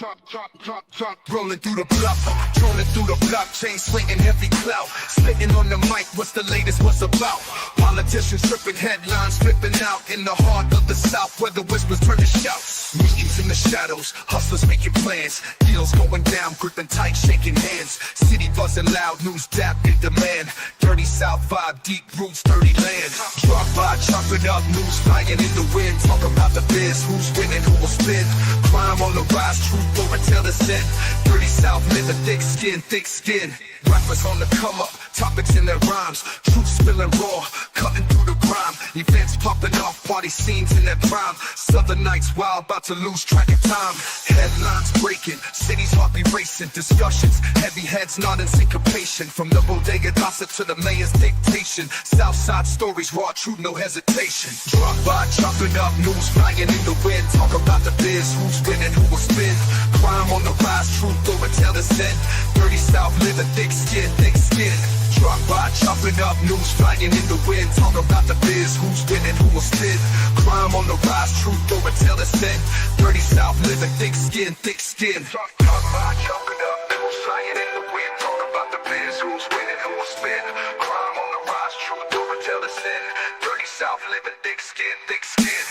Rolling through the block, trolling through the block, chain slinging heavy clout. Spitting on the mic, what's the latest, what's about? Politicians tripping, headlines flipping out. In the heart of the South, where the whispers turn to shouts. Meetings in the shadows, hustlers making plans. Deals going down, gripping tight, shaking hands. City buzzing loud, news dap in demand. Dirty South vibe, deep roots, dirty land. Drop by, chop it up, news flying in the wind. Talk about the biz, who's winning, who will spin. Crime on the rise, truth over till the end. Dirty South, living thick skin, thick skin. Rappers on the come up, topics in their rhymes. Truth spilling raw, cutting through the grime. Events popping off, party scenes in their prime. Southern nights wild, about to lose track of time. Headlines breaking, cities heart be racing. Discussions, heavy heads nodding syncopation. From the bodega gossip to the mayor's dictation. Southside stories, raw truth, no hesitation. Drop by, chopping up, news flying in the wind. Talk about the biz, who's winning, who will spin. Crime on the rise, truth over till the end. Dirty South, living thick skin, thick skin. Drop by, chopping up, news flying in the wind. Talk about the biz, who's winning, who will spin. Crime on the rise, truth over till the end. Dirty South, living thick skin, thick skin. Drop by, chopping up, news flying in the wind. Talk about the biz, who's winning, who will spin. Crime on the rise, truth over till the end. Dirty South, living thick skin, thick skin.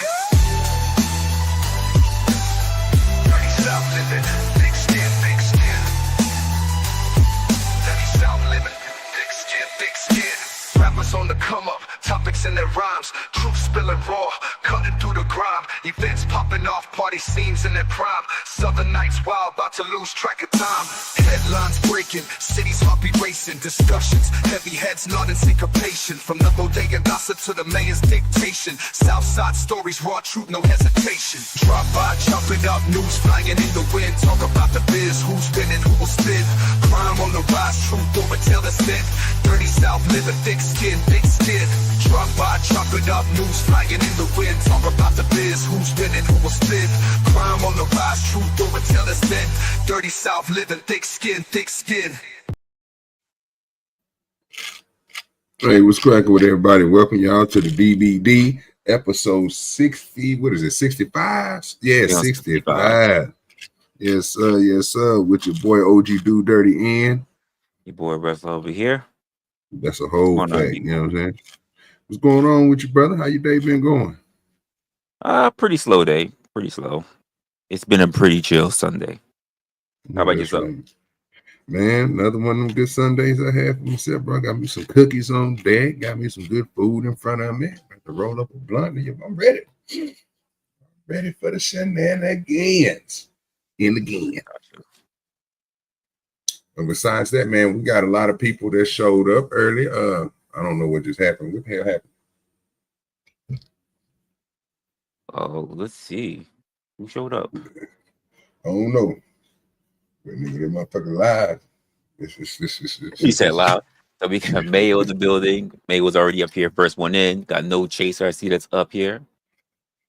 Dirty South, living thick skin, thick skin. Dirty South, living thick skin, thick skin. Rappers on the come up, topics in their rhymes. Truth spilling raw, cutting through the grime. Events popping off, party scenes in their prime. Southern nights wild, about to lose track of time. Headlines breaking, cities heart be racing. Discussions, heavy heads nodding syncopation. From the bodega gossip to the mayor's dictation. Southside stories, raw truth, no hesitation. Drop by, chopping up, news flying in the wind. Talk about the biz, who's winning, who will spin. Crime on the rise, truth over till the end. Dirty South, living thick skin, thick skin. Drop by, chopping up, news flying in the wind. Talk about the biz, who's winning, who will spin. Crime on the rise, truth over till the end. Dirty South, living thick skin, thick skin. Hey, what's cracking with everybody? Welcome y'all to the DVD episode 60. What is it? 65? Yeah, 65. Yes, sir. Yes, sir. With your boy OGDoDirty and your boy Resla over here. That's a whole fact. You know what I'm saying? What's going on with you, brother? How your day been going? Pretty slow day. Pretty slow. It's been a pretty chill Sunday. How about yourself? Right. Man, another one of them good Sundays I had for myself, bro. Got me some cookies on deck. Got me some good food in front of me. Got to roll up a blunt. I'm ready. Ready for the shenanigans. Again. And besides that, man, we got a lot of people that showed up early. I don't know what just happened. What the hell happened? Oh, let's see. Who showed up? I don't know. But nigga, that motherfucker live. You said loud. So we got May in the building. May was already up here, first one in. Got no chaser. I see that's up here.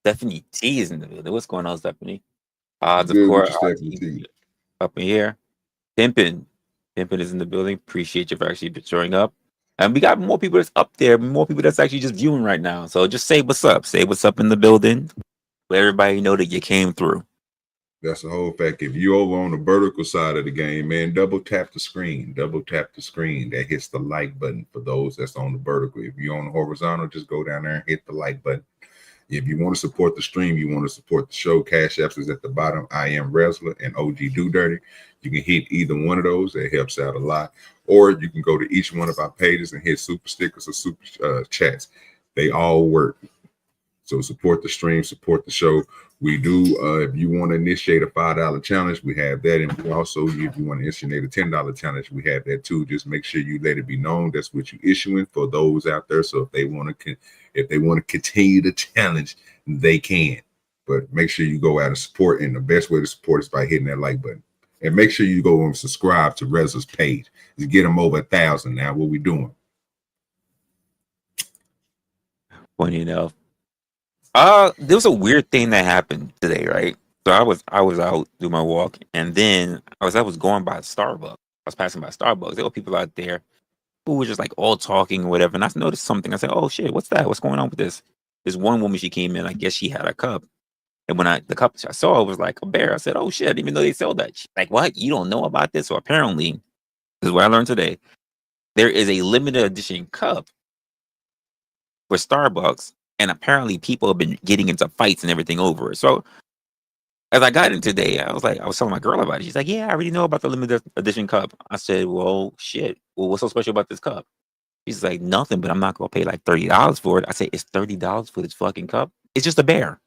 Stephanie T is in the building. What's going on, Stephanie? Odds, of course, up in here. Pimpin is in the building. Appreciate you for actually showing up. And we got more people that's up there, more people that's actually just viewing right now. So just say what's up. Say what's up in the building. Let everybody know that you came through. That's the whole fact. If you over on the vertical side of the game, man, double tap the screen. Double tap the screen. That hits the like button for those that's on the vertical. If you're on the horizontal, just go down there and hit the like button. If you want to support the stream, you want to support the show, CashApp is at the bottom. I am Resla and OG DoDirty. You can hit either one of those. That helps out a lot. Or you can go to each one of our pages and hit super stickers or super chats. They all work. So support the stream, support the show. We do, if you want to initiate a $5 challenge, we have that. And we also, if you want to initiate a $10 challenge, we have that too. Just make sure you let it be known that's what you're issuing for those out there. So if they want to continue the challenge, they can. But make sure you go out and support. And the best way to support is by hitting that like button. And make sure you go and subscribe to Resla's page. To get them over 1,000 now. What we doing? Funny enough. There was a weird thing that happened today, right? So I was out doing my walk, and then I was going by Starbucks. I was passing by Starbucks. There were people out there who were just like all talking or whatever. And I noticed something. I said, "Oh shit, what's that? What's going on with this?" This one woman, she came in. I guess she had a cup, And when the cup I saw it was like a bear, I said, "Oh shit! I didn't even know they sell that." She's like, what? You don't know about this? So apparently, this is what I learned today. There is a limited edition cup for Starbucks, and apparently people have been getting into fights and everything over it. So as I got in today, I was telling my girl about it. She's like, "Yeah, I already know about the limited edition cup." I said, "Well, shit. Well, what's so special about this cup?" She's like, "Nothing, but I'm not gonna pay like $30 for it." I said, "It's $30 for this fucking cup? It's just a bear."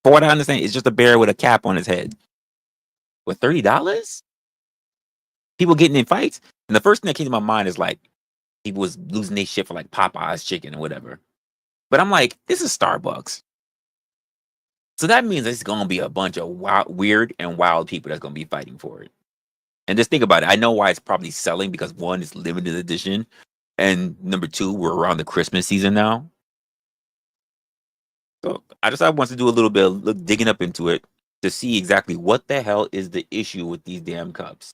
For what I understand, it's just a bear with a cap on his head. With $30? People getting in fights? And the first thing that came to my mind is like people was losing their shit for like Popeye's chicken or whatever. But I'm like, this is Starbucks. So that means it's gonna be a bunch of weird and wild people that's gonna be fighting for it. And just think about it. I know why it's probably selling because one, it's limited edition, and number two, we're around the Christmas season now. So I want to do a little bit of digging up into it to see exactly what the hell is the issue with these damn cups.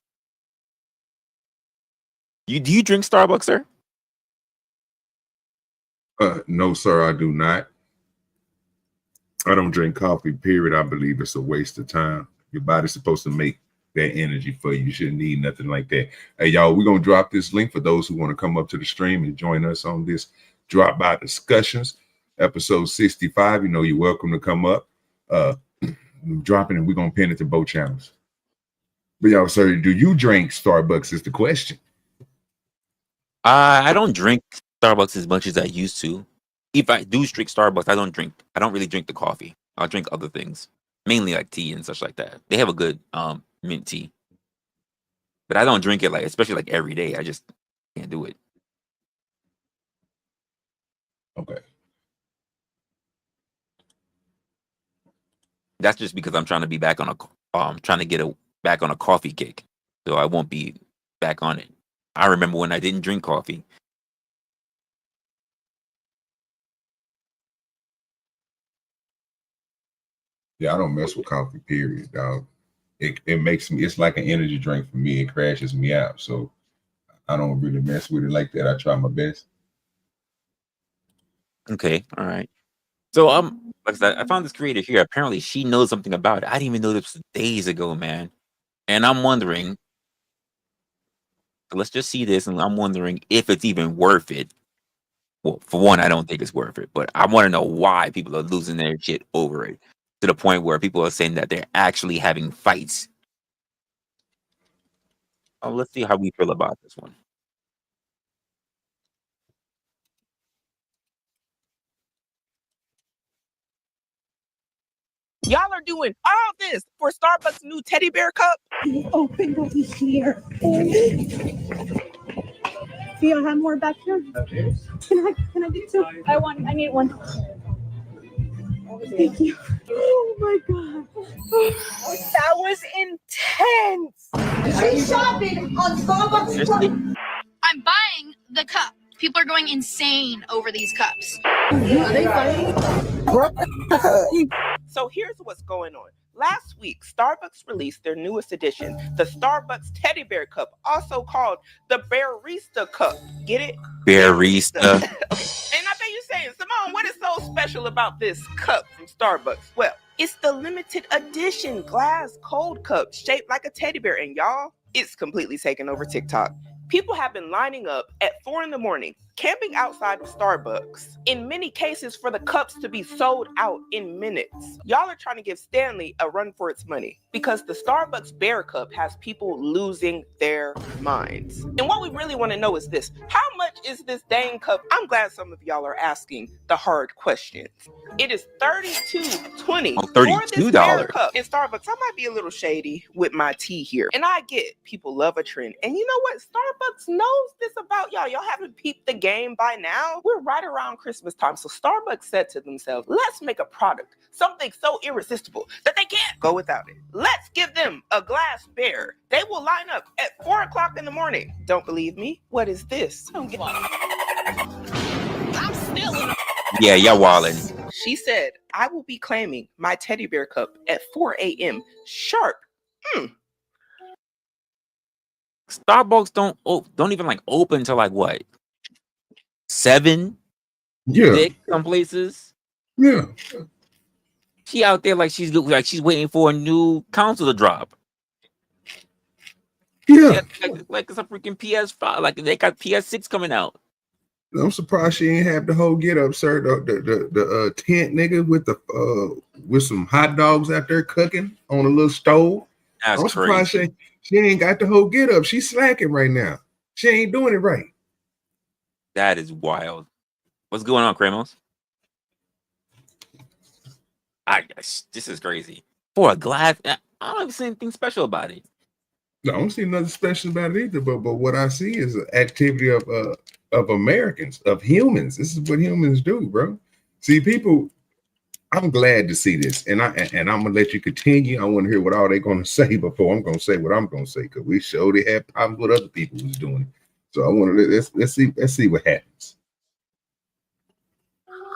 Do you drink Starbucks, sir? No, sir, I do not. I don't drink coffee, period. I believe it's a waste of time. Your body's supposed to make that energy for you. You shouldn't need nothing like that. Hey, y'all, we're going to drop this link for those who want to come up to the stream and join us on this Drop By Discussions, episode 65. You know, you're welcome to come up. Dropping and we're going to pin it to both channels. But y'all, sir, do you drink Starbucks is the question. I don't drink Starbucks as much as I used to. If I do drink Starbucks, I don't really drink the coffee. I'll drink other things, mainly like tea and such like that. They have a good mint tea, but I don't drink it like, especially like every day. I just can't do it. Okay. That's just because I'm trying to be back on trying to get back on a coffee kick, so I won't be back on it. I remember when I didn't drink coffee. Yeah, I don't mess with coffee, period, dog. It makes me, it's like an energy drink for me. It crashes me out. So I don't really mess with it like that. I try my best. Okay, all right. So like I said, I found this creator here. Apparently she knows something about it. I didn't even know this was days ago, man. And I'm wondering, let's just see this, and I'm wondering if it's even worth it. Well, for one, I don't think it's worth it, but I want to know why people are losing their shit over it to the point where people are saying that they're actually having fights. Oh, let's see how we feel about this one. Y'all are doing all this for Starbucks' new teddy bear cup? Open over here. Do you have more back here? Can I get two? I need one. Thank you. Oh my god. That was intense. She's shopping on Starbucks. Seriously? I'm buying the cup. People are going insane over these cups. Are they fighting? So here's what's going on. Last week, Starbucks released their newest edition, the Starbucks Teddy Bear Cup, also called the Barista Cup. Get it? Barista. Okay. And I bet you're saying, Simone, what is so special about this cup from Starbucks? Well, it's the limited edition glass cold cup shaped like a teddy bear. And y'all, it's completely taken over TikTok. People have been lining up at 4 a.m, camping outside of Starbucks, in many cases for the cups to be sold out in minutes. Y'all are trying to give Stanley a run for its money because the Starbucks Bear Cup has people losing their minds. And what we really want to know is this: how much is this dang cup? I'm glad some of y'all are asking the hard questions. It is $32.20 for this Bear Cup. In Starbucks, I might be a little shady with my tea here. And I get people love a trend. And you know what? Starbucks knows this about y'all. Y'all haven't peeped the game by now. We're right around Christmas time. So Starbucks said to themselves, let's make a product, something so irresistible that they can't go without it. Let's give them a glass bear. They will line up at 4 o'clock in the morning. Don't believe me? What is this? I'm still in. Yeah, y'all wildin'. She said, I will be claiming my teddy bear cup at 4 a.m. sharp. Starbucks don't even like open till like what? 7? Yeah. 6 some places? Yeah. She out there like she's waiting for a new console to drop. Yeah, like it's a freaking PS5. Like they got PS6 coming out. I'm surprised she ain't have the whole get up, sir. The tent nigga with some hot dogs out there cooking on a little stove. That's I'm surprised crazy. she ain't got the whole get up. She's slacking right now. She ain't doing it right. That is wild. What's going on, Kramos? This is crazy. For a glass, I don't see anything special about it. No, I don't see nothing special about it either. But what I see is an activity of Americans, of humans. This is what humans do, bro. See, people. I'm glad to see this, and I'm gonna let you continue. I want to hear what all they're gonna say before I'm gonna say what I'm gonna say, because we showed they had problems with other people who's doing it. So I want to let's see what happens.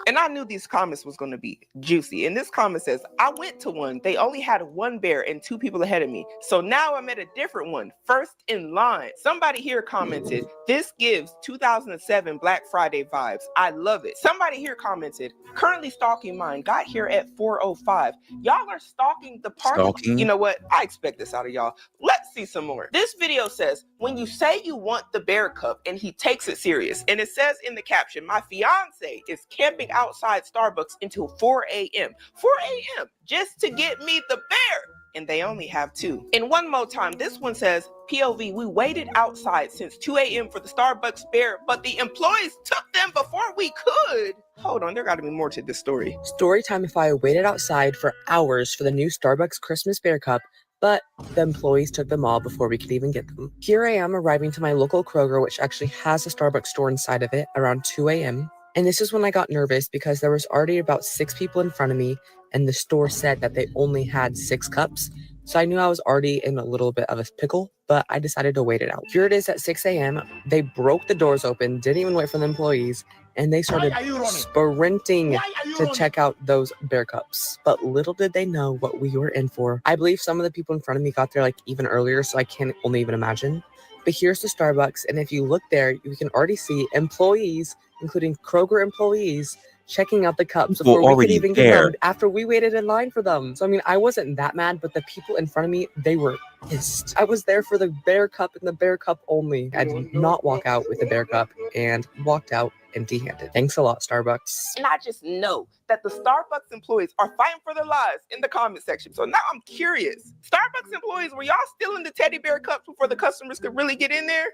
And I knew these comments was going to be juicy. And this comment says, I went to one. They only had one bear and 2 people ahead of me. So now I'm at a different one, first in line. Somebody here commented, this gives 2007 Black Friday vibes. I love it. Somebody here commented, currently stalking mine. Got here at 4:05. Y'all are stalking the party. Stalking? You know what? I expect this out of y'all. Let's see some more. This video says, when you say you want the bear cup and he takes it serious. And it says in the caption, my fiance is camping outside Starbucks until 4 a.m. 4 a.m. just to get me the bear. And they only have 2. And one more time, this one says, POV, we waited outside since 2 a.m. for the Starbucks bear, but the employees took them before we could. Hold on, there got to be more to this story. Story time if I waited outside for hours for the new Starbucks Christmas bear cup, but the employees took them all before we could even get them. Here I am arriving to my local Kroger, which actually has a Starbucks store inside of it, around 2 a.m. And this is when I got nervous because there was already about 6 people in front of me, and the store said that they only had 6 cups. So I knew I was already in a little bit of a pickle, but I decided to wait it out. Here it is at 6 a.m. They broke the doors open, didn't even wait for the employees, and they started sprinting to check out those bear cups. But little did they know what we were in for. I believe some of the people in front of me got there like even earlier, so I can't only even imagine. But here's the Starbucks, and if you look there, you can already see employees, including Kroger employees, checking out the cups before we could even get them after we waited in line for them. So, I mean, I wasn't that mad, but the people in front of me, they were pissed. I was there for the bear cup and the bear cup only. I did not walk out with the bear cup and walked out empty-handed. Thanks a lot, Starbucks. And I just know that the Starbucks employees are fighting for their lives in the comment section. So now I'm curious. Starbucks employees, were y'all stealing the teddy bear cups before the customers could really get in there?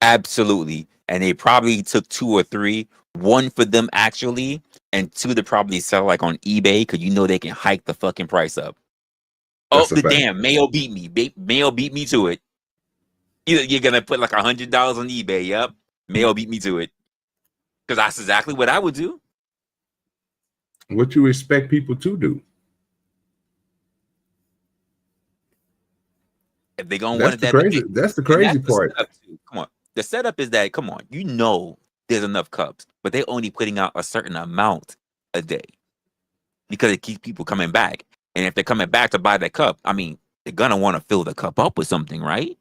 Absolutely. And they probably took 2 or 3. 1 for them actually, and 2 to probably sell like on eBay, because you know they can hike the fucking price up. That's oh, the damn Mayo beat me. Mayo beat me to it. You're gonna put like $100 on eBay. Yep, Mayo beat me to it, because that's exactly what I would do. What you expect people to do? If they gonna want it, that's the crazy part. Come on, the setup is that, come on, you know there's enough cups, but they're only putting out a certain amount a day because it keeps people coming back. And if they're coming back to buy that cup, I mean, they're gonna want to fill the cup up with something, right?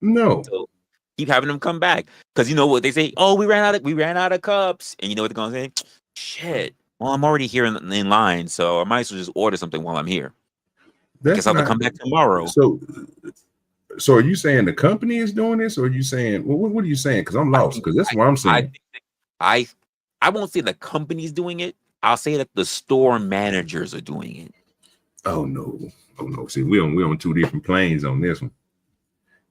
No. So keep having them come back, because you know what they say? Oh, we ran out of cups, and you know what they're gonna say? Shit. Well, I'm already here in line, so I might as well just order something while I'm here. I guess I'll have to come back tomorrow. So are you saying the company is doing this, or are you saying what are you saying? Because I'm lost. Because that's what I'm saying. I won't say the company's doing it. I'll say that the store managers are doing it. Oh no. See, we on 2 different planes on this one.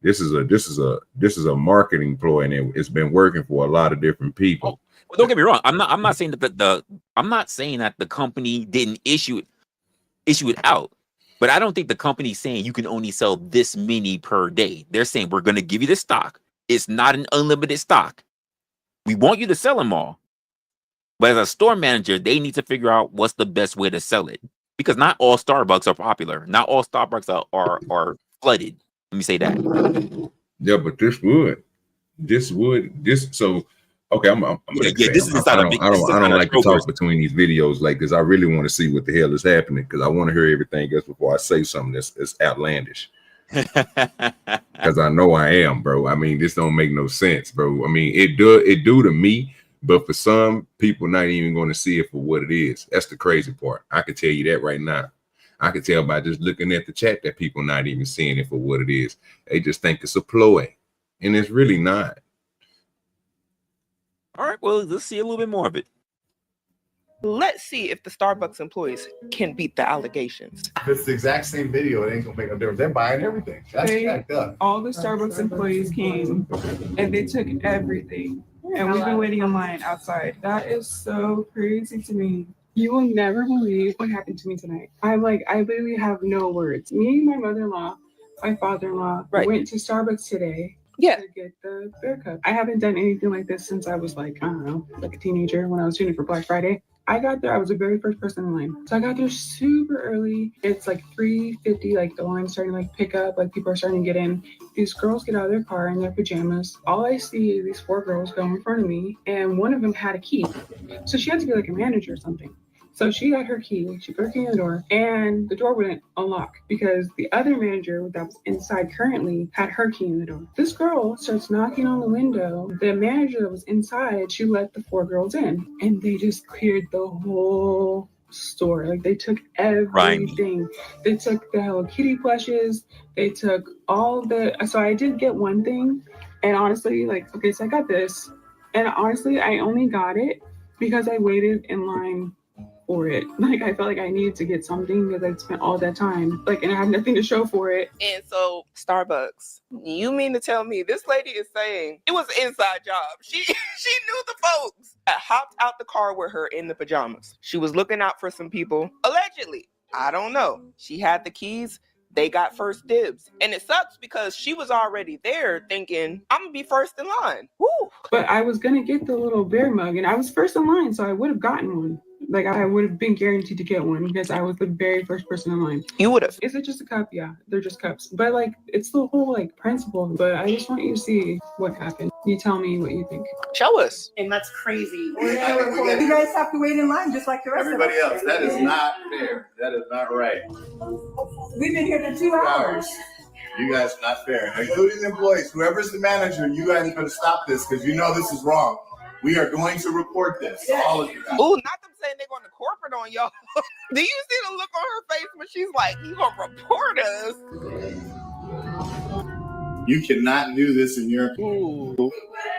This is a marketing ploy, and it's been working for a lot of different people. Well, don't get me wrong. I'm not saying that I'm not saying that the company didn't issue it out. But I don't think the company's saying you can only sell this many per day. They're saying we're going to give you the stock. It's not an unlimited stock. We want you to sell them all. But as a store manager, they need to figure out what's the best way to sell it. Because not all Starbucks are popular. Not all Starbucks are flooded. Let me say that. Yeah, but this would. So okay, I'm gonna say, this is I don't like to talk between these videos like this. I really want to see what the hell is happening, because I want to hear everything else before I say something that's outlandish. Because I know I am, bro. I mean, this don't make no sense, bro. I mean, it do to me, But for some people, not even going to see it for what it is. That's the crazy part. I can tell you that right now. I can tell by just looking at the chat that people not even seeing it for what it is. They just think it's a ploy, and it's really not. All right, well, let's see a little bit more of it. Let's see if the Starbucks employees can beat the allegations. If it's the exact same video, it ain't gonna make no difference. They're buying everything. That's jacked up. All the Starbucks employees came and they took everything. And we've been waiting in line outside. That is so crazy to me. You will never believe what happened to me tonight. I literally have no words. Me, my mother-in-law, my father-in-law went to Starbucks today to get the bear cup. I haven't done anything like this since I was like, I don't know, like a teenager when I was doing it for Black Friday. I got there, I was the very first person in line. So I got there super early. It's like 3:50, like the line's starting to like pick up, like people are starting to get in. These girls get out of their car in their pajamas. All I see is these 4 girls go in front of me, and one of them had a key. So she had to be like a manager or something. So she got her key, she put her key in the door, and the door wouldn't unlock because the other manager that was inside currently had her key in the door. This girl starts knocking on the window. The manager that was inside, she let the 4 girls in, and they just cleared the whole store. Like, they took everything. They took the Hello Kitty plushes, they took all the, so I did get one thing, and honestly, like, okay, so I got this, and honestly, I only got it because I waited in line for it. Like, I felt like I needed to get something because I spent all that time, like, and I have nothing to show for it. And so, Starbucks, you mean to tell me this lady is saying it was an inside job? She knew the folks that hopped out the car with her in the pajamas. She was looking out for some people, allegedly. I don't know. She had the keys. They got first dibs. And it sucks because she was already there thinking, I'm gonna be first in line. Woo! But I was gonna get the little bear mug, and I was first in line, so I would have gotten one. Like, I would have been guaranteed to get one because I was the very first person in line. You would have. Is it just a cup? Yeah, they're just cups. But like, it's the whole like principle. But I just want you to see what happened. You tell me what you think. Show us. And that's crazy. You guys have to wait in line just like the rest Everybody of us. else. That is not fair. That is not right. We've been here for 2 hours. You guys are not fair, including the employees. Whoever's the manager, you guys are going to stop this because you know this is wrong. We are going to report this. All of you guys. Ooh, not them saying they're going to corporate on y'all. Do you see the look on her face when she's like, you going to report us? You cannot do this in your... Ooh.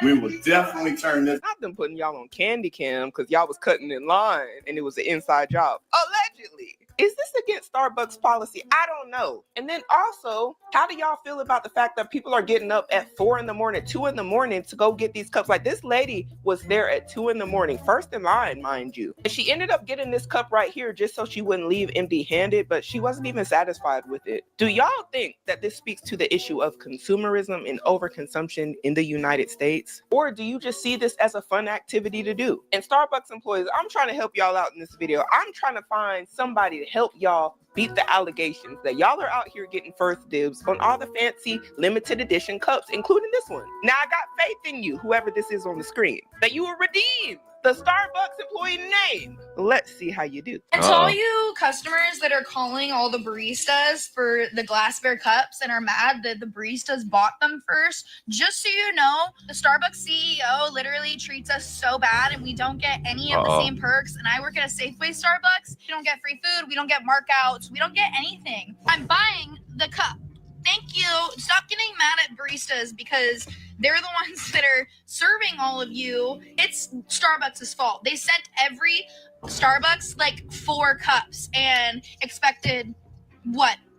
We will definitely turn this... Not them putting y'all on candy cam because y'all was cutting in line and it was an inside job. Allegedly. Is this against Starbucks policy? I don't know. And then also, how do y'all feel about the fact that people are getting up at 4 in the morning, 2 in the morning to go get these cups? Like, this lady was there at 2 in the morning, first in line, mind you. And she ended up getting this cup right here just so she wouldn't leave empty-handed, but she wasn't even satisfied with it. Do y'all think that this speaks to the issue of consumerism and overconsumption in the United States? Or do you just see this as a fun activity to do? And Starbucks employees, I'm trying to help y'all out in this video. I'm trying to find somebody to help y'all beat the allegations that y'all are out here getting first dibs on all the fancy limited edition cups, including this one. Now, I got faith in you, whoever this is on the screen, that you will redeem the Starbucks employee name. Let's see how you do. And to all you customers that are calling all the baristas for the glass bear cups and are mad that the baristas bought them first, just so you know, the Starbucks CEO literally treats us so bad and we don't get any of the same perks. And I work at a Safeway Starbucks. We don't get free food. We don't get markouts. We don't get anything. I'm buying the cup. Thank you. Stop getting mad at baristas because they're the ones that are serving all of you. It's Starbucks' fault. They sent every Starbucks like 4 cups and expected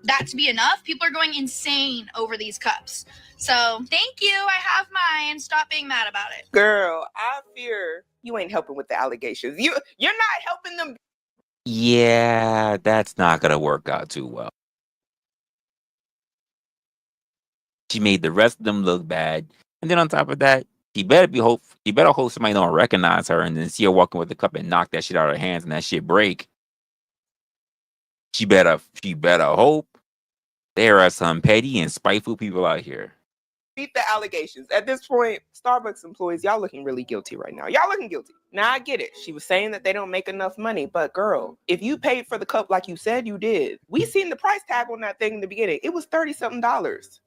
that to be enough? People are going insane over these cups. So thank you. I have mine. Stop being mad about it. Girl, I fear you ain't helping with the allegations. You're not helping them. Yeah, that's not gonna work out too well. She made the rest of them look bad. And then on top of that, she better hope somebody don't recognize her and then see her walking with the cup and knock that shit out of her hands and that shit break. She better hope there are some petty and spiteful people out here. Beat the allegations. At this point, Starbucks employees, y'all looking really guilty right now. Y'all looking guilty. Now I get it. She was saying that they don't make enough money, but girl, if you paid for the cup like you said you did, we seen the price tag on that thing in the beginning. It was $30-something.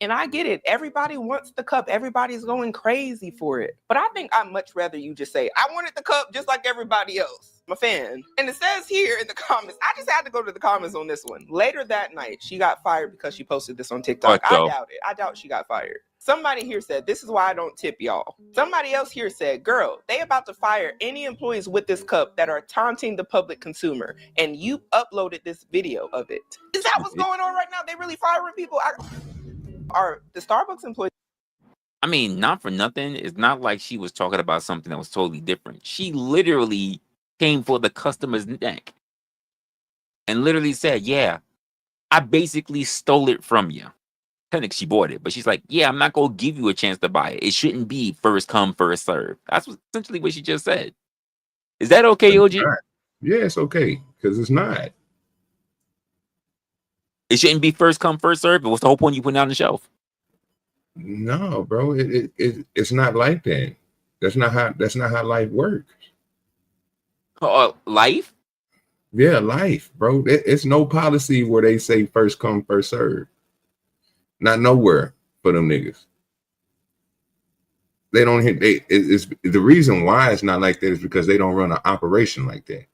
And I get it. Everybody wants the cup. Everybody's going crazy for it. But I think I'd much rather you just say, I wanted the cup just like everybody else. I'm a fan. And it says here in the comments, I just had to go to the comments on this one. Later that night, she got fired because she posted this on TikTok. I doubt it. I doubt she got fired. Somebody here said, this is why I don't tip y'all. Somebody else here said, girl, they about to fire any employees with this cup that are taunting the public consumer. And you uploaded this video of it. Is that what's going on right now? They really firing people? Are the Starbucks employees? I mean, not for nothing. It's not like she was talking about something that was totally different. She literally came for the customer's neck and literally said, yeah, I basically stole it from you. Technically, she bought it, but she's like, yeah, I'm not going to give you a chance to buy it. It shouldn't be first come, first serve. That's essentially what she just said. Is that okay, OG? Yeah, it's okay, because it's not. It shouldn't be first come, first serve. But what's the whole point you putting on the shelf? No, bro, it's not like that. That's not how life works. Life? Yeah, life, bro. It's no policy where they say first come, first serve. Not nowhere for them niggas. They don't hit. It's the reason why it's not like that is because they don't run an operation like that.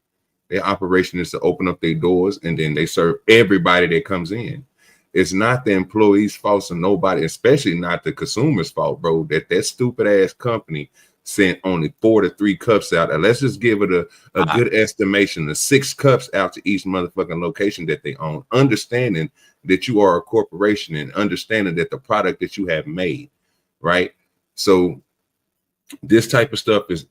Their operation is to open up their doors and then they serve everybody that comes in. It's not the employees' fault and nobody, especially not the consumer's fault, bro. That stupid ass company sent only 4 to 3 cups out. And let's just give it a good estimation of 6 cups out to each motherfucking location that they own, understanding that you are a corporation and understanding that the product that you have made, right? So this type of stuff is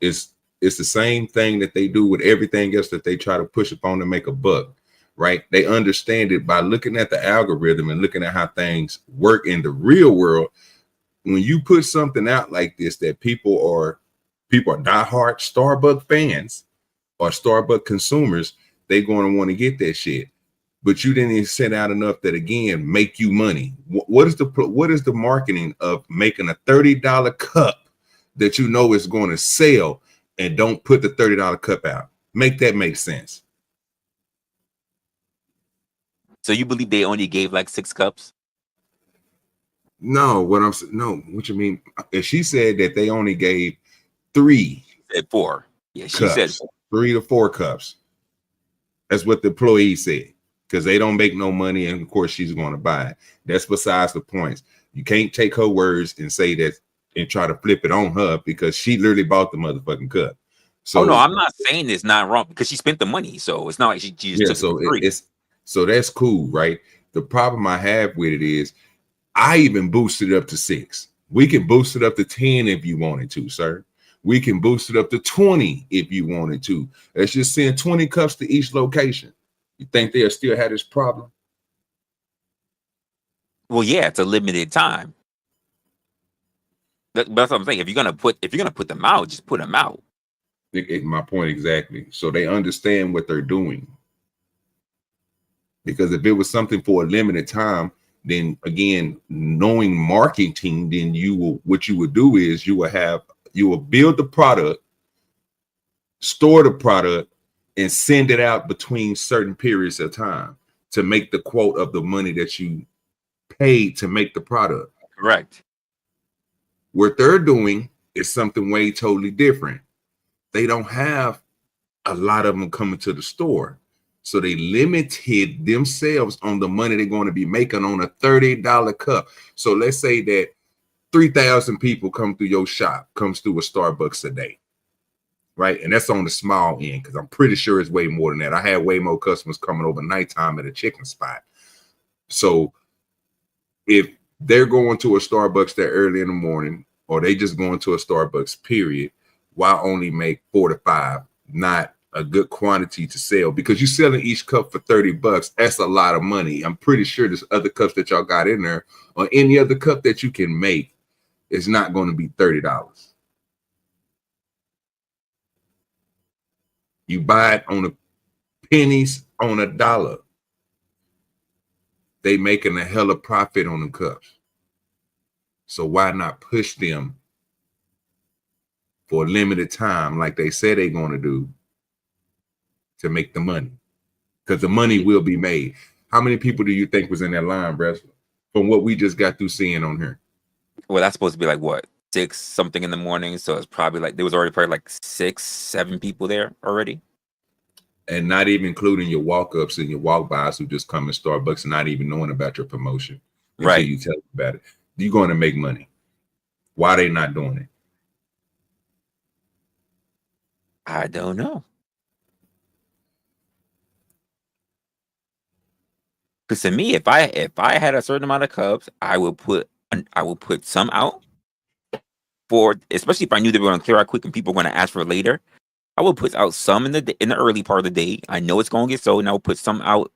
the same thing that they do with everything else that they try to push upon to make a buck, right? They understand it by looking at the algorithm and looking at how things work in the real world. When you put something out like this that people are diehard Starbucks fans or Starbucks consumers, they're going to want to get that shit. But you didn't even send out enough that again make you money. What is the marketing of making a $30 cup that you know is going to sell and don't put the $30 cup out? Make that make sense. So you believe they only gave like 6 cups? No, what you mean? If she said that they only gave 3. She said 4. Yeah, she cups, said 3 to 4 cups. That's what the employee said, because they don't make no money, and of course she's going to buy it. That's besides the point. You can't take her words and say that and try to flip it on her, because she literally bought the motherfucking cup. So, oh no, I'm not saying it's not wrong because she spent the money, so it's not like she just took so it for free. So that's cool, right? The problem I have with it is I even boosted it up to 6. We can boost it up to 10 if you wanted to, sir. We can boost it up to 20 if you wanted to. Let's just send 20 cups to each location. You think they'll still have this problem? Well, yeah, it's a limited time. That's what I'm saying. If you're gonna put them out, just put them out. My point exactly. So they understand what they're doing. Because if it was something for a limited time, then again, knowing marketing, then what you would do is you will build the product, store the product, and send it out between certain periods of time to make the quote of the money that you paid to make the product. Correct. What they're doing is something way totally different. They don't have a lot of them coming to the store. So they limited themselves on the money they're going to be making on a $30 cup. So let's say that 3,000 people come through your shop, comes through a Starbucks a day, right? And that's on the small end, because I'm pretty sure it's way more than that. I had way more customers coming over nighttime at a chicken spot. So if they're going to a Starbucks that early in the morning, or they just going to a Starbucks period, why only make 4 to 5, not a good quantity to sell? Because you're selling each cup for $30. That's a lot of money. I'm pretty sure there's other cups that y'all got in there, or any other cup that you can make is not going to be $30. You buy it on the pennies on a dollar. They making a hell of profit on the cups. So why not push them for a limited time, like they said they're going to do, to make the money, because the money will be made. How many people do you think was in that line, Resla, from what we just got through seeing on here? Well, that's supposed to be like what, 6 something in the morning, so it's probably like there was already probably like 6, 7 people there already, and not even including your walk-ups and your walk-bys who just come in Starbucks and not even knowing about your promotion until right? you tell them about it. You're going to make money. Why they not doing it? I don't know. Because to me, if I had a certain amount of cups, I would put some out for, especially if I knew they were going to clear out quick and people were going to ask for it later. I would put out some in the early part of the day. I know it's going to get sold, and I would put some out.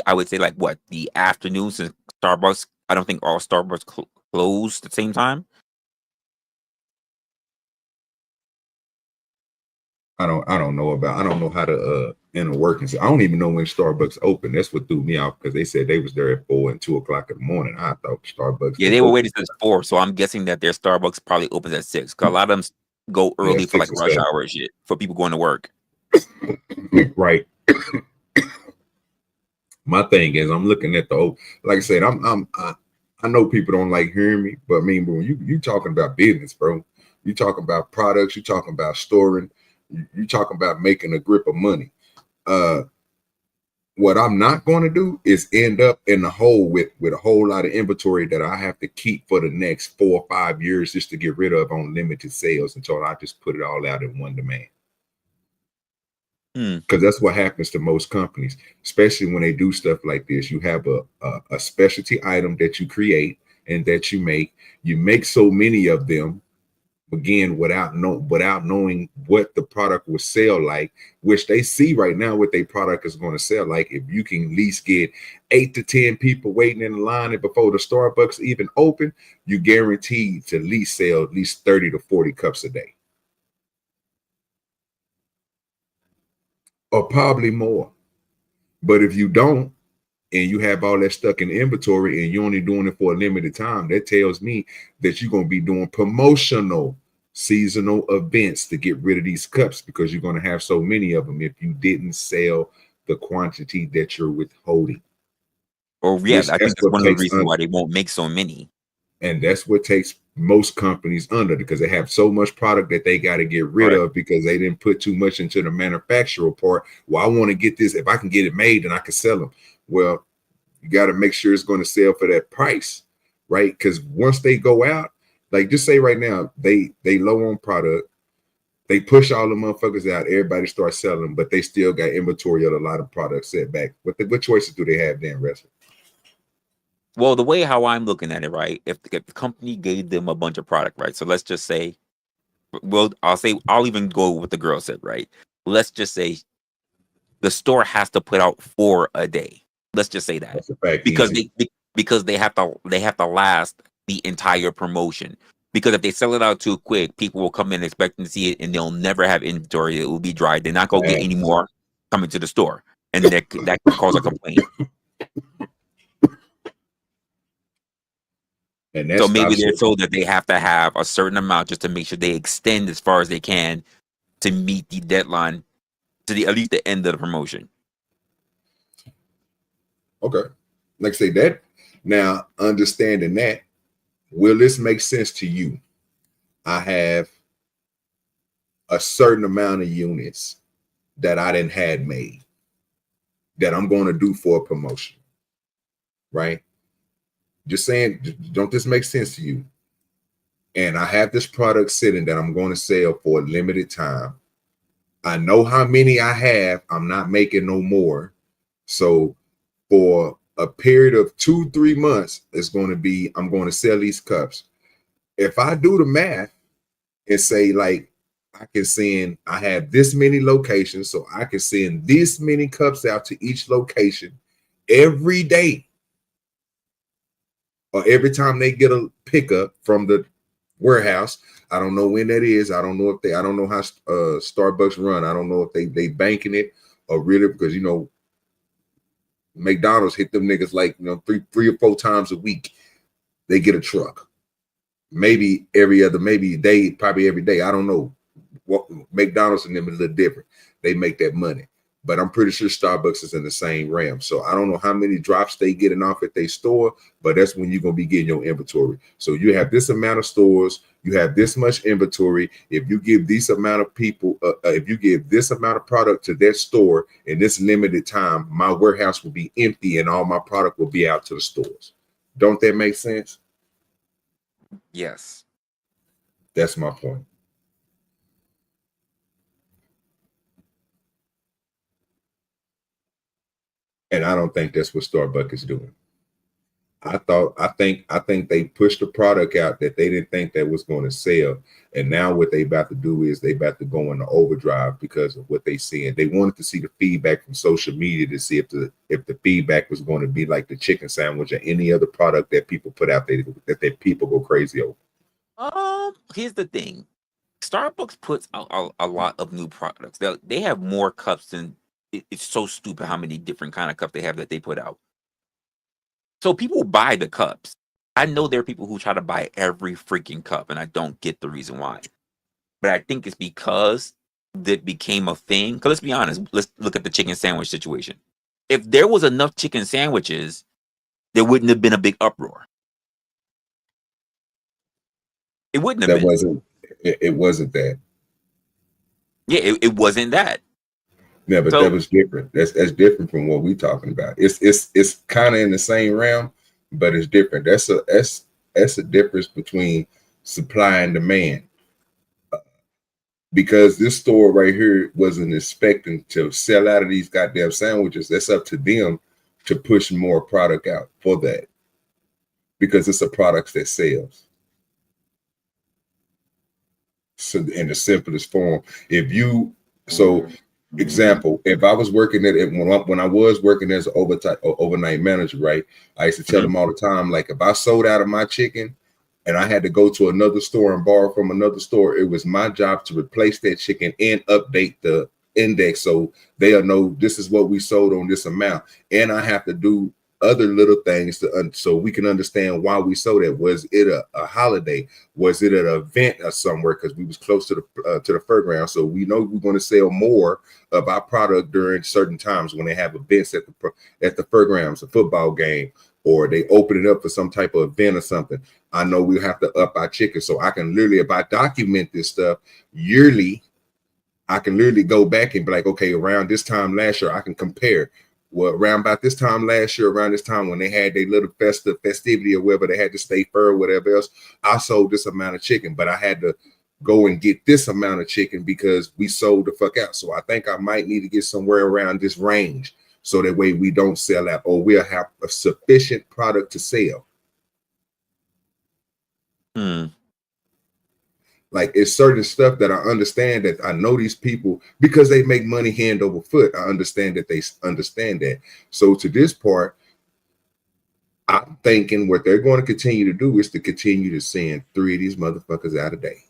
I would say like what, the afternoon, since Starbucks. I don't think all Starbucks close at the same time. I don't know how to inner workings. I don't even know when Starbucks open. That's what threw me off, because they said they was there at 4 and 2 o'clock in the morning. I thought Starbucks. Yeah, they were waiting since 4, so I'm guessing that their Starbucks probably opens at 6. Because a lot of them go early for like rush hour and shit for people going to work. Right. My thing is, I'm looking at like I said, I know people don't like hearing me, but I mean, when you talking about business, bro, you talking about products, you talking about storing, you talking about making a grip of money. What I'm not going to do is end up in the hole with a whole lot of inventory that I have to keep for the next 4 or 5 years just to get rid of on limited sales until I just put it all out in one demand. Because that's what happens to most companies, especially when they do stuff like this. You have a specialty item that you create and that you make so many of them, again, without knowing what the product will sell like, which they see right now what their product is going to sell like. If you can at least get 8 to 10 people waiting in the line and before the Starbucks even open, you guaranteed to at least sell at least 30 to 40 cups a day. Or probably more. But if you don't, and you have all that stuck in inventory and you're only doing it for a limited time, that tells me that you're going to be doing promotional seasonal events to get rid of these cups, because you're going to have so many of them if you didn't sell the quantity that you're withholding. Or yeah, I think that's one of the reasons why they won't make so many. And that's what takes most companies under, because they have so much product that they got to get rid of because they didn't put too much into the manufacturer part. Well, I want to get this. If I can get it made, then I can sell them. Well, you got to make sure it's going to sell for that price, right? Because once they go out, like just say right now, they low on product, they push all the motherfuckers out, everybody starts selling, but they still got inventory of a lot of products set back. What choices do they have then, Resla? Well, the way how I'm looking at it, right? If the company gave them a bunch of product, right? So let's just say, well, I'll even go with the girl said, right? Let's just say the store has to put out 4 a day. Let's just say that. That's a fact, because they have to last the entire promotion. Because if they sell it out too quick, people will come in expecting to see it, and they'll never have inventory. It will be dry. They're not gonna get any more coming to the store, and that could cause a complaint. And so maybe they're told that they have to have a certain amount just to make sure they extend as far as they can to meet the deadline to at least the end of the promotion. Okay. Like I say that. Now, understanding that, will this make sense to you? I have a certain amount of units that I didn't had made that I'm going to do for a promotion, right? Just saying, don't this make sense to you? And I have this product sitting that I'm going to sell for a limited time. I know how many I have. I'm not making no more. So for a period of 2-3 months, I'm going to sell these cups. If I do the math and say, like, I have this many locations, so I can send this many cups out to each location every day, or every time they get a pickup from the warehouse. I don't know when that is. I don't know how Starbucks run. I don't know if they banking it or really, because McDonald's hit them niggas like 3 or 4 times a week. They get a truck. Maybe every day, probably every day. I don't know. McDonald's and them is a little different. They make that money. But I'm pretty sure Starbucks is in the same realm. So I don't know how many drops they getting off at their store, but that's when you're going to be getting your inventory. So you have this amount of stores, you have this much inventory. If you give this amount of people, if you give this amount of product to that store in this limited time, my warehouse will be empty and all my product will be out to the stores. Don't that make sense? Yes. That's my point. And I don't think that's what Starbucks is doing. I think they pushed the product out that they didn't think that was going to sell. And now what they about to do is they about to go into overdrive because of what they seeing. They wanted to see the feedback from social media to see if the feedback was going to be like the chicken sandwich or any other product that people put out there that people go crazy over. Here's the thing. Starbucks puts out a lot of new products. They have more cups than it's so stupid how many different kind of cups they have that they put out. So people buy the cups. I know there are people who try to buy every freaking cup, and I don't get the reason why. But I think it's because that became a thing. Because let's be honest, let's look at the chicken sandwich situation. If there was enough chicken sandwiches, there wouldn't have been a big uproar. It wouldn't have been. It wasn't that. Yeah, it wasn't that. Yeah, but that was different. That's different from what we're talking about. It's kind of in the same realm, but it's different. That's a difference between supply and demand. Because this store right here wasn't expecting to sell out of these goddamn sandwiches. That's up to them to push more product out for that. Because it's a product that sells. So in the simplest form, example, if I was working when I was working as an overnight manager, right? I used to tell them all the time, like if I sold out of my chicken and I had to go to another store and borrow from another store, it was my job to replace that chicken and update the index so they'll know this is what we sold on this amount. And I have to do other little things so we can understand why we sold it. Was it a holiday? Was it an event or somewhere? Because we was close to the fairground, so we know we're going to sell more of our product during certain times when they have events at the fairgrounds, a football game, or they open it up for some type of event or something. I know we have to up our chicken, so I can literally, if I document this stuff yearly, I can literally go back and be like, okay, around this time last year, I can compare. Well, around about this time last year, around this time when they had their little festivity or whatever, they had to stay fair or whatever else, I sold this amount of chicken, but I had to go and get this amount of chicken because we sold the fuck out. So I think I might need to get somewhere around this range so that way we don't sell out or we'll have a sufficient product to sell. Like it's certain stuff that I understand that I know these people because they make money hand over foot. I understand that they understand that. So to this part, I'm thinking what they're going to continue to do is to continue to send 3 of these motherfuckers out a day,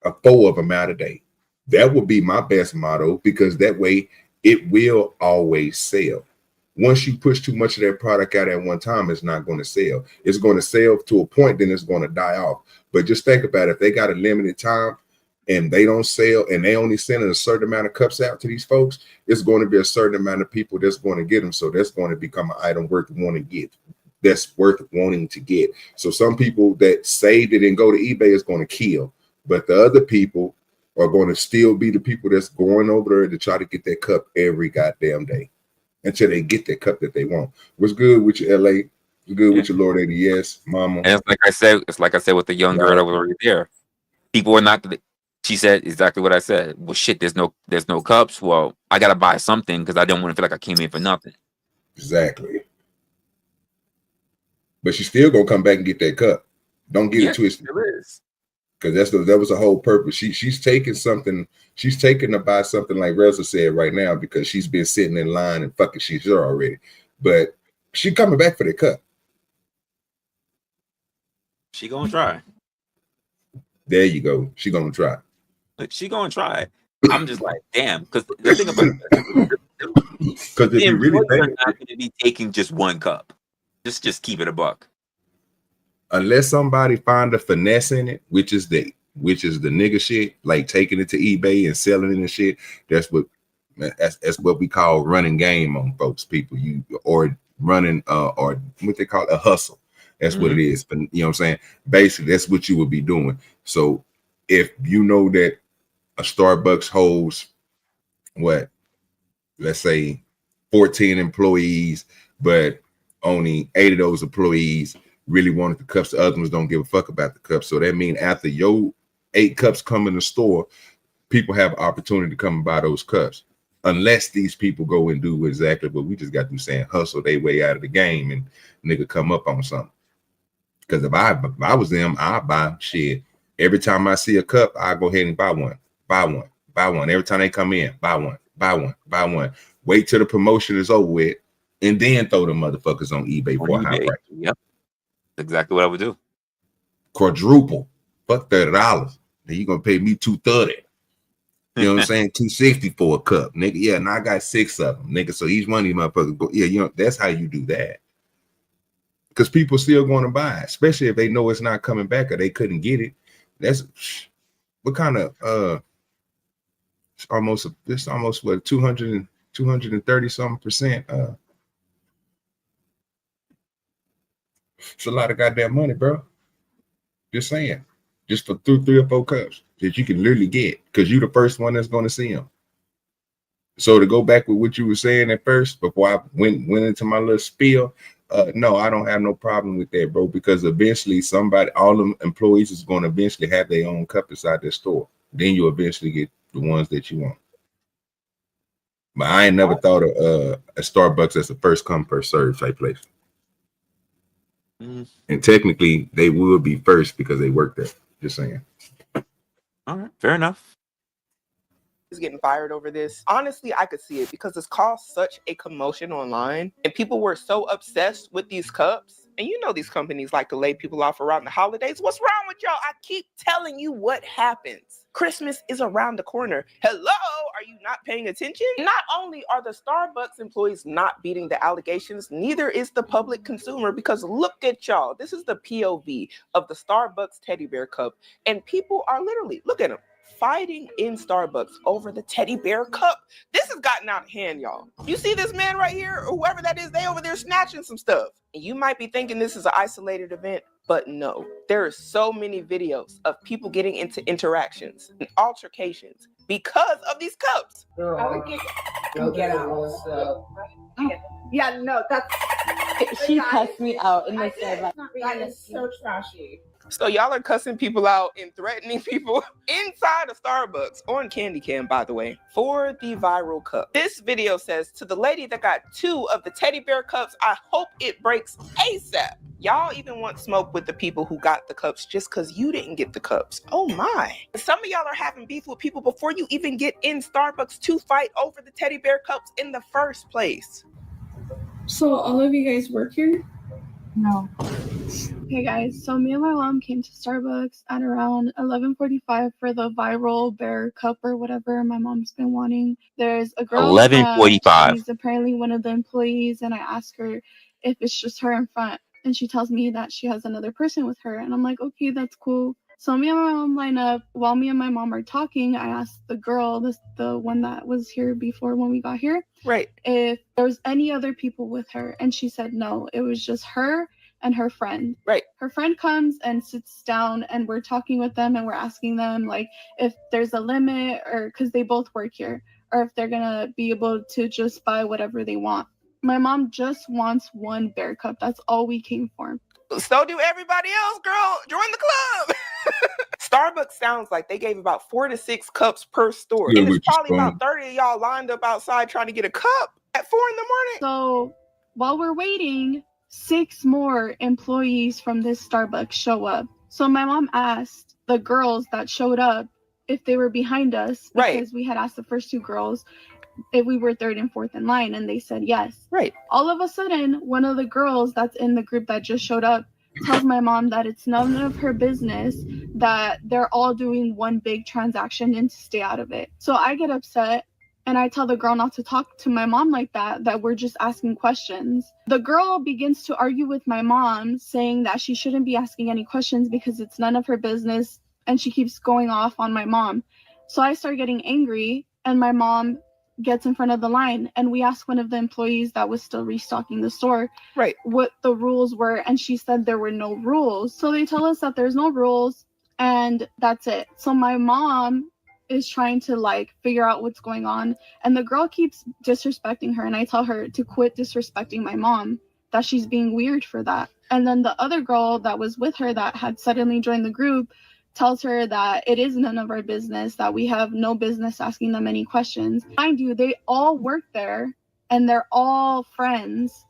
or 4 of them out a day. That would be my best motto because that way it will always sell. Once you push too much of that product out at one time, it's not going to sell. It's going to sell to a point, then it's going to die off. But just think about it. If they got a limited time and they don't sell and they only sending a certain amount of cups out to these folks, it's going to be a certain amount of people that's going to get them. So that's going to become an item worth wanting to get. So some people that saved it and go to eBay is going to kill. But the other people are going to still be the people that's going over there to try to get that cup every goddamn day until they get that cup that they want. What's good with you, LA? What's good with your Lord ADS, mama? And it's like I said with the young girl over there. People are not. She said exactly what I said. Well, shit, there's no cups. Well, I gotta buy something because I don't want to feel like I came in for nothing. Exactly. But she's still gonna come back and get that cup. Don't get it twisted. Because that was the whole purpose. She's taking something. She's taking to buy something like Resla said right now because she's been sitting in line and fucking she's there already. But she coming back for the cup. She gonna try. There you go. She gonna try. She gonna try. I'm just like, damn. Because the thing about because if you really think, not going to be taking just one cup. Just keep it a buck. Unless somebody find a finesse in it, which is the which is the nigga shit, like taking it to eBay and selling it and shit. That's what we call running game on folks, people. You or running or what they call a hustle. That's what it is. But you know what I'm saying? Basically, that's what you would be doing. So if you know that a Starbucks holds what, let's say 14 employees, but only 8 of those employees really wanted the cups. The other ones don't give a fuck about the cups. So that means after your 8 cups come in the store, people have opportunity to come and buy those cups. Unless these people go and do exactly what we just got through saying, hustle their way out of the game and nigga come up on something. Because if I was them, I'd buy shit. Every time I see a cup, I go ahead and buy one. Every time they come in, buy one. Wait till the promotion is over with, and then throw the motherfuckers on eBay for a high price. Yep, exactly what I would do. Quadruple, fuck $30. Then you gonna pay me $230. You know what I'm saying? $260 for a cup, nigga. Yeah, and I got 6 of them, nigga. So each one of these motherfuckers go. Yeah, you know that's how you do that. Because people still going to buy, especially if they know it's not coming back or they couldn't get it. That's what kind of it's almost what 230 something percent. It's a lot of goddamn money, bro. Just saying, just for 3 or 4 cups that you can literally get because you're the first one that's going to see them. So to go back with what you were saying at first, before I went into my little spiel, no, I don't have no problem with that, bro, because eventually all them employees is going to eventually have their own cup inside their store. Then you eventually get the ones that you want. But I ain't never thought of a Starbucks as a first come, first serve type place. And technically, they will be first because they work there. Just saying. All right, fair enough. Is getting fired over this. Honestly, I could see it because it's caused such a commotion online and people were so obsessed with these cups. And you know these companies like to lay people off around the holidays. What's wrong with y'all? I keep telling you what happens. Christmas is around the corner. Hello, are you not paying attention? Not only are the Starbucks employees not beating the allegations, neither is the public consumer, because look at y'all. This is the POV of the Starbucks teddy bear cup. And people are literally, look at them, fighting in Starbucks over the teddy bear cup. This has gotten out of hand, y'all. You see this man right here, or whoever that is, they over there snatching some stuff. And you might be thinking this is an isolated event, but no. There are so many videos of people getting into interactions and altercations because of these cups. Girl, I would get out. Yeah, no, that's... She cussed me out in the Starbucks. That is so trashy. So y'all are cussing people out and threatening people inside of Starbucks on Candy Can, by the way, for the viral cup. This video says, to the lady that got 2 of the teddy bear cups, I hope it breaks ASAP. Y'all even want smoke with the people who got the cups just because you didn't get the cups. Oh my. Some of y'all are having beef with people before you even get in Starbucks to fight over the teddy bear cups in the first place. So all of you guys work here? No. Hey guys, so me and my mom came to Starbucks at around 11:45 for the viral bear cup or whatever my mom's been wanting. There's a girl 11:45. She's apparently one of the employees, and I asked her if it's just her in front, and she tells me that she has another person with her, and I'm like, okay, that's cool. So me and my mom line up. While me and my mom are talking, I asked the girl, the one that was here before when we got here, right, if there was any other people with her, and she said no, it was just her and her friend. Right. Her friend comes and sits down, and we're talking with them, and we're asking them like if there's a limit, or because they both work here, or if they're gonna be able to just buy whatever they want. My mom just wants 1 bear cup. That's all we came for. So do everybody else, girl. Join the club. Starbucks sounds like they gave about 4 to 6 cups per store. Yeah, and there's probably about 30 of y'all lined up outside trying to get a cup at 4 in the morning. So while we're waiting, 6 more employees from this Starbucks show up. So my mom asked the girls that showed up if they were behind us, because we had asked the first 2 girls if we were 3rd and 4th in line, and they said yes. Right. All of a sudden, one of the girls that's in the group that just showed up tells my mom that it's none of her business, that they're all doing one big transaction and to stay out of it. So I get upset and I tell the girl not to talk to my mom like that we're just asking questions. The girl begins to argue with my mom, saying that she shouldn't be asking any questions because it's none of her business and she keeps going off on my mom. So I start getting angry, and my mom gets in front of the line, and we asked one of the employees that was still restocking the store what the rules were, and she said there were no rules. So they tell us that there's no rules, and that's it. So my mom is trying to like figure out what's going on, and the girl keeps disrespecting her, and I tell her to quit disrespecting my mom, that she's being weird for that. And then the other girl that was with her that had suddenly joined the group tells her that it is none of our business, that we have no business asking them any questions. Mind you, they all work there and they're all friends.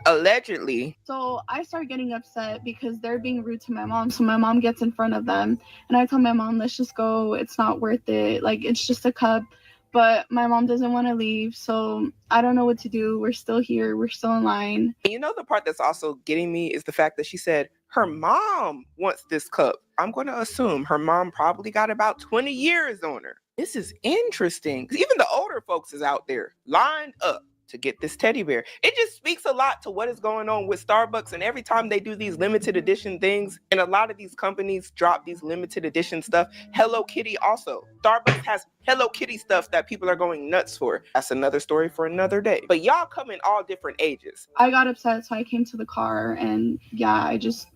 Allegedly. So I start getting upset because they're being rude to my mom. So my mom gets in front of them, and I tell my mom, let's just go. It's not worth it. Like, it's just a cup. But my mom doesn't want to leave. So I don't know what to do. We're still here. We're still in line. And you know, the part that's also getting me is the fact that she said her mom wants this cup. I'm going to assume her mom probably got about 20 years on her. This is interesting. Even the older folks is out there lined up to get this teddy bear. It just speaks a lot to what is going on with Starbucks. And every time they do these limited edition things, and a lot of these companies drop these limited edition stuff, Hello Kitty also. Starbucks has Hello Kitty stuff that people are going nuts for. That's another story for another day. But y'all come in all different ages. I got upset, so I came to the car, and yeah,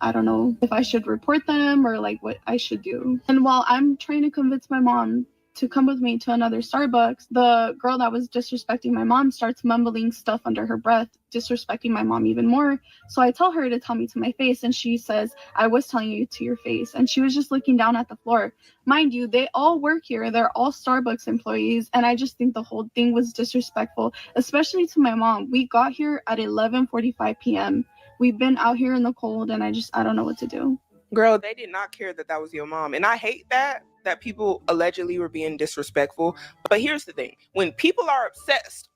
I don't know if I should report them or like what I should do. And while I'm trying to convince my mom to come with me to another Starbucks, the girl that was disrespecting my mom starts mumbling stuff under her breath, disrespecting my mom even more. So I tell her to tell me to my face, and she says, I was telling you to your face. And she was just looking down at the floor. Mind you, they all work here. They're all Starbucks employees. And I just think the whole thing was disrespectful, especially to my mom. We got here at 11:45 p.m. We've been out here in the cold, and I don't know what to do. Girl, they did not care that was your mom. And I hate that people allegedly were being disrespectful. But here's the thing. When people are obsessed,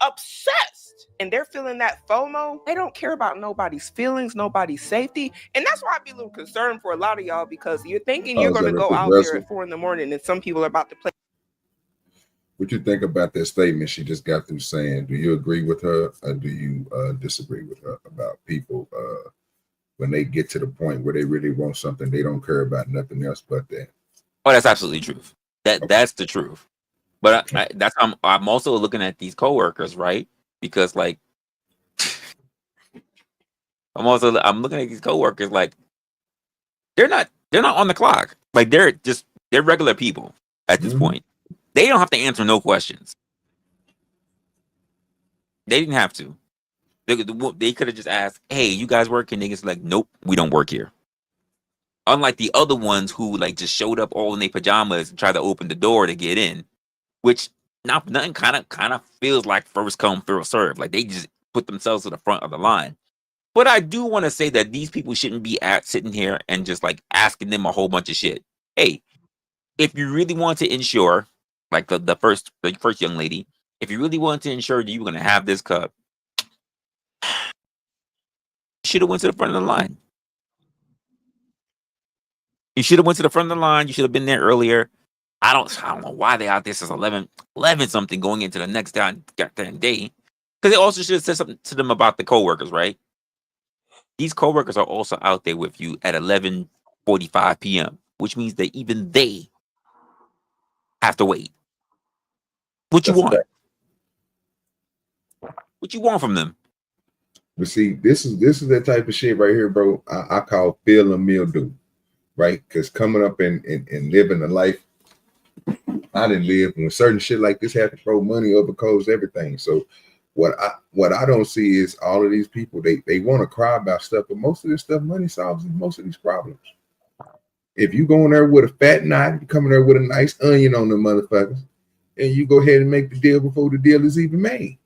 and they're feeling that FOMO, they don't care about nobody's feelings, nobody's safety. And that's why I'd be a little concerned for a lot of y'all, because you're thinking you're going to go out there at 4 a.m. and some people are about to play. What you think about that statement she just got through saying? Do you agree with her, or do you disagree with her about people when they get to the point where they really want something, they don't care about nothing else but that? Oh, that's absolutely truth. That's the truth. But I'm also looking at these coworkers, right? Because like I'm looking at these coworkers like they're not on the clock. Like they're regular people at this point. They don't have to answer no questions. They didn't have to. They could have just asked, "Hey, you guys work?" And niggas like, "Nope, we don't work here." Unlike the other ones who like just showed up all in their pajamas and tried to open the door to get in, which nothing kind of feels like first come first serve. Like they just put themselves to the front of the line. But I do want to say that these people shouldn't be sitting here and just like asking them a whole bunch of shit. Hey, if you really want to ensure, like the first young lady, if you really want to ensure that you're gonna have this cup, you should have went to the front of the line. You should have went to the front of the line. You should have been there earlier. I don't know why they out there since 11 something going into the next goddamn day. Because they also should have said something to them about the coworkers, right? These coworkers are also out there with you at 11:45 p.m., which means that even they have to wait. What you want? What you want from them? But see, this is the type of shit right here, bro. I call feel and mildew, right? Because coming up and living a life I didn't live when certain shit like this happened, bro, money overcoats everything. So what I don't see is all of these people, they want to cry about stuff, but most of this stuff, money solves most of these problems. If you go in there with a fat knot, you come in there with a nice onion on them motherfuckers, and you go ahead and make the deal before the deal is even made.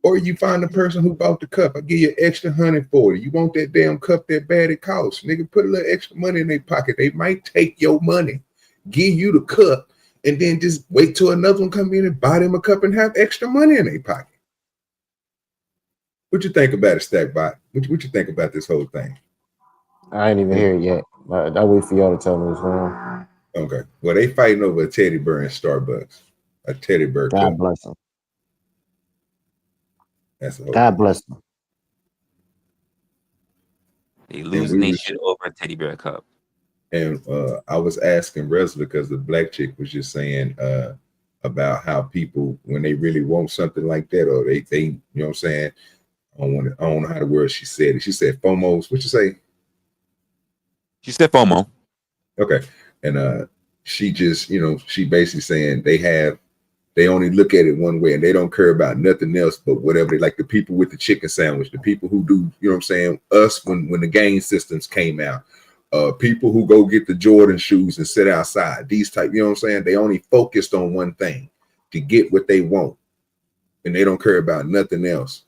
Or you find the person who bought the cup. I give you an extra $100 for it. You want that damn cup that bad it costs. Nigga, put a little extra money in their pocket. They might take your money, give you the cup, and then just wait till another one come in and buy them a cup and have extra money in their pocket. What you think about it, Stackbot? What you think about this whole thing? I ain't even hear it yet. I wait for y'all to tell me what's wrong. Okay. Well, they fighting over a teddy bear in Starbucks. A teddy bear cup. God bless them. That's God bless them. They losing their shit over a teddy bear cup. And I was asking Resla because the black chick was just saying about how people, when they really want something like that, or they you know what I'm saying, I don't know how the word she said it. She said FOMOs. What you say? She said FOMO. Okay. And she just, you know, she basically saying they only look at it one way and they don't care about nothing else but whatever they like. The people with the chicken sandwich, the people who do, you know what I'm saying, us when the game systems came out, people who go get the Jordan shoes and sit outside, these type, you know what I'm saying? They only focused on one thing to get what they want. And they don't care about nothing else.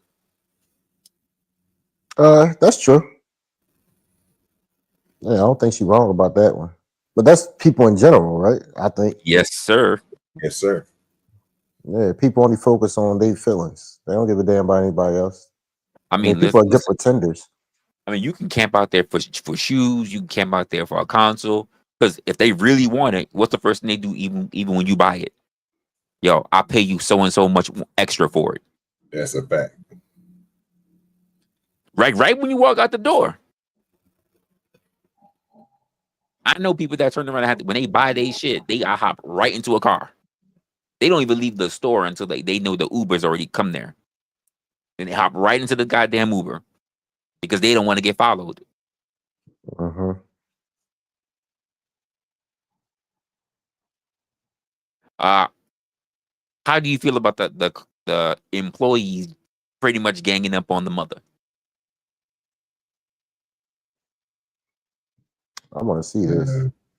That's true. Yeah, I don't think she's wrong about that one. But that's people in general, right? I think. Yes, sir. Yes, sir. Yeah, people only focus on their feelings. They don't give a damn about anybody else. I mean, people are good pretenders. I mean, you can camp out there for shoes. You can camp out there for a console. Because if they really want it, what's the first thing they do? Even when you buy it, yo, I'll pay you so and so much extra for it. That's a fact. Right when you walk out the door. I know people that turn around and when they buy their shit, they hop right into a car. They don't even leave the store until they know the Uber's already come there. And they hop right into the goddamn Uber because they don't want to get followed. How do you feel about the employees pretty much ganging up on the mother? I want to see this.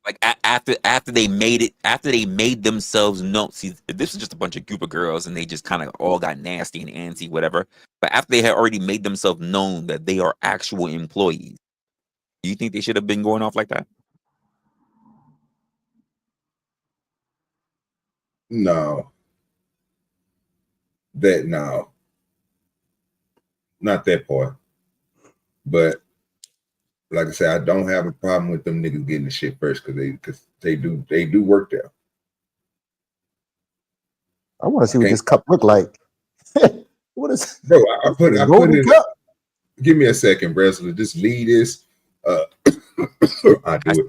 Like after they made themselves known. See, this is just a bunch of group of girls, and they just kind of all got nasty and antsy, whatever. But after they had already made themselves known that they are actual employees, do you think they should have been going off like that? No. No. Not that part. But like I said, I don't have a problem with them niggas getting the shit first because they do work there. I want to see what this cup look like. What is, bro? I put it. Cup? Give me a second, Resla. Just leave this. I do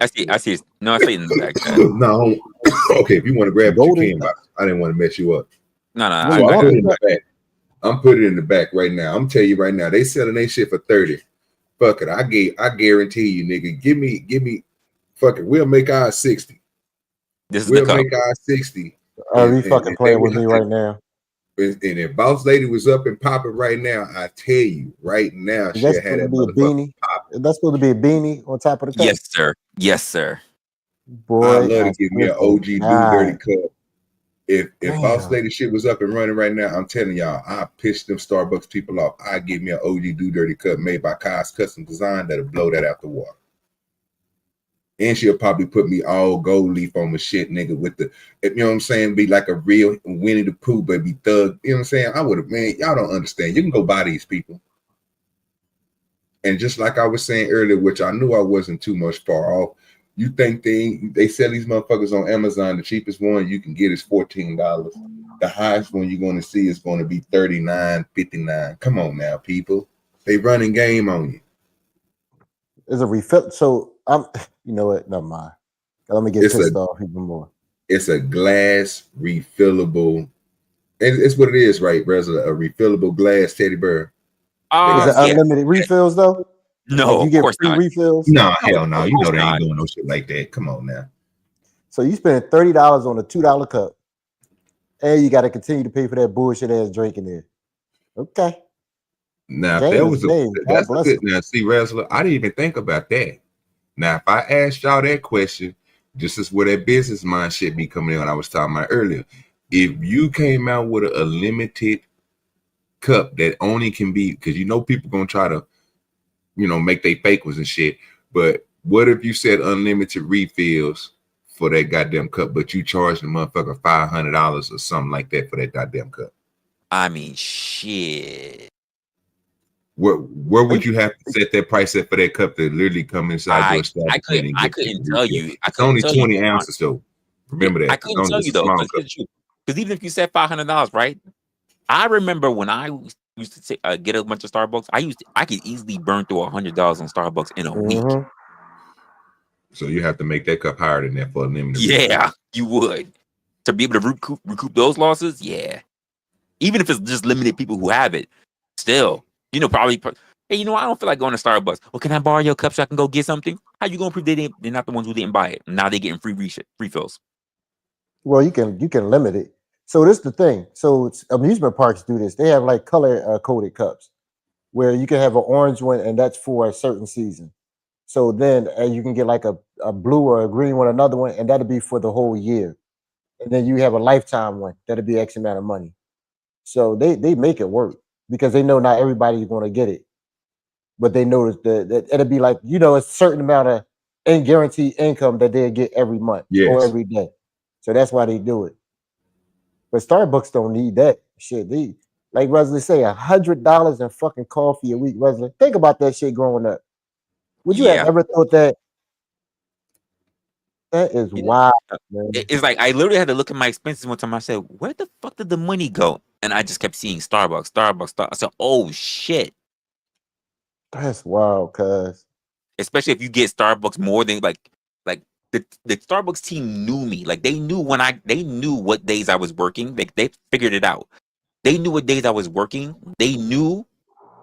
it. I see. No, I see it in the back. No, okay. If you want to grab what you can, I didn't want to mess you up. No. So I put it in the back. I'm putting it in the back right now. I'm telling you right now, they selling their shit for 30. Fuck it. I guarantee you, nigga. Give me. Fuck it. We'll make ours 60. We'll make ours 60. Are you fucking playing with me right now? And if Boss Lady was up and popping right now, I tell you right now, she had that beanie. That's supposed to be a beanie on top of the cup. Yes, sir. Yes, sir. Boy, I love to give me an OG DoDirty cup. If Boss Lady shit was up and running right now, I'm telling y'all, I piss them Starbucks people off. I give me an OG DoDirty cup made by Kai's Custom Design that'll blow that out the water. And she'll probably put me all gold leaf on my shit, nigga, with the, you know what I'm saying, be like a real Winnie the Pooh, baby thug. You know what I'm saying? I would have, man, y'all don't understand. You can go buy these people. And just like I was saying earlier, which I knew I wasn't too much far off, you think they sell these motherfuckers on Amazon, the cheapest one you can get is $14. The highest one you're going to see is going to be $39, $59. Come on now, people. They running game on you. There's a refill. So I'm, you know what? Never mind. Let me get pissed off even more. It's a glass refillable. It's what it is, right, Resla? A refillable glass teddy bear. Is it unlimited refills though? No, like you get free refills. No, hell no. You know they ain't doing no shit like that. Come on now. So you spend $30 on a $2 cup, and you got to continue to pay for that bullshit ass drink in there. Okay. Now, if that was that's good. Now, see, Resla, I didn't even think about that. Now, if I asked y'all that question, this is where that business mind shit be coming in. I was talking about earlier. If you came out with a limited cup that only can be, because you know people gonna try to, you know, make they fake ones and shit. But what if you said unlimited refills for that goddamn cup, but you charged the motherfucker $500 or something like that for that goddamn cup? I mean, shit. Where would you have to set that price at for that cup to literally come inside your stuff? I couldn't tell you. It's only 20 ounces though. Remember that. I couldn't tell you though, because even if you said $500, right? I remember when I used to get a bunch of Starbucks, I could easily burn through $100 on Starbucks in a week. So you have to make that cup higher than that for a limited. Yeah, you would. To be able to recoup those losses, yeah. Even if it's just limited people who have it, still, probably. Hey, I don't feel like going to Starbucks. Well, can I borrow your cup so I can go get something? How you gonna prove they're not the ones who didn't buy it? Now they're getting free refills. Well, you can limit it. So this is the thing. So amusement parks do this. They have like color coded cups where you can have an orange one, and that's for a certain season. So then you can get like a blue or a green one, another one, and that'll be for the whole year. And then you have a lifetime one that'll be X amount of money. So they make it work because they know not everybody's going to get it, but they know that it'll be like a certain amount of guaranteed income that they'll get every month or every day. So that's why they do it. But Starbucks don't need that shit. They like Resla say $100 in fucking coffee a week. Resla, think about that shit growing up. Would you have ever thought that? That is wild, man. It's like I literally had to look at my expenses one time. I said, "Where the fuck did the money go?" And I just kept seeing Starbucks. I said, "Oh shit." That's wild, cuz. Especially if you get Starbucks more than like the Starbucks team knew me. Like they knew they knew what days I was working. They figured it out. They knew what days I was working. They knew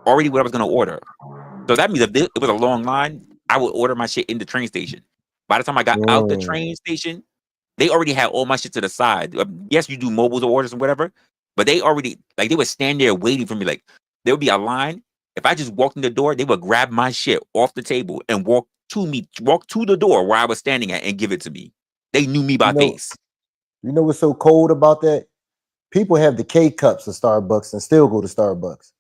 already what I was gonna order. So that means if it was a long line, I would order my shit in the train station. By the time I got out the train station, they already had all my shit to the side. Yes, you do mobile orders and whatever, but they already they would stand there waiting for me. Like there would be a line. If I just walked in the door, they would grab my shit off the table and walk to the door where I was standing at and give it to me. They knew me by face. You know what's so cold about that? People have the K cups of Starbucks and still go to Starbucks.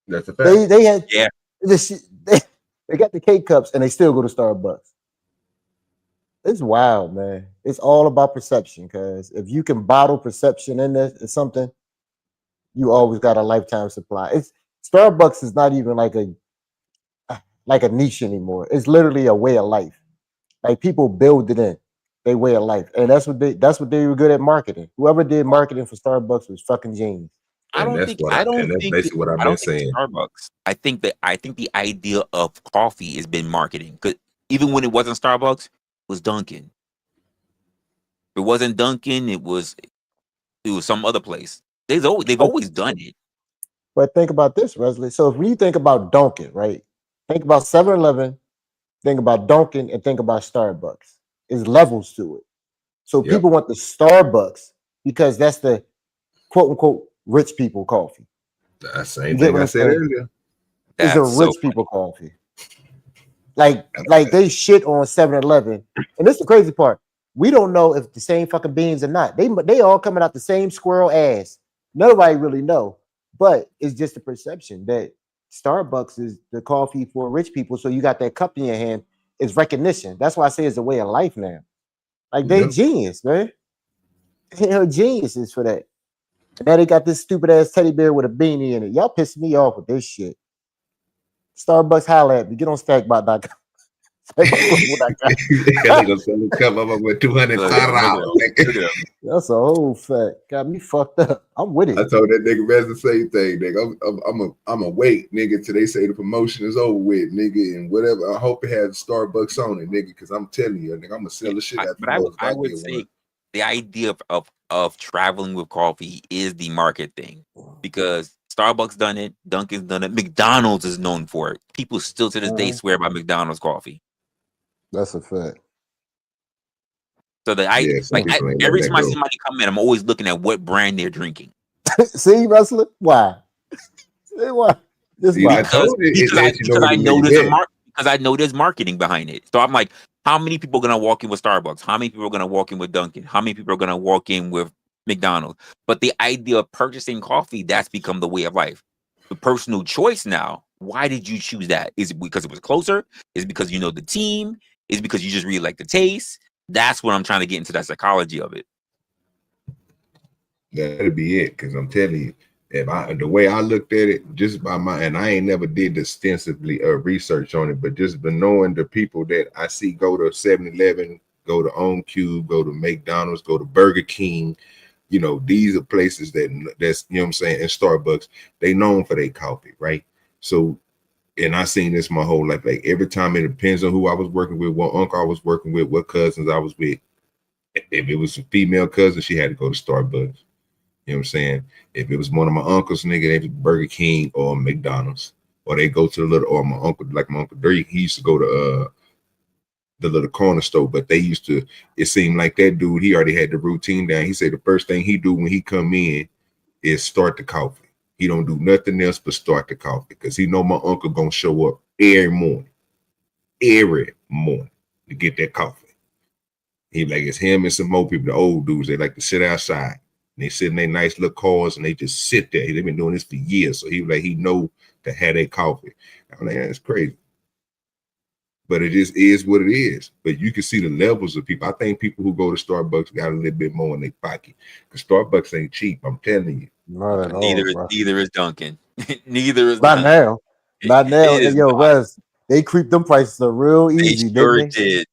That's a fact. They had they got the K cups and they still go to Starbucks. It's wild, man. It's all about perception, because if you can bottle perception in there or something, you always got a lifetime supply. Starbucks is not even like a niche anymore. It's literally a way of life. Like people build it in their way of life, and that's what they were good at marketing. Whoever did marketing for Starbucks was fucking genius. I don't think basically what I've been saying. Starbucks. I think the idea of coffee has been marketing. Because even when it wasn't Starbucks, it was Dunkin'. If it wasn't Dunkin', it was some other place. They've always done it. But think about this, Resla. So if we think about Dunkin', right? Think about 7-Eleven, think about Dunkin', and think about Starbucks. There's levels to it. So people want the Starbucks because that's the quote unquote rich people coffee. That's the same thing I said earlier. It's a rich people coffee. Like they shit on 7-Eleven. And this is the crazy part. We don't know if the same fucking beans or not. They all coming out the same squirrel ass. Nobody really know. But it's just a perception that Starbucks is the coffee for rich people. So you got that cup in your hand. It's recognition. That's why I say it's a way of life now. Like they genius, man. They're geniuses for that. Now they got this stupid ass teddy bear with a beanie in it. Y'all pissing me off with this shit. Starbucks, holla at me. Get on stackbot.com. They gonna sell a cup of with $200. That's a whole fact. Got me fucked up. I'm with it. I told that nigga Rez the same thing, nigga. I'm a wait, nigga, till they say the promotion is over with, nigga, and whatever. I hope it has Starbucks on it, nigga, because I'm telling you, nigga, I'm gonna sell the shit out. But I would say the idea of traveling with coffee is the market thing, because Starbucks done it, Dunkin's done it, McDonald's is known for it. People still to this day swear by McDonald's coffee. That's a fact. So every time I see somebody come in, I'm always looking at what brand they're drinking. See, Resla? Why? Why? Because I know there's marketing behind it. So I'm like, how many people are gonna walk in with Starbucks? How many people are gonna walk in with Dunkin'? How many people are gonna walk in with McDonald's? But the idea of purchasing coffee, that's become the way of life. The personal choice now. Why did you choose that? Is it because it was closer? Is it because you know the team? Is it because you just really like the taste? That's what I'm trying to get into, that psychology of it. That'd be it, because I'm telling you, the way I looked at it, just by and I ain't never did extensively research on it, but just been knowing the people that I see go to 7-Eleven, go to On Cube, go to McDonald's, go to Burger King. You know, these are places that's, you know what I'm saying, and Starbucks, they known for their coffee, right? So And I seen this my whole life. Like every time, it depends on who I was working with, what uncle I was working with, what cousins I was with. If it was a female cousin, she had to go to Starbucks. You know what I'm saying? If it was one of my uncles, nigga, they was Burger King or McDonald's. Or they go to the little, or my uncle, like my Uncle Dirty, he used to go to the little corner store, but they used to, it seemed like that dude, he already had the routine down. He said the first thing he do when he come in is start the coffee. He don't do nothing else but start the coffee because he know my uncle gonna show up every morning to get that coffee. He like, it's him and some more people, the old dudes, they like to sit outside and they sit in their nice little cars and they just sit there. They've been doing this for years. So he like, he know to have that coffee. I'm like, that's crazy. But it just is what it is. But you can see the levels of people. I think people who go to Starbucks got a little bit more in their pocket because Starbucks ain't cheap. I'm telling you. Not at all, Neither is Dunkin'. Neither is not now. Not now. It is Yo, not. Wes, they creep them prices up real easy, Sure didn't they? did.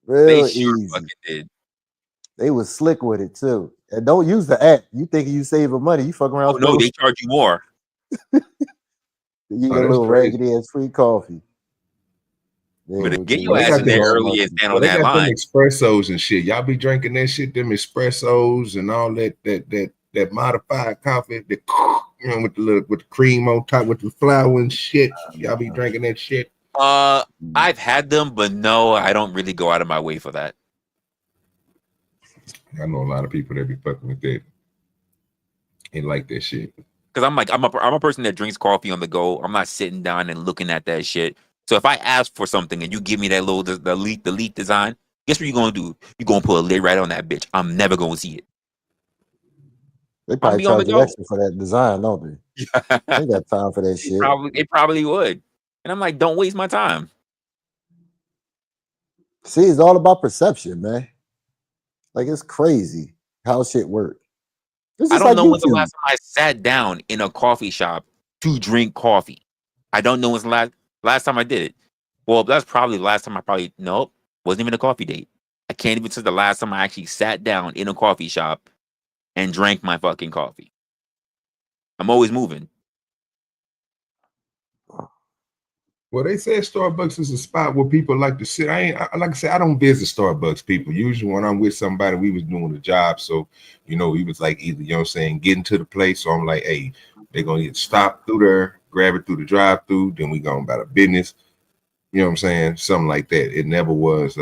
Real They sure easy. fucking did. They was slick with it too. And don't use the app. You think you saving money? You fucking around. Oh no, they charge you more. You get a little raggedy ass free coffee. But get your ass in there early and stand on that line. Them espressos and shit. Y'all be drinking that shit, them espressos and all that modified coffee, that, you know, with the cream on top with the flour and shit. Y'all be drinking that shit. I've had them, but no, I don't really go out of my way for that. I know a lot of people that be fucking with that. They like that shit. Because I'm a person that drinks coffee on the go. I'm not sitting down and looking at that shit. So if I ask for something and you give me that little the leak design, guess what you're gonna do? You're gonna put a lid right on that bitch. I'm never gonna see it. They probably charge you extra for that design, don't they? They got time for that shit. They probably would. And I'm like, don't waste my time. See, it's all about perception, man. Like, it's crazy how shit works. I don't know when's the last time I sat down in a coffee shop to drink coffee. I don't know when's the last time I did it. Well, that's probably the last time nope, wasn't even a coffee date. I can't even say the last time I actually sat down in a coffee shop and drank my fucking coffee. I'm always moving. Well, they say Starbucks is a spot where people like to sit. Like I said, I don't visit Starbucks, people. Usually when I'm with somebody, we was doing a job. So, you know, we was like either, you know what I'm saying, getting to the place. So I'm like, hey, they're going to get stopped through there, grab it through the drive-through, then we going about our business. You know what I'm saying? Something like that. It never was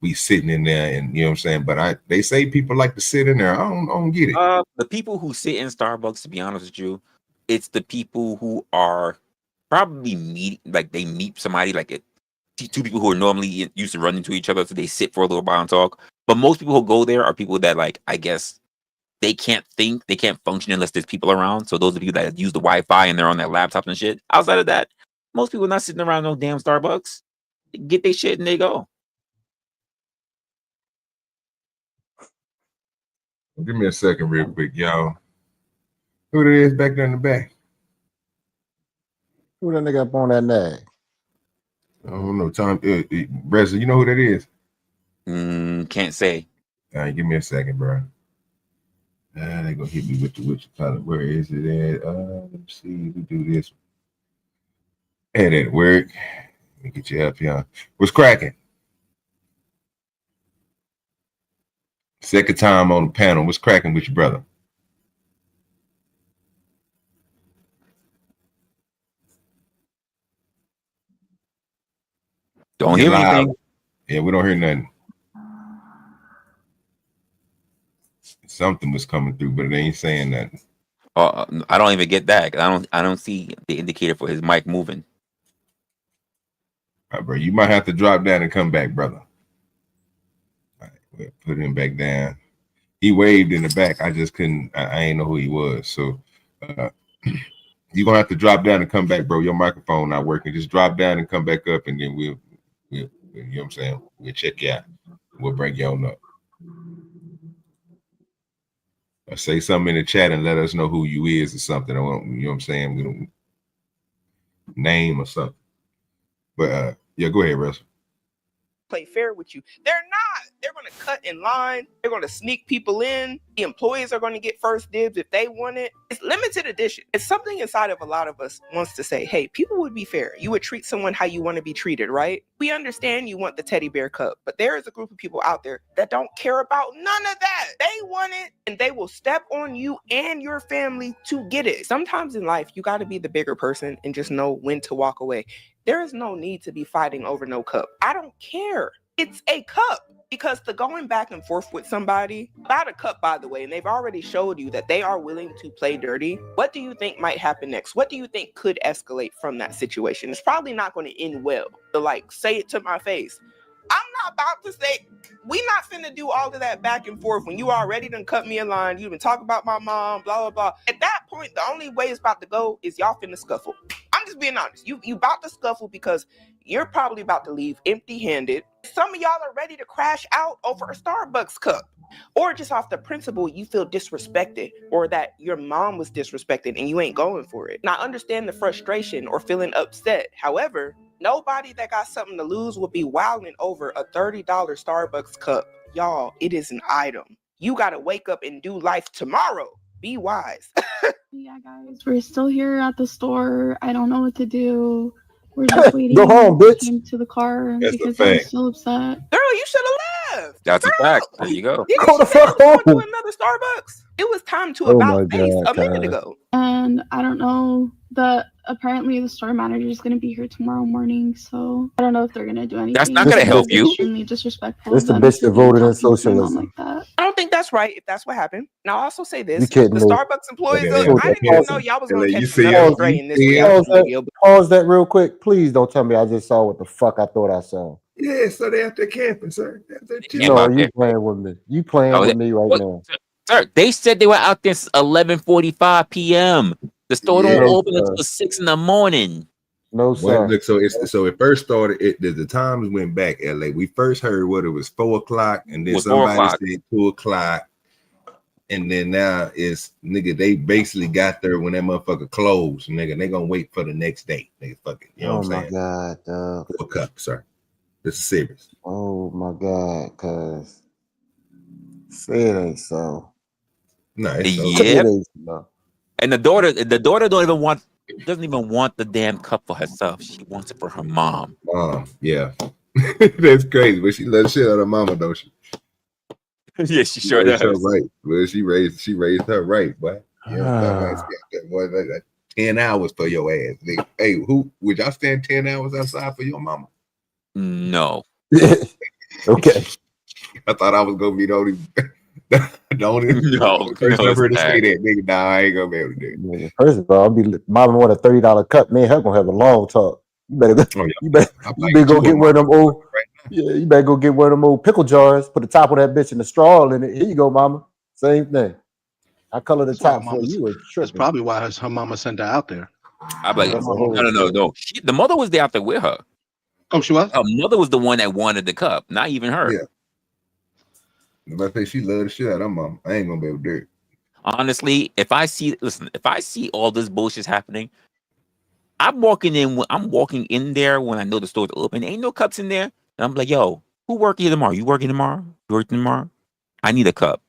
we sitting in there and, you know what I'm saying? But they say people like to sit in there. I don't get it. The people who sit in Starbucks, to be honest with you, it's the people who are probably they meet somebody two people who are normally used to running into each other, so they sit for a little while and talk. But most people who go there are people that, like, I guess they can't think, they can't function unless there's people around. So those are people that use the Wi-Fi and they're on their laptops and shit. Outside of that, most people are not sitting around no damn Starbucks. They get their shit and they go. Give me a second real quick, y'all. Who it is back there in the back? Who that nigga up on that nag? I don't know. Tom, Resla, you know who that is? Can't say. All right, give me a second, bro. They gonna hit me with the title. Where is it at? Let's see. We do this. Hey, that work. Let me get you up here. What's cracking? Second time on the panel. What's cracking with your brother? Don't hear anything. Yeah, we don't hear nothing. Something was coming through, but it ain't saying nothing. I don't even get that. I don't see the indicator for his mic moving. All right, bro. You might have to drop down and come back, brother. All right, we'll put him back down. He waved in the back. I just couldn't. I ain't know who he was. So you're gonna have to drop down and come back, bro. Your microphone not working. Just drop down and come back up, and then we'll you know what I'm saying? We'll check you out. We'll bring you on up. Or say something in the chat and let us know who you is or something. Or, you know what I'm saying? We don't name or something. But yeah, go ahead, Russell. Play fair with you. They're not. They're going to cut in line. They're going to sneak people in. The employees are going to get first dibs if they want it. It's limited edition. It's something inside of a lot of us wants to say, hey, people would be fair. You would treat someone how you want to be treated, right? We understand you want the teddy bear cup, but there is a group of people out there that don't care about none of that. They want it, and they will step on you and your family to get it. Sometimes in life, you got to be the bigger person and just know when to walk away. There is no need to be fighting over no cup. I don't care. It's a cup. Because the going back and forth with somebody about a cup, by the way, and they've already showed you that they are willing to play dirty, what do you think might happen next? What do you think could escalate from that situation? It's probably not going to end well. To like say it to my face. I'm not about to say, we not finna do all of that back and forth when you already done cut me in line. You been talking about my mom, blah, blah, blah. At that point, the only way it's about to go is y'all finna scuffle. I'm just being honest. You about to scuffle because you're probably about to leave empty-handed. Some of y'all are ready to crash out over a Starbucks cup. Or just off the principle you feel disrespected or that your mom was disrespected and you ain't going for it. Now, I understand the frustration or feeling upset. However, nobody that got something to lose would be wilding over a $30 Starbucks cup. Y'all, it is an item. You got to wake up and do life tomorrow. Be wise. Yeah, guys, we're still here at the store. I don't know what to do. We're just waiting. Go home, bitch. To the car That's because a I'm fact. still upset. Girl, you should have left. That's Girl, a fact. There you go. Go the fuck going to home. another Starbucks. It was time to Oh my about face God, a minute guys. ago. And I don't know. Apparently the store manager is going to be here tomorrow morning, so I don't know if they're going to do anything. That's not going to help you. Extremely disrespectful. It's the of bitch them that voted in talking to my mom socialism. like that. I don't think that's right if that's what happened. Now, I'll also say this. You kidding The me? Starbucks employees, Yeah, look, I didn't even pause know it. y'all was going to You catch see another it? stray in this You see it? reality video. Pause that real quick. Please don't tell me I just saw what the fuck I thought I saw. Yeah, so they out there camping, sir. They're chilling. Camp No, out you there. playing with me. You playing Oh, with me right what? now. Sir, they said they were out there since 11:45 p.m. The store Yeah. don't No, open sir. until 6 in the morning. No, Well, sir. look, so it first started. The times went back. LA. We first heard what it was 4 o'clock, and It then was 4 somebody o'clock. said 2 o'clock, and then now it's nigga. They basically got there when that motherfucker closed, nigga. They gonna wait for the next day, nigga. Fuck it, you know Oh what I'm my saying? God, dog. 4 cup, sir. This is serious. Oh my God, cuz say it ain't so. No, it's so. Yeah. It ain't so. And the daughter doesn't even want the damn cup for herself. She wants it for her mom. Yeah, that's crazy. But she loves shit out of her mama, don't she? Yeah, she sure Raised her does. right. Well, she raised her right, boy. You know what I'm talking about? That boy, like 10 hours for your ass. Nigga. Hey, who would y'all stand 10 hours outside for your mama? No. Okay. I thought I was gonna be the only No, person no, ever to say it's that, nigga. Nah, I ain't gonna be able to do it. Nigga, first of all, I'll be mama want a $30 cup. Me and her gonna have a long talk. You better go. Oh, yeah. You better go get one of them old. Yeah, you better go get one of them old pickle jars. Put the top of that bitch in the straw in it. Here you go, mama. Same thing. I color the That's why top for you. That's Tripping. probably why her mama sent her out there. I'm like, That's a whole no. thing. The mother was there out there with her. Oh, she was? Her mother was the one that wanted the cup, not even her. Yeah. If I say she loved the shit out of her mama, I ain't gonna be able to do it. Honestly, if I see all this bullshit happening, I'm walking in there when I know the store's open. Ain't no cups in there. And I'm like, yo, who working here tomorrow? You working tomorrow? You working tomorrow? I need a cup.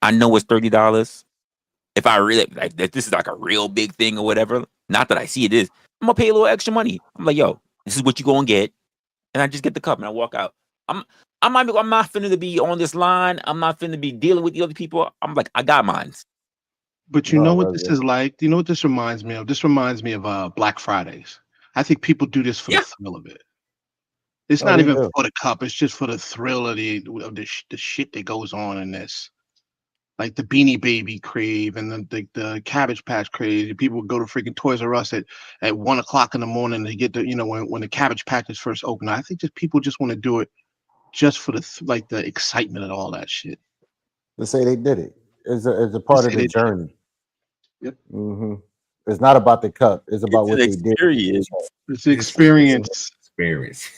I know it's $30. If I really like that, this is like a real big thing or whatever. Not that I see it is. I'm gonna pay a little extra money. I'm like, yo, this is what you gonna get, and I just get the cup and I walk out. I'm not finna to be on this line. I'm not finna be dealing with the other people. I'm like, I got mine. But you know what this is like? Do you know what this reminds me of? This reminds me of Black Fridays. I think people do this for the thrill of it. It's not even for the cup. It's just for the thrill of the shit that goes on in this. Like the Beanie Baby crave and the Cabbage Patch crave. People would go to freaking Toys R Us at 1 o'clock in the morning to get the, when the Cabbage Patch is first open. I think people just want to do it just for the excitement and all that shit. To say they did it. It's a part of the journey. Yep. Mm-hmm. It's not about the cup. It's about what they did. It's the experience. Experience.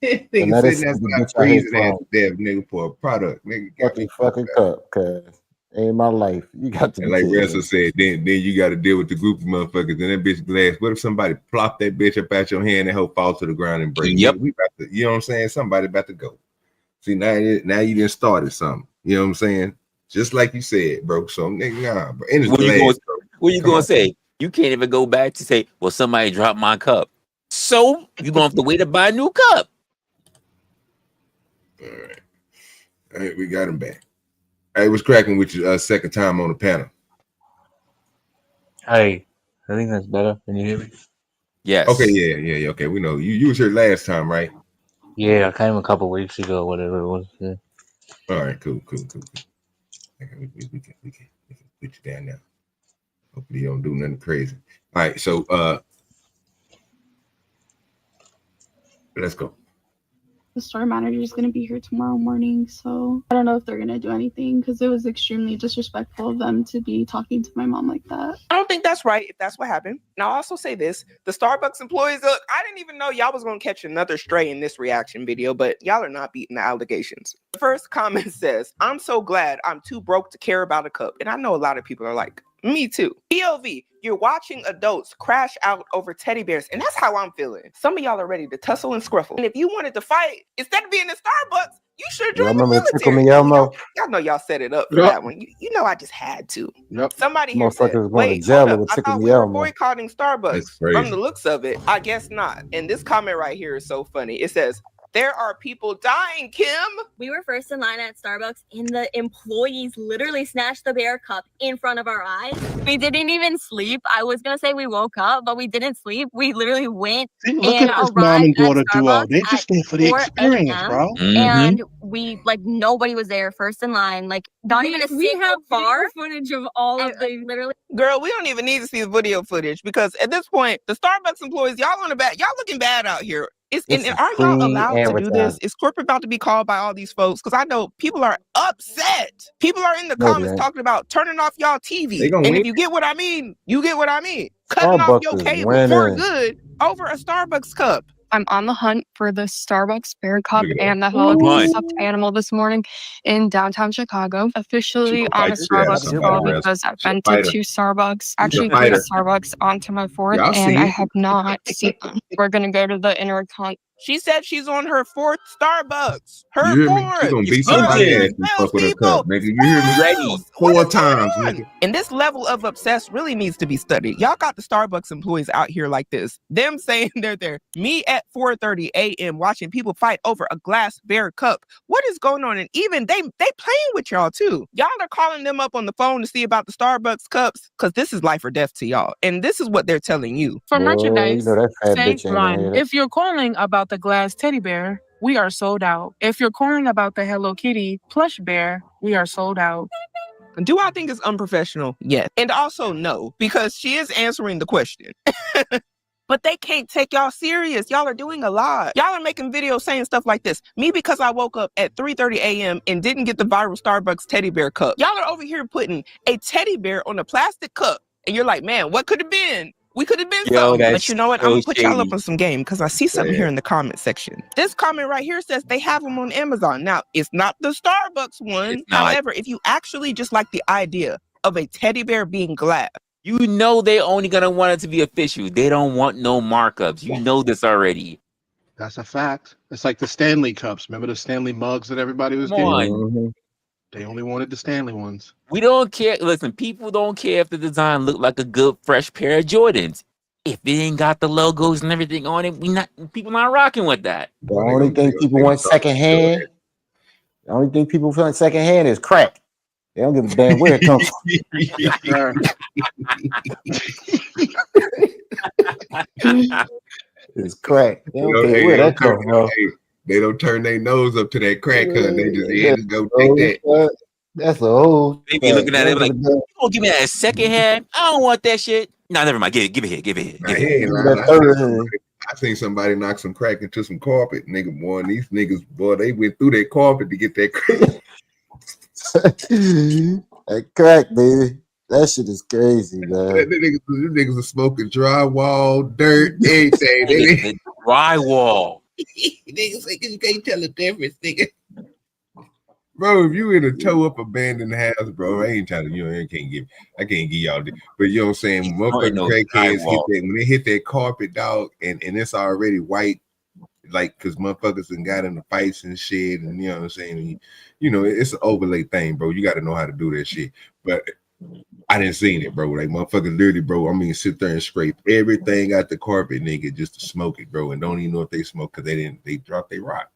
And Nigga that sitting is there something freezing bitch I hate ass dead nigga for a product. Nigga got me fucking cup, cause ain't my life. You got to and be like kidding Resla me. said, then you got to deal with the group of motherfuckers and that bitch glass. What if somebody plop that bitch up at your hand and help fall to the ground and break? Yep. We about to, you know what I'm saying? Somebody about to go. See, now you didn't started something. You know what I'm saying? Just like you said, bro. So nigga, nah, bro. And what you gonna say? You can't even go back to say, well, somebody dropped my cup. So you're gonna have to wait to buy a new cup. All right, we got him back. Hey, what's cracking with you? Second time on the panel. Hey, I think that's better. Can you hear me? Yes. Okay, yeah. Okay, we know you was here last time, right? Yeah, I came a couple weeks ago, whatever it was. Yeah. All right, cool. Okay, we can put you down now. Hopefully you don't do nothing crazy. All right, so let's go. The store manager is going to be here tomorrow morning, so I don't know if they're going to do anything because it was extremely disrespectful of them to be talking to my mom like that. I don't think that's right if that's what happened. Now, I'll also say this. The Starbucks employees, look, I didn't even know y'all was going to catch another stray in this reaction video, but y'all are not beating the allegations. The first comment says, I'm so glad I'm too broke to care about a cup. And I know a lot of people are like, me too. POV, you're watching adults crash out over teddy bears, and that's how I'm feeling. Some of y'all are ready to tussle and scruffle. And if you wanted to fight, instead of being in Starbucks, you should have joined the military. Y'all know y'all set it up for that one. You know I just had to. Somebody here said, wait, hold up. I thought we were boycotting Starbucks. From the looks of it, I guess not. And this comment right here is so funny. It says, there are people dying, Kim. We were first in line at Starbucks and the employees literally snatched the bear cup in front of our eyes. We didn't even sleep. I was going to say we woke up, but we didn't sleep. We literally went and look at this mom and daughter duo. They just there for the experience, bro. And we, like, nobody was there first in line. Like, not even a single bar footage of all of the literally. Girl, we don't even need to see the video footage because at this point, the Starbucks employees, y'all on the back, y'all looking bad out here. And are y'all allowed to do this? Is corporate about to be called by all these folks? Because I know people are upset. People are in the comments talking about turning off y'all TV. And if you get what I mean, you get what I mean. Cutting off your cable for good over a Starbucks cup. I'm on the hunt for the Starbucks Bear Cup and the Hello Kitty stuffed animal this morning in downtown Chicago. Officially on a Starbucks call because I've been to 2 Starbucks, actually 3 Starbucks onto my 4th, and I have not seen them. We're going to go to the intercon. She said she's on her 4th Starbucks. Her You hear me? 4th. She's gonna beat somebody ass and fuck with her cup, nigga. You hear me? Ready 4 times, nigga. And this level of obsessed really needs to be studied. Y'all got the Starbucks employees out here like this. Them saying they're there. Me at 4:30 a.m. watching people fight over a glass bear cup. What is going on? And even they playing with y'all too. Y'all are calling them up on the phone to see about the Starbucks cups because this is life or death to y'all. And this is what they're telling you. For merchandise, say one. If you're calling about the glass teddy bear, we are sold out. If you're calling about the Hello Kitty plush bear, we are sold out. Do I think it's unprofessional? Yes. And also no, because she is answering the question. But they can't take y'all serious. Y'all are doing a lot. Y'all are making videos saying stuff like this. Me, because I woke up at 3:30 a.m. and didn't get the viral Starbucks teddy bear cup. Y'all are over here putting a teddy bear on a plastic cup. And you're like, man, what could have been? We could have been something. But you know what? I'm going to put y'all up on some game because I see something here in the comment section. This comment right here says they have them on Amazon. Now, it's not the Starbucks one. However, if you actually just like the idea of a teddy bear being glass, you know they're only going to want it to be official. They don't want no markups. You know this already. That's a fact. It's like the Stanley cups. Remember the Stanley mugs that everybody was getting? They only wanted the Stanley ones. We don't care. Listen, people don't care if the design look like a good, fresh pair of Jordans. If it ain't got the logos and everything on it, people not rocking with that. The only thing people want secondhand. The only thing people want secondhand is crack. They don't give a damn where it comes from. It's crack. They don't care where that comes from. They don't turn their nose up to that crack cut. They just go take that. That's a whole. They be looking at it like, you gonna give me that second hand? I don't want that shit. No, never mind. Give it here. I seen somebody knock some crack into some carpet, nigga. Boy, and these niggas, boy, they went through that carpet to get that crack. That crack, baby. That shit is crazy, man. The niggas are smoking drywall, dirt, everything. Drywall. Niggas say you can't tell the difference, nigga. Bro, if you in a toe up abandoned house, bro, I ain't trying to, I can't give y'all this. But you know what I'm saying? Motherfucking crackheads when they hit that carpet, dog, and it's already white, like, because motherfuckers and got into fights and shit, and you know what I'm saying. And, you know, it's an overlay thing, bro. You got to know how to do that shit. But I didn't see it, bro. Like motherfuckers literally, bro. I mean, sit there and scrape everything out the carpet, nigga, just to smoke it, bro. And don't even know if they smoke because they dropped their rock.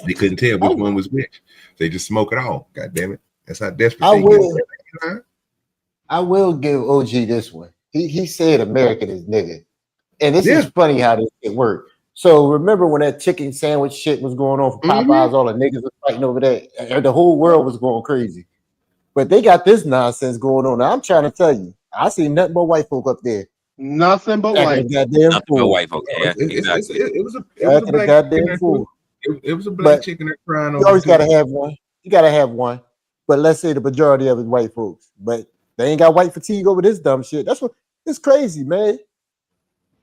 They couldn't tell which one was which. They just smoke it all. God damn it. That's how desperate they get. I will give OG this one. He said American is nigga. And this is funny how this shit worked. So remember when that chicken sandwich shit was going on for Popeyes, all the niggas were fighting over that, and the whole world was going crazy. But they got this nonsense going on. Now, I'm trying to tell you, I see nothing but white folk up there. Nothing but white. Nothing but white folk. Yeah, exactly. It was a black goddamn fool. It was a black chicken that crying over. You always gotta have one. You gotta have one. But let's say the majority of it white folks. But they ain't got white fatigue over this dumb shit. That's what it's crazy, man.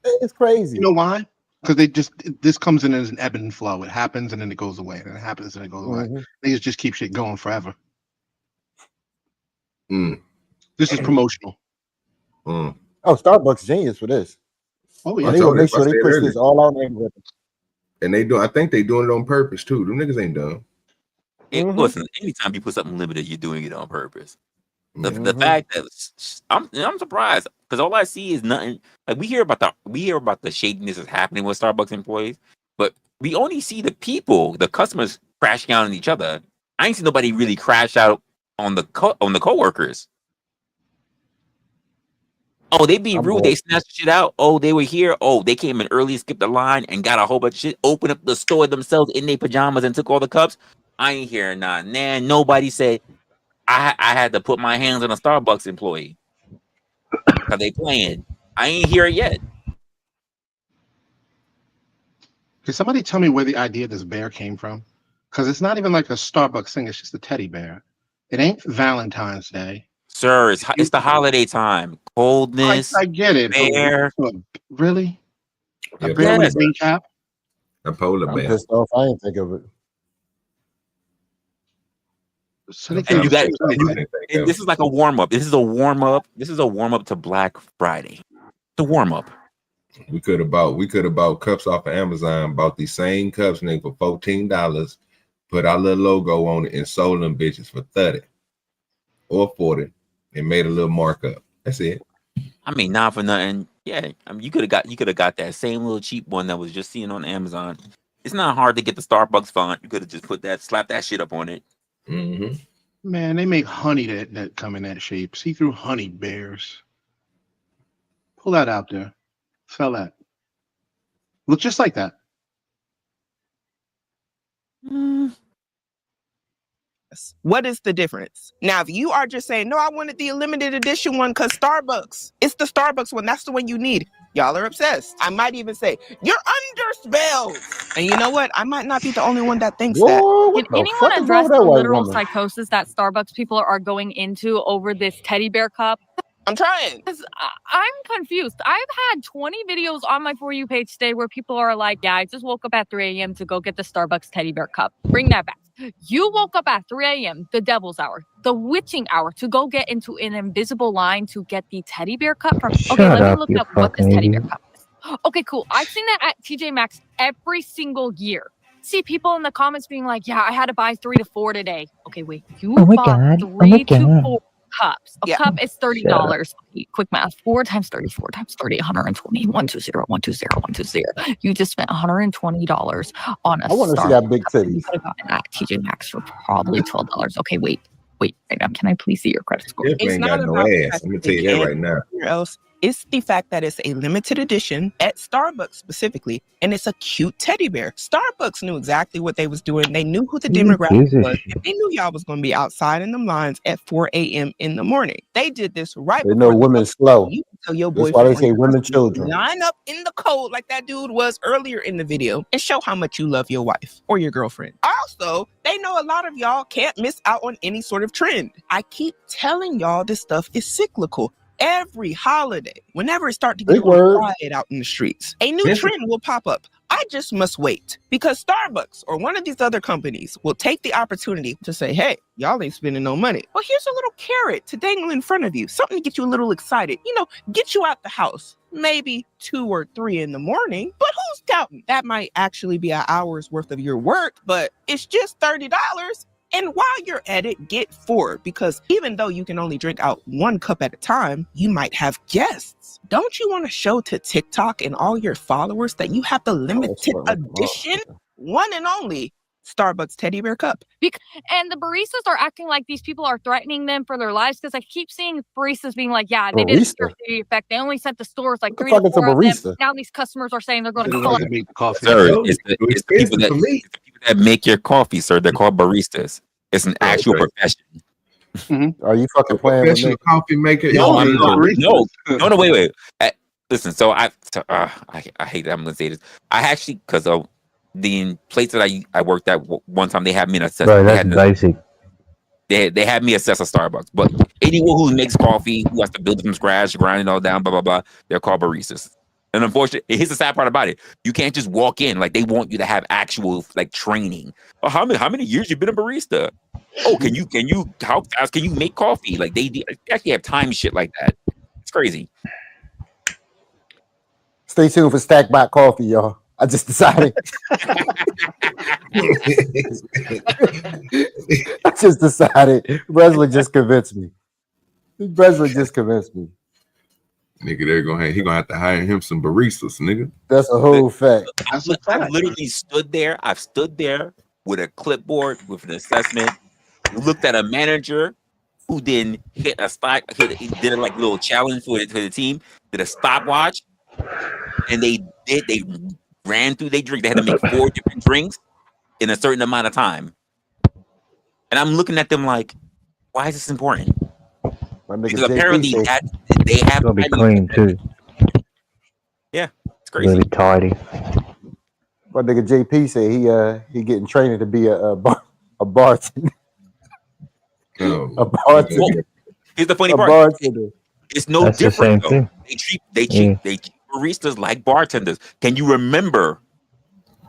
It's crazy. You know why? Because this comes in as an ebb and flow. It happens and then it goes away. And it happens and it goes away. They just keep shit going forever. This is promotional. Oh, Starbucks genius for this. Oh yeah, they gonna make sure they push this all out there. And they do. I think they doing it on purpose too. Them niggas ain't dumb. Listen, anytime you put something limited, you're doing it on purpose. The fact that I'm surprised because all I see is nothing. Like we hear about the shadiness that's happening with Starbucks employees, but we only see the customers crashing out on each other. I ain't seen nobody really crash out on the coworkers. Oh, they being rude. They snatched shit out. Oh, they were here. Oh, they came in early, skipped the line, and got a whole bunch of shit. Opened up the store themselves in their pajamas and took all the cups. I ain't hearing nothing. Man, nobody said I had to put my hands on a Starbucks employee because they playing. I ain't hear it yet. Can somebody tell me where the idea of this bear came from? Because it's not even like a Starbucks thing. It's just a teddy bear. It ain't Valentine's Day. Sir, it's the holiday time. Coldness. I get it. Bear. Really? A bear with a green cap? A polar bear. I'm pissed off. I didn't think of it. So and this is like a warm up. This is a warm up. This is a warm up to Black Friday. The warm up. We could have bought cups off of Amazon. Bought these same cups, nigga, for $14. Put our little logo on it and sold them bitches for 30 or 40. And made a little markup. That's it. I mean, not for nothing. Yeah, I mean, you could have got that same little cheap one that was just seen on Amazon. It's not hard to get the Starbucks font. You could have just slap that shit up on it. Man, they make honey that come in that shape. See-through honey bears. Pull that out there. Sell that. Look just like that. What is the difference? Now, if you are just saying, no, I wanted the limited edition one because Starbucks, it's the Starbucks one. That's the one you need. Y'all are obsessed. I might even say, you're under spells. And you know what? I might not be the only one that thinks that. Can anyone address the literal psychosis that Starbucks people are going into over this teddy bear cup? I'm trying. I'm confused. I've had 20 videos on my For You page today where people are like, yeah, I just woke up at 3 a.m. to go get the Starbucks teddy bear cup. Bring that back. You woke up at 3 a.m., the devil's hour, the witching hour, to go get into an invisible line to get the teddy bear cup from. Okay, let me look up what this teddy bear cup is. Okay, cool. I've seen that at TJ Maxx every single year. See people in the comments being like, yeah, I had to buy 3 to 4 today. Okay, wait. You bought 3 to 4 cups. A cup is $30. Okay, quick math. 4 times 30, 4 times 30, 120. 120, 120, 120. You just spent $120 on a I want to see that big titties. You could have gotten that TJ Maxx for probably $12. Okay, wait. Right now, can I please see your credit score? It's not got no ass. I'm gonna tell you that right now. Else. It's the fact that it's a limited edition at Starbucks specifically, and it's a cute teddy bear. Starbucks knew exactly what they was doing. They knew who the demographic was. And they knew y'all was going to be outside in them lines at 4 a.m. in the morning. They did this right. They know women slow. You can tell your That's why boyfriend they say women children. line up in the cold like that dude was earlier in the video and show how much you love your wife or your girlfriend. Also, they know a lot of y'all can't miss out on any sort of trend. I keep telling y'all this stuff is cyclical. Every holiday, whenever it starts to get quiet out in the streets, a new trend will pop up. I just must wait because Starbucks or one of these other companies will take the opportunity to say, hey, y'all ain't spending no money. Well, here's a little carrot to dangle in front of you, something to get you a little excited, get you out the house. Maybe 2 or 3 in the morning, but who's counting? That might actually be an hour's worth of your work, but it's just $30. And while you're at it, get 4, because even though you can only drink out 1 cup at a time, you might have guests. Don't you want to show to TikTok and all your followers that you have the limited edition, one and only Starbucks teddy bear cup? And the baristas are acting like these people are threatening them for their lives, because I keep seeing baristas being like, yeah, they did a scarcity effect. They only sent the stores like 3 to 4 of them. Now these customers are saying they're going to call it. Sir, it's the people that make your coffee, sir. They're called baristas. It's an actual profession. Are you fucking playing with me? Coffee maker? No, wait. Listen, so I hate that I'm gonna say this. I actually, because of the place that I worked at one time, they had me assess. Bro, that's basic. They had me assess a Starbucks, but anyone who makes coffee, who has to build it from scratch, grind it all down, blah blah blah, they're called baristas. And unfortunately, here's the sad part about it: you can't just walk in. Like, they want you to have actual training. Oh, how many years you been a barista? Oh, can you how fast can you make coffee? Like, they actually have time shit like that. It's crazy. Stay tuned for Stack Bot Coffee, y'all. I just decided. Resla just convinced me. Nigga, he gonna have to hire him some baristas, nigga. That's a whole fact. I've literally stood there. I've stood there with a clipboard with an assessment. Looked at a manager who then hit a stock. He did a little challenge for the team. Did a stopwatch, and they ran through their drink. They had to make 4 different drinks in a certain amount of time. And I'm looking at them like, why is this important? Because apparently they have to be clean too. Yeah, it's crazy. Really tidy. My nigga JP said he getting training to be a bartender. A bartender. Here's the funny part. Bartender. It's no That's different. The same thing. They treat baristas like bartenders. Can you remember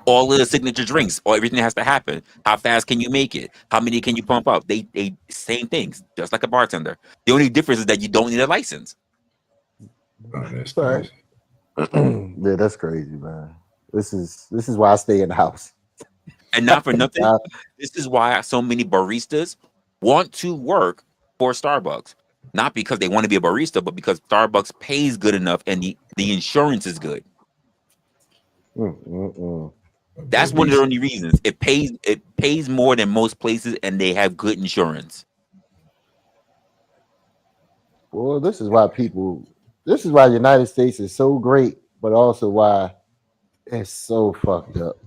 all of the signature drinks or everything that has to happen? How fast can you make it? How many can you pump up? They same things, just like a bartender. The only difference is that you don't need a license. Oh, that's crazy. Yeah, that's crazy, man. This is why I stay in the house. And not for nothing, this is why so many baristas want to work for Starbucks. Not because they want to be a barista, but because Starbucks pays good enough and the insurance is good. That's one of the only reasons. It pays more than most places, and they have good insurance. Well, this is why United States is so great, but also why it's so fucked up.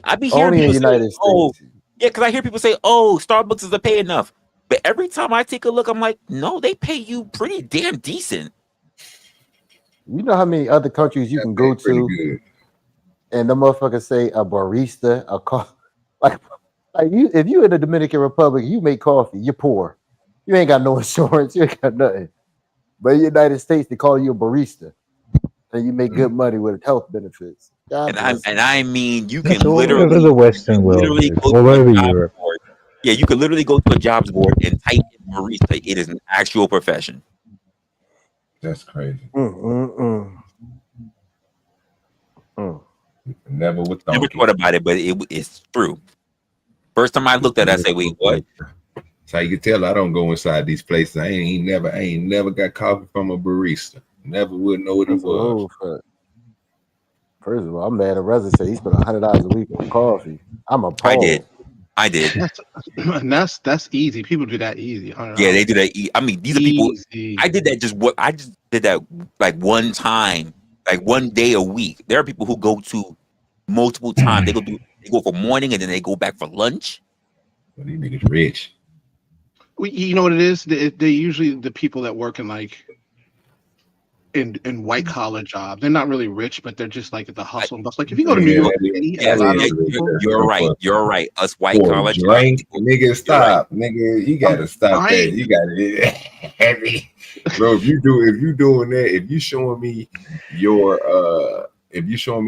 I be hearing people say, "Oh, yeah," because I hear people say, "Oh, Starbucks doesn't pay enough." But every time I take a look, I'm like, no, they pay you pretty damn decent. You know how many other countries you can go to, and the motherfuckers say a barista, a coffee, like you. If you in the Dominican Republic, you make coffee, you're poor. You ain't got no insurance, you ain't got nothing. But in the United States, they call you a barista, and you make good money with health benefits. And I mean, you can There's literally a Western world, all over Europe. Yeah, you can literally go to a jobs board and type in barista. It is an actual profession. That's crazy. Never thought about it, but it's true. First time I looked at it, I say, wait, what? So you can tell I don't go inside these places. I ain't never got coffee from a barista. Never would know what it was. First of all, I'm mad at Resla said he spent $100 a week on coffee. I'm appalled. I did. That's easy. People do that easy. Yeah, they do that. I mean, these are people. I did that. I just did that like one time, like one day a week. There are people who go to multiple times. They go for morning and then they go back for lunch. Well, these niggas rich. You know what it is? They're usually the people that work in in white collar jobs. They're not really rich, but they're just like at the hustle and bustle. Like if you go to New York City, you're right. Us white collar drink, nigga, stop, nigga. You gotta stop that. You gotta heavy, bro. If you doing that, if you showing me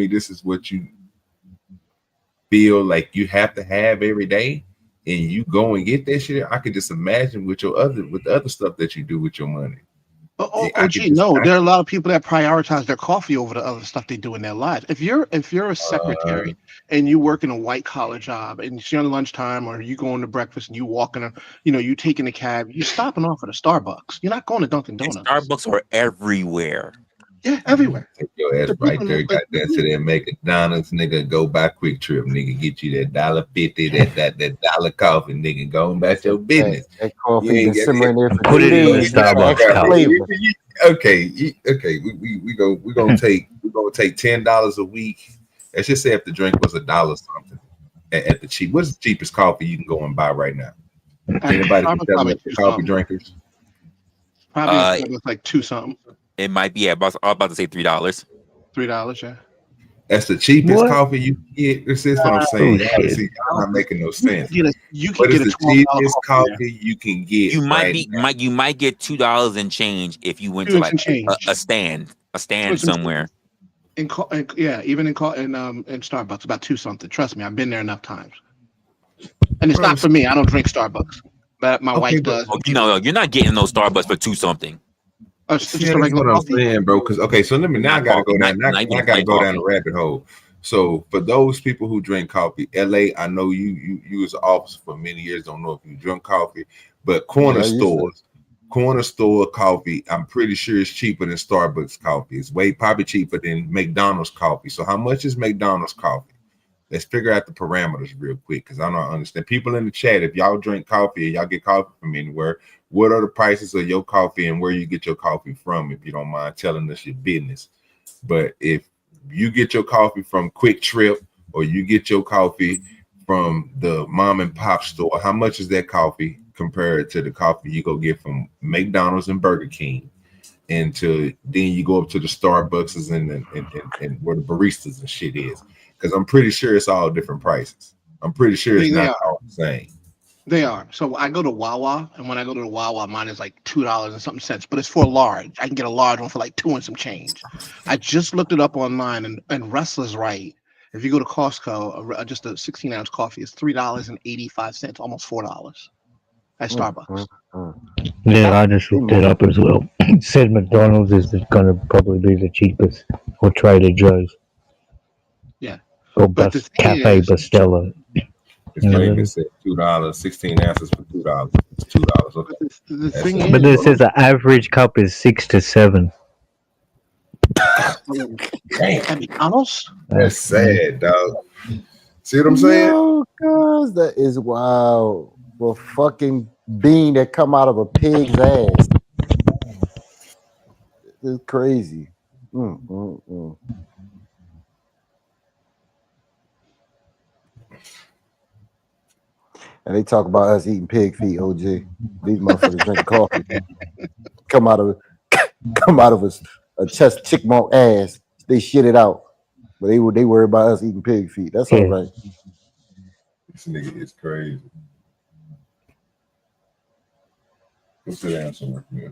this is what you feel like you have to have every day, and you go and get that shit, I could just imagine with the other stuff that you do with your money. No, there are a lot of people that prioritize their coffee over the other stuff they do in their lives. If you're a secretary and you work in a white collar job and it's your lunchtime, or you going to breakfast and you walking, you taking a cab, you're stopping off at a Starbucks. You're not going to Dunkin' Donuts. Starbucks are everywhere. Yeah, everywhere. Take your ass right there, got that to there, make McDonald's, nigga. Go buy Quick Trip, nigga. Get you that $1.50, that dollar coffee, nigga. Go about your business. That coffee been simmering there for Put it in the Starbucks cup. Okay. We gonna take $10 a week. Let's just say if the drink was $1 something at the cheap. What's the cheapest coffee you can go and buy right now? Anybody can tell me the coffee drinkers? Probably like $2 something. It might be. I was about to say $3. $3, yeah. That's the cheapest coffee you can get. This is what I'm saying. See, I'm not making no sense. You can get the cheapest coffee you can get. You might get $2 and change if you went to like a stand somewhere. Even in Starbucks, about $2 something. Trust me, I've been there enough times. And it's not for me. I don't drink Starbucks, but my wife does. No, you're not getting those Starbucks for $2 something. Just a regular coffee? I'm saying, bro. Because so let me I gotta go down. I gotta go down the rabbit hole. So for those people who drink coffee, LA, I know you was an officer for many years. Don't know if you drink coffee, but corner store coffee, I'm pretty sure it's cheaper than Starbucks coffee. It's probably cheaper than McDonald's coffee. So how much is McDonald's coffee? Let's figure out the parameters real quick, because I don't understand. People in the chat, if y'all drink coffee and y'all get coffee from anywhere, what are the prices of your coffee and where you get your coffee from, if you don't mind telling us your business. But if you get your coffee from Quick Trip or you get your coffee from the mom and pop store, how much is that coffee compared to the coffee you go get from McDonald's and Burger King? And then you go up to the Starbucks and where the baristas and shit is. Because I'm pretty sure it's all different prices. I'm pretty sure it's not all the same. They are. So I go to Wawa, and when I go to the Wawa, mine is like $2 and something cents, but it's for a large. I can get a large one for like $2 and some change. I just looked it up online, and Resla's right. If you go to Costco, just a 16-ounce coffee is $3.85, almost $4 at Starbucks. Yeah, I just looked it up as well. It said McDonald's is going to probably be the cheapest, or Trader Joe's. Yeah. Or Cafe Bustelo. It's famous said $2, 16 ounces for $2. It's $2. Okay. But it says the average cup is 6 to 7. That's sad, dog. See what I'm saying? No, cuz that is wild. For fucking bean that come out of a pig's ass. It's crazy. And they talk about us eating pig feet, OG. These motherfuckers drink coffee. Come out of a chest chickmunk ass. They shit it out. But they worry about us eating pig feet. That's all right. This nigga is crazy. Go sit down somewhere. Yeah.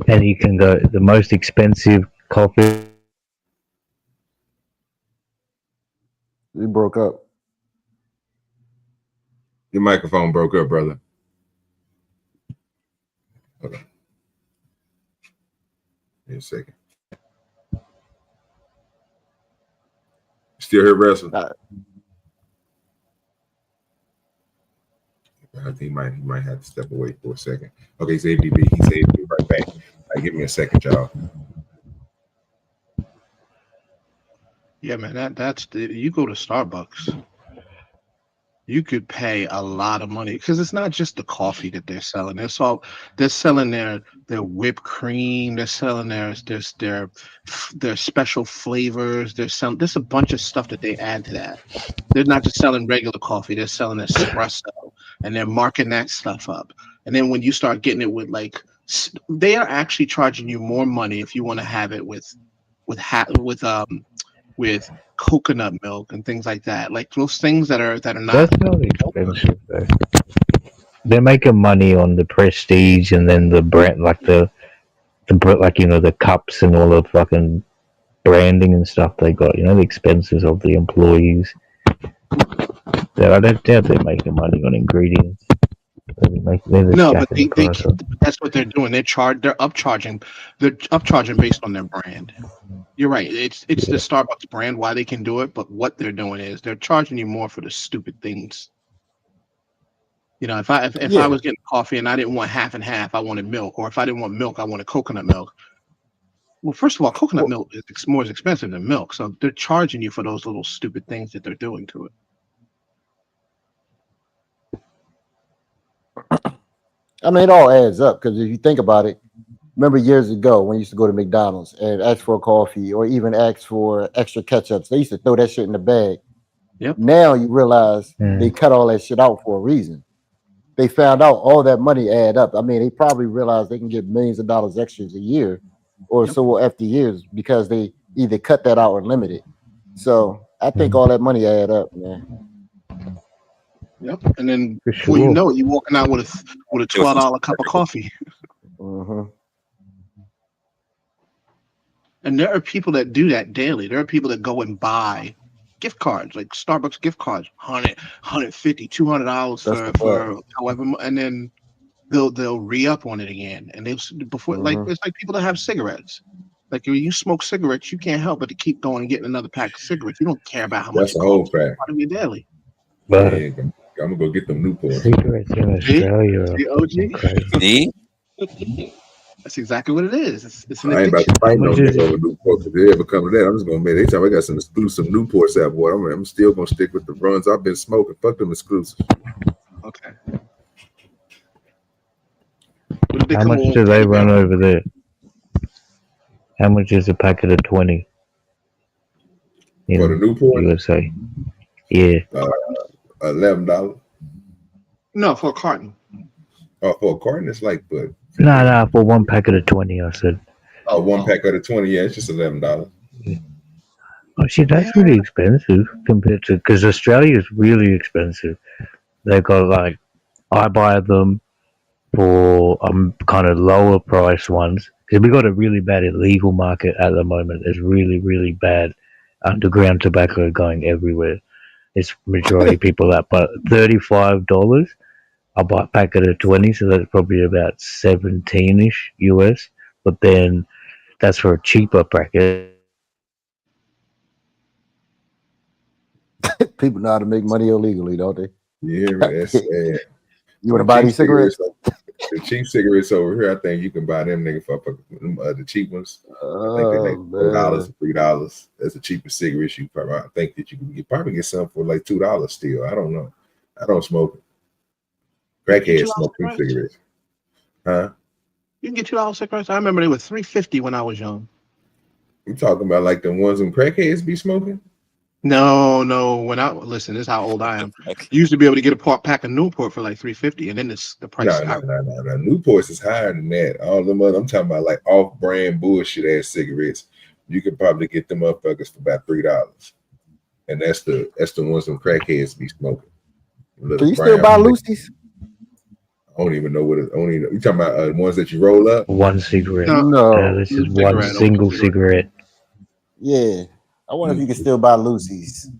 And you can go the most expensive coffee. It broke up. Your microphone broke up, brother. Hold on. Give me a second. Still here, Resla? I think he might have to step away for a second. Okay, so ABB, he said he'll be right back. Give me a second, y'all. Yeah, man, you go to Starbucks, you could pay a lot of money because it's not just the coffee that they're selling. They're selling their whipped cream. They're selling their special flavors. There's a bunch of stuff that they add to that. They're not just selling regular coffee. They're selling espresso, and they're marking that stuff up. And then when you start getting it with they are actually charging you more money if you want to have it with coconut milk and things like that, like those things that are not. That's not expensive though. They're making money on the prestige and then the brand, like the cups and all the fucking branding and stuff they got. The expenses of the employees. I don't doubt they're making money on ingredients. No, but that's what they're doing. They're upcharging. They're upcharging based on their brand. You're right. It's the Starbucks brand why they can do it, but what they're doing is they're charging you more for the stupid things. You know, if I was getting coffee and I didn't want half and half, I wanted milk, or if I didn't want milk, I wanted coconut milk. Well, first of all, coconut milk is more expensive than milk, so they're charging you for those little stupid things that they're doing to it. I mean, it all adds up because if you think about it, remember years ago when you used to go to McDonald's and ask for a coffee or even ask for extra ketchups, they used to throw that shit in the bag. Yep. Now you realize they cut all that shit out for a reason. They found out all that money add up. I mean, they probably realized they can get millions of dollars extras a year or so after years because they either cut that out or limit it. So I think all that money add up, man. Yep. And then before you know it, you're walking out with a $12 cup of coffee. And there are people that do that daily. There are people that go and buy gift cards, like Starbucks gift cards, $100, $150, $200 for however, and then they'll re-up on it again. And like it's like people that have cigarettes. Like when you smoke cigarettes, you can't help but to keep going and getting another pack of cigarettes. You don't care about how much. That's the whole fact. Part of your daily. But I'm gonna go get them Newports. Cigarettes in Australia. See, OG? That's exactly what it is. It's an I ain't about addiction. to fight no nigga over Newport. If they ever come to that, I'm just gonna make. Anytime I got some exclusive Newports out, boy, I'm still gonna stick with the runs I've been smoking. Fuck them exclusives. Okay. How much do they run over there? How much is a packet of 20? For the Newport? USA. Yeah. $11. No, for a carton. Oh, for a carton, it's like, but No, for one packet of 20, I said. oh, one pack of the 20, yeah, it's just $11. Oh shit, that's really expensive compared to, because Australia is really expensive. They've got like, I buy them for kind of lower price ones because we got a really bad illegal market at the moment. There's really, really bad underground tobacco going everywhere. It's majority people that, but $35. I buy a packet of 20, so that's probably about 17-ish US. But then that's for a cheaper packet. People know how to make money illegally, don't they? Yeah, man, that's sad. You want to buy these cigarettes? The cheap cigarettes over here, I think you can buy them, nigga, for the cheap ones. I think they're like $4, $3. That's the cheapest cigarettes you probably. I think that you probably get some for like $2 still. I don't know. I don't smoke it. Crackheads smoke cheap cigarettes. Huh? You can get $2 cigarettes. I remember they were $3.50 when I was young. You talking about like the ones them crackheads be smoking? No. Listen, this is how old I am. You used to be able to get a pack of Newport for like $3.50, and then the price. No. Newports is higher than that. All them other, I'm talking about like off-brand bullshit ass cigarettes. You could probably get them motherfuckers for about $3, and that's the ones them crackheads be smoking. Can you still buy Lucy's? I don't even know what it. You talking about ones that you roll up? One cigarette. No, this is one single cigarette. Yeah, I wonder if you can still buy Lucy's.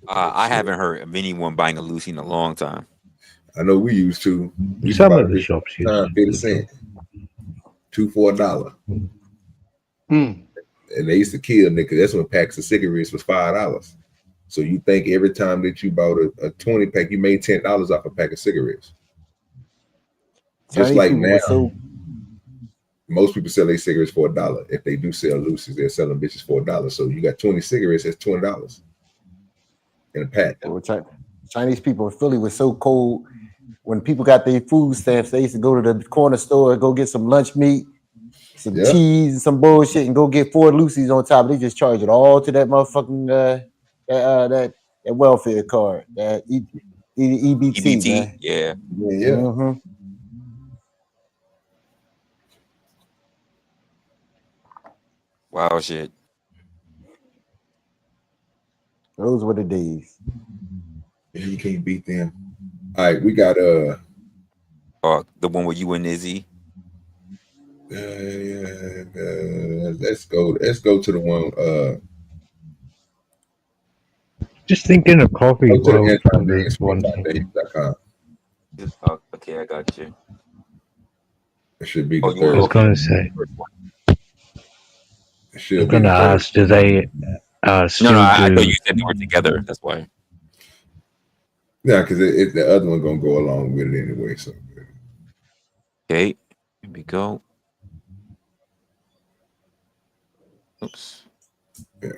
I haven't heard of anyone buying a Lucy in a long time. I know we used to. Some of the shops use 50 cents, 2 for $1. And they used to kill niggas. That's when packs of cigarettes was $5. So you think every time that you bought a 20 pack, you made $10 off a pack of cigarettes. Just like now, most people sell their cigarettes for $1. If they do sell Lucy's, they're selling bitches for $1. So you got 20 cigarettes, that's $20 in a pack. Chinese people in Philly was so cold. When people got their food stamps, they used to go to the corner store, go get some lunch meat, some cheese, and some bullshit, and go get 4 Lucy's on top. They just charge it all to that motherfucking that welfare card, that EBT, man. Yeah. Mm-hmm. Wow, shit. Those were the days. Yeah, you can't beat them. All right, we got the one with you and Izzy. Let's go to the one Just thinking of coffee. Go to the Well, intern there's one thing. Oh, okay, I got you. It should be Oh, the you want I was third. gonna say. It should I was be gonna the third. ask, do they No, still I thought do? you said they were together. That's why. Yeah, because the other one gonna go along with it anyway. So Okay, here we go. Oops. yeah.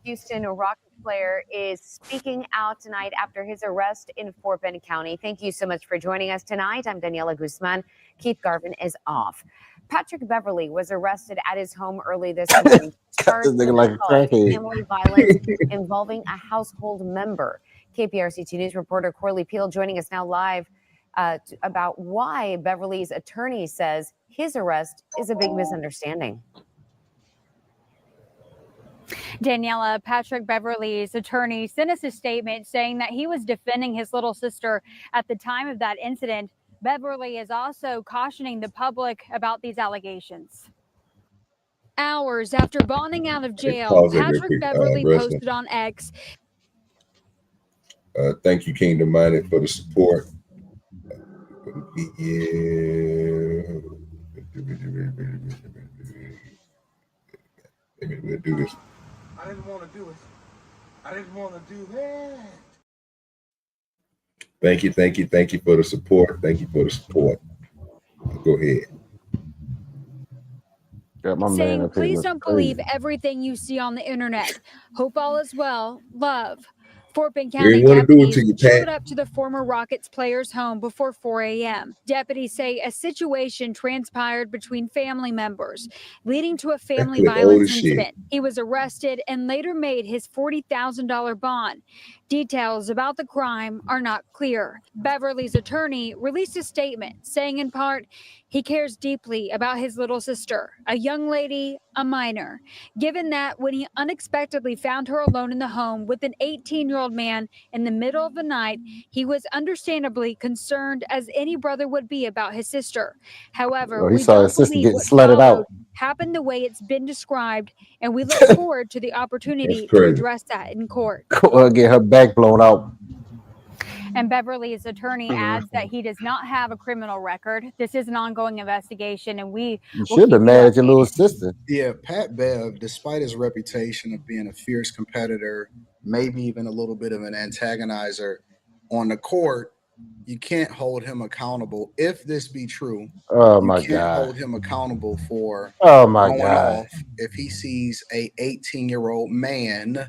Houston Rockets player is speaking out tonight after his arrest in Fort Bend County. Thank you so much for joining us tonight. I'm Daniela Guzman. Keith Garvin is off. Patrick Beverly was arrested at his home early this morning, charged This nigga with like a assault and crackhead. family violence involving a household member. KPRC2 News reporter Corley Peel joining us now live about why Beverly's attorney says his arrest is a big misunderstanding. Daniela, Patrick Beverly's attorney sent us a statement saying that he was defending his little sister at the time of that incident. Beverly is also cautioning the public about these allegations. Hours after bonding out of jail, Patrick Beverly posted on X. Thank you, Kingdom Minded, for the support. Yeah. Maybe we'll do this. I didn't want to do it. I didn't want to do that. Thank you for the support. Thank you for the support. Go ahead. Got my man Saying, up here please looking don't crazy. believe everything you see on the internet. Hope all is well. Love. Fort Bend You County ain't want to do it deputies to you, showed Pat. up to the former Rockets player's home before 4 a.m. Deputies say a situation transpired between family members, leading to a family clip old violence as shit. incident. He was arrested and later made his $40,000 bond. Details about the crime are not clear. Beverly's attorney released a statement saying in part, he cares deeply about his little sister, a young lady, a minor. Given that when he unexpectedly found her alone in the home with an 18-year-old man in the middle of the night, he was understandably concerned as any brother would be about his sister. However, Oh, he we saw don't his sister believe getting what slutted followed out. happened the way it's been described, and we look forward to the opportunity to crazy. address that in court. Well, get her back blown out. And Beverly's attorney adds that he does not have a criminal record. This is an ongoing investigation, and we You will should keep have you mad at your little updated. sister. Yeah, Pat Bev, despite his reputation of being a fierce competitor, maybe even a little bit of an antagonizer on the court, you can't hold him accountable. If this be true, Oh you my can't God. hold him accountable for Oh my going God. off if he sees a 18-year-old man.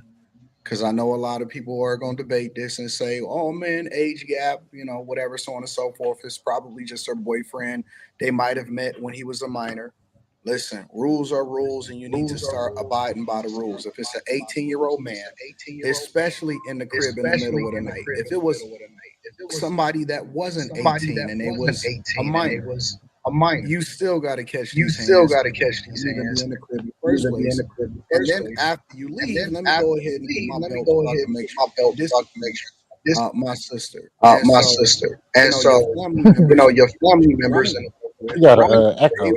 Because I know a lot of people are going to debate this and say, oh man, age gap, whatever, so on and so forth. It's probably just her boyfriend. They might have met when he was a minor. Listen, rules are rules, and you need to start abiding by the rules. If it's an 18-year-old man, especially in the crib in the middle of the night, if it was somebody that wasn't 18 and it was a minor, you still got to catch these hands. Even be in the crib in the first place. And then after you leave, let me go ahead and get my belt buckle to make sure this is my sister. My sister. And so, your family members and You got a echo.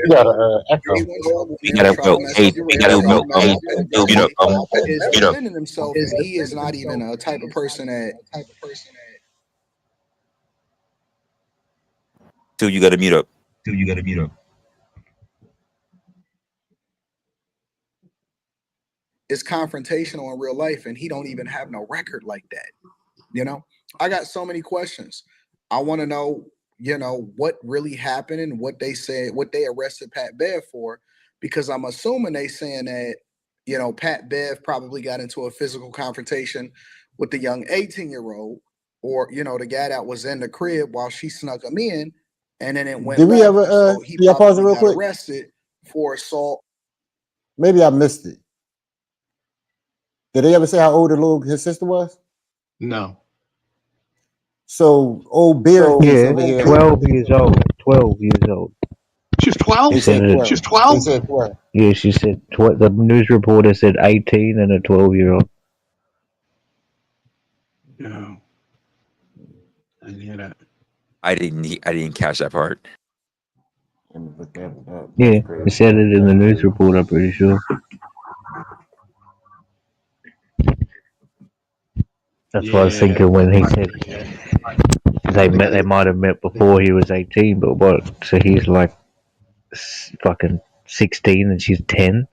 We gotta go. Hey, we gotta mute up. Is Mute up. defending himself, and he is not even a type of person that Till you gotta mute up. is confrontational in real life, and he don't even have no record like that. I got so many questions. I want to know, what really happened and what they said, what they arrested Pat Bev for, because I'm assuming they saying that, Pat Bev probably got into a physical confrontation with the young 18-year-old, or, the guy that was in the crib while she snuck him in, and then it went Did we left. ever So he yeah, pause it probably real got quick? arrested for assault. Maybe I missed it. Did they ever say how old his sister was? No. So old beer face Yeah, over here. 12 years old. 12 years old. She's 12? They said 12. She's 12? They said 12. Yeah, she said, the news reporter said 18 and a 12-year-old. No. I didn't hear that. I didn't catch that part. Let me look at it up. Yeah, they said it in the news report, I'm pretty sure. That's what I was thinking when he said they met. They might have met before he was 18, but what? So he's like fucking 16 and she's 10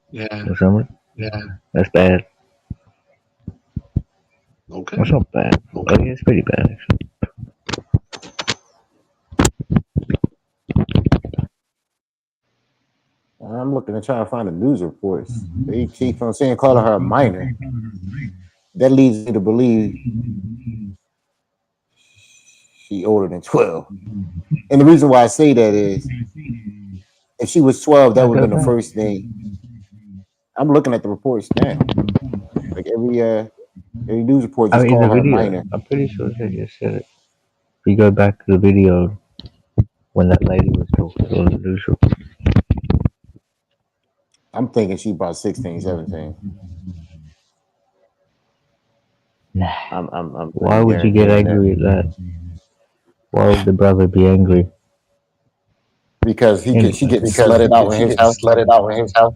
Yeah. or something. Yeah. That's bad. Okay. That's not bad. I mean, it's pretty bad actually. I'm looking to try to find the news reports. They keep on saying calling her a minor. That leads me to believe she older than 12. And the reason why I say that is if she was 12, that would have been the first thing. I'm looking at the reports now. Like every news report just In call the her a video, minor. I'm pretty sure they just said it. If you go back to the video when that lady was talking on the news report. I'm thinking she about 16, 17. Nah. I'm Why would you get angry at that? Why would the brother be angry? Because she gets slutted out in his house.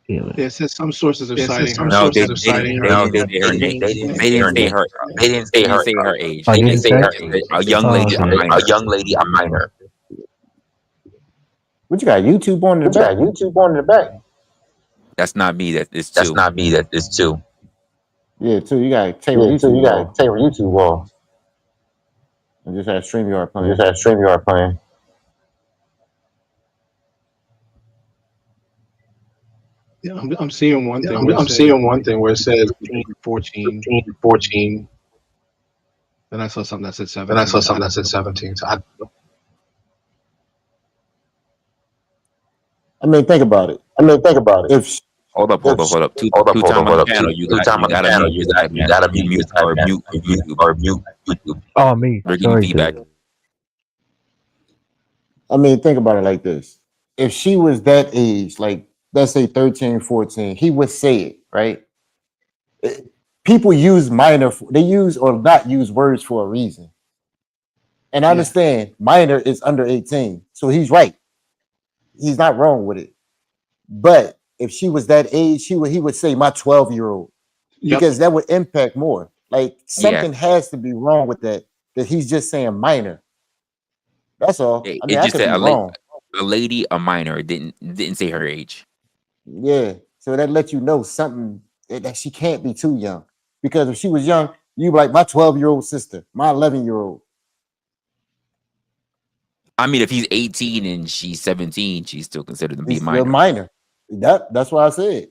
Yeah, It says some sources are citing her. No, they didn't say her name. They didn't say her. They didn't say her age. I They didn't say say her age. A young lady, a minor. What you got? YouTube on in the back? That's not me. That is That's two. not me. That is two. Yeah, two. You got Taylor YouTube wall. And just have StreamYard playing. Yeah, I'm seeing one thing. I'm seeing one thing where it says 14. 14. Then I saw something that said 17. Then I saw something that said 17. So I mean, think about it. If Hold up. Two time on the channel. You gotta mute or mute YouTube. Oh, me. We're getting feedback. I mean, think about it like this. If she was that age, like let's say 13, 14, he would say it, right? People use minor, they use or not use words for a reason. And I understand minor is under 18. So he's right. He's not wrong with it. But if she was that age, he would say my 12-year-old. Because that would impact more. Like something has to be wrong with that he's just saying minor. That's all. I mean, It I just could be said wrong. a lady, a minor. It didn't say her age. Yeah. So that lets you know something that she can't be too young. Because if she was young, you'd be like my 12-year-old sister, my 11-year-old. I mean, if he's 18 and she's 17, she's still considered to be He's minor. still minor. That's what I said.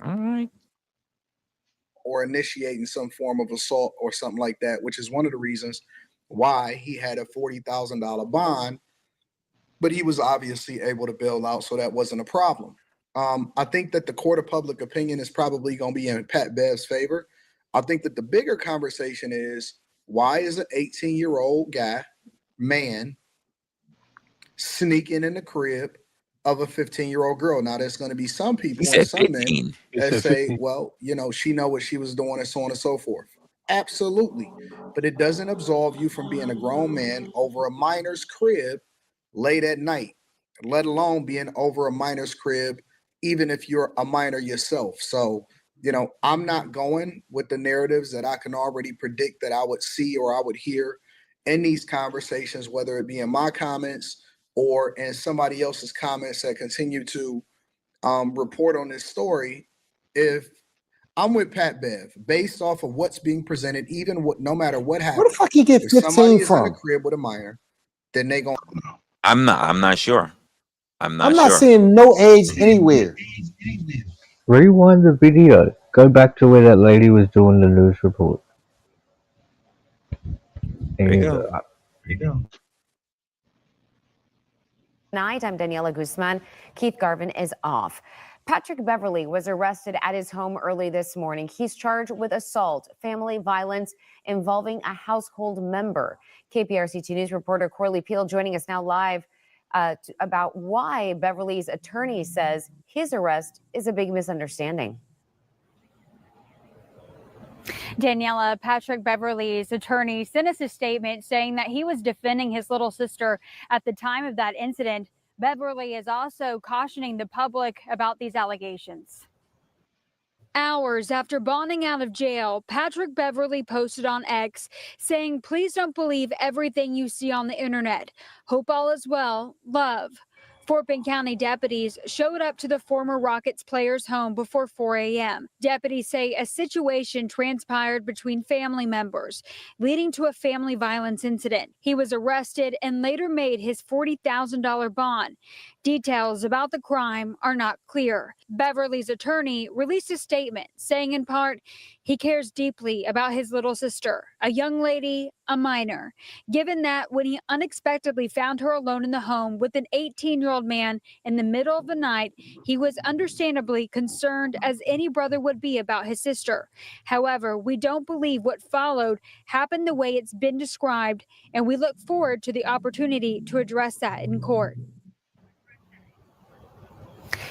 All right. Or initiating some form of assault or something like that, which is one of the reasons why he had a $40,000 bond, but he was obviously able to bail out, so that wasn't a problem. I think that the court of public opinion is probably going to be in Pat Bev's favor. I think that the bigger conversation is, why is an 18-year-old man sneaking in the crib of a 15-year-old girl? Now, there's going to be some people and some men that say, well, she know what she was doing and so on and so forth. Absolutely. But it doesn't absolve you from being a grown man over a minor's crib late at night, let alone being over a minor's crib, even if you're a minor yourself. So, I'm not going with the narratives that I can already predict that I would see or I would hear in these conversations, whether it be in my comments or in somebody else's comments that continue to report on this story. If I'm with Pat Bev, based off of what's being presented, no matter what happens. Where the fuck you get 15 if somebody is from? in a crib with a minor, then they gonna. I'm not sure. I'm not not sure. seeing no age anywhere. Rewind the video. Go back to where that lady was doing the news report. There you go. Tonight, I'm Daniela Guzman. Keith Garvin is off. Patrick Beverly was arrested at his home early this morning. He's charged with assault, family violence involving a household member. KPRC2 News reporter Corley Peel joining us now live about why Beverly's attorney says his arrest is a big misunderstanding. Daniela, Patrick Beverly's attorney sent us a statement saying that he was defending his little sister at the time of that incident. Beverly is also cautioning the public about these allegations. Hours after bonding out of jail, Patrick Beverly posted on X saying, "Please don't believe everything you see on the internet. Hope all is well. Love." Fort Bend County deputies showed up to the former Rockets player's home before 4 a.m. Deputies say a situation transpired between family members, leading to a family violence incident. He was arrested and later made his $40,000 bond. Details about the crime are not clear. Beverly's attorney released a statement saying in part, he cares deeply about his little sister, a young lady, a minor, given that when he unexpectedly found her alone in the home with an 18-year-old man in the middle of the night, he was understandably concerned as any brother would be about his sister. However, we don't believe what followed happened the way it's been described, and we look forward to the opportunity to address that in court.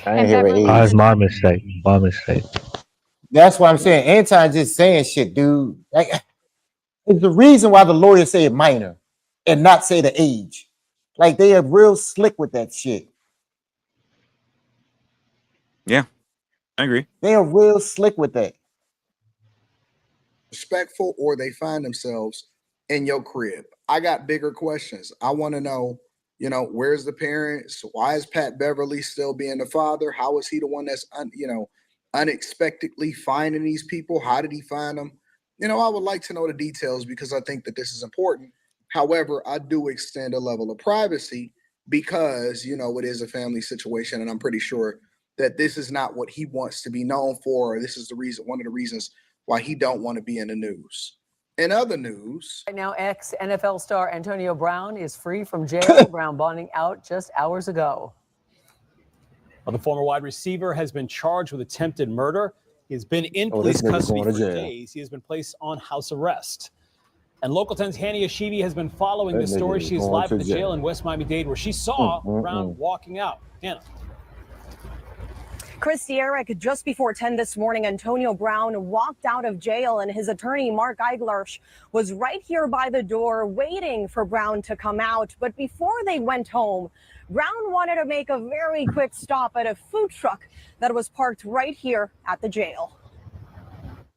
I ain't hear age. Oh, my mistake. My mistake. That's why I'm saying Anton just saying shit, dude. Like, it's the reason why the lawyers say minor and not say the age. Like, they are real slick with that shit. Yeah, I agree. They are real slick with that. Respectful, or they find themselves in your crib. I got bigger questions. I want to know, where's the parents? Why is Pat Beverly still being the father? How is he the one that's, unexpectedly finding these people? How did he find them? I would like to know the details because I think that this is important. However, I do extend a level of privacy because, it is a family situation, and I'm pretty sure that this is not what he wants to be known for. Or this is one of the reasons why he don't want to be in the news. In other news, right now, ex-NFL star Antonio Brown is free from jail. Brown bonding out just hours ago. Well, the former wide receiver has been charged with attempted murder. He has been in police custody for days. He has been placed on house arrest. And Local 10's Hania Shivi has been following the story. She is live at the jail in West Miami-Dade where she saw Brown walking out. Hannah. Chris Derrick, just before 10 this morning, Antonio Brown walked out of jail and his attorney, Mark Eiglersch, was right here by the door waiting for Brown to come out. But before they went home, Brown wanted to make a very quick stop at a food truck that was parked right here at the jail.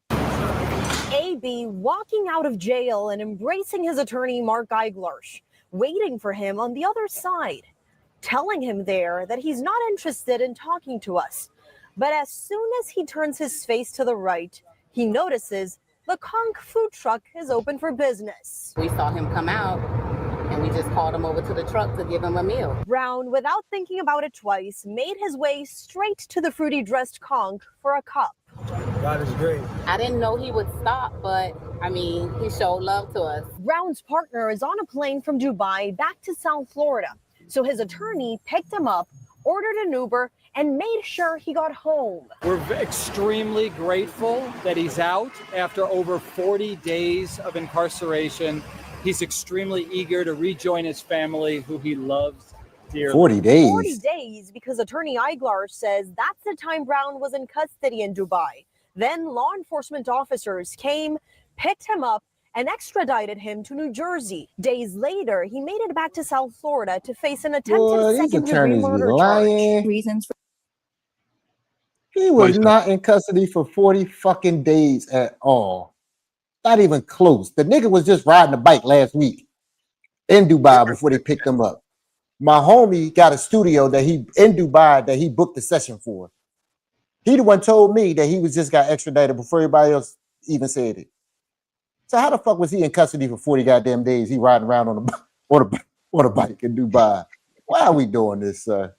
AB walking out of jail and embracing his attorney, Mark Eiglersch, waiting for him on the other side, telling him there that he's not interested in talking to us. But as soon as he turns his face to the right, he notices the Conch food truck is open for business. We saw him come out and we just called him over to the truck to give him a meal. Brown, without thinking about it twice, made his way straight to the fruity dressed Conch for a cup. God is great. I didn't know he would stop, but he showed love to us. Brown's partner is on a plane from Dubai back to South Florida. So his attorney picked him up, ordered an Uber, and made sure he got home. We're extremely grateful that he's out after over 40 days of incarceration. He's extremely eager to rejoin his family, who he loves dearly. 40 days? 40 days, because attorney Eiglersch says that's the time Brown was in custody in Dubai. Then law enforcement officers came, picked him up, and extradited him to New Jersey. Days later, he made it back to South Florida to face an attempted second-degree murder charge. Reasons for he was not in custody for 40 fucking days at all. Not even close. The nigga was just riding a bike last week in Dubai before they picked him up. My homie got a studio in Dubai that he booked the session for. He the one told me that he was just got extradited before everybody else even said it. So how the fuck was he in custody for 40 goddamn days? He riding around on a bike in Dubai. Why are we doing this, sir?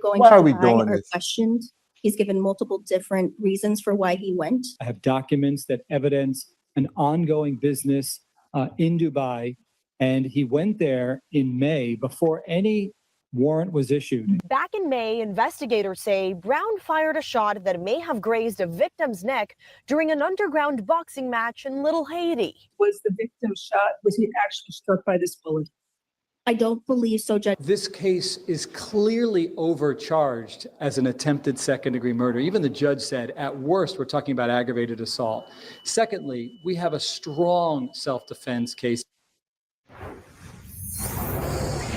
Why are we doing this? Questioned. He's given multiple different reasons for why he went. I have documents that evidence an ongoing business in Dubai, and he went there in May before any warrant was issued. Back in May, investigators say Brown fired a shot that may have grazed a victim's neck during an underground boxing match in Little Haiti. Was the victim shot? Was he actually struck by this bullet? I don't believe so, Judge. This case is clearly overcharged as an attempted second-degree murder. Even the judge said, at worst, we're talking about aggravated assault. Secondly, we have a strong self-defense case.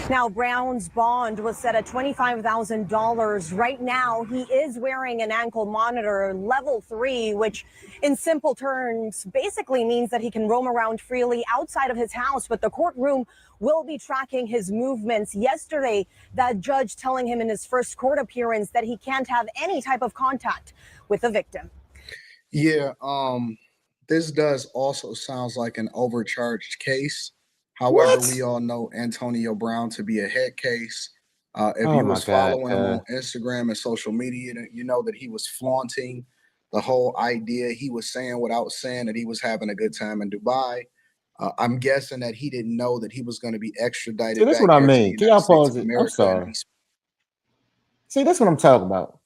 Now, Brown's bond was set at $25,000. Right now, he is wearing an ankle monitor, level 3, which in simple terms basically means that he can roam around freely outside of his house, but the courtroom will be tracking his movements. Yesterday, that judge telling him in his first court appearance that he can't have any type of contact with the victim. Yeah, this does also sounds like an overcharged case. However, we all know Antonio Brown to be a head case. If you was following him on Instagram and social media, you know that he was flaunting the whole idea. He was saying without saying that he was having a good time in Dubai. I'm guessing that he didn't know that he was going to be extradited. See, that's what I mean. Can y'all pause it? I'm sorry. See, that's what I'm talking about.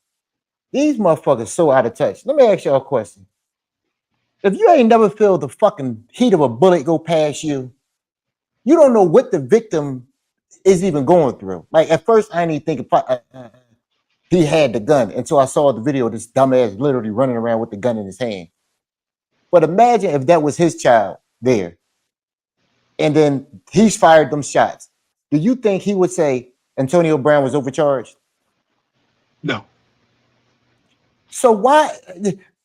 These motherfuckers so out of touch. Let me ask y'all a question. If you ain't never felt the fucking heat of a bullet go past you, you don't know what the victim is even going through. Like at first, I didn't even think he had the gun until I saw the video of this dumbass literally running around with the gun in his hand. But imagine if that was his child there, and then he's fired them shots. Do you think he would say Antonio Brown was overcharged? No. So why,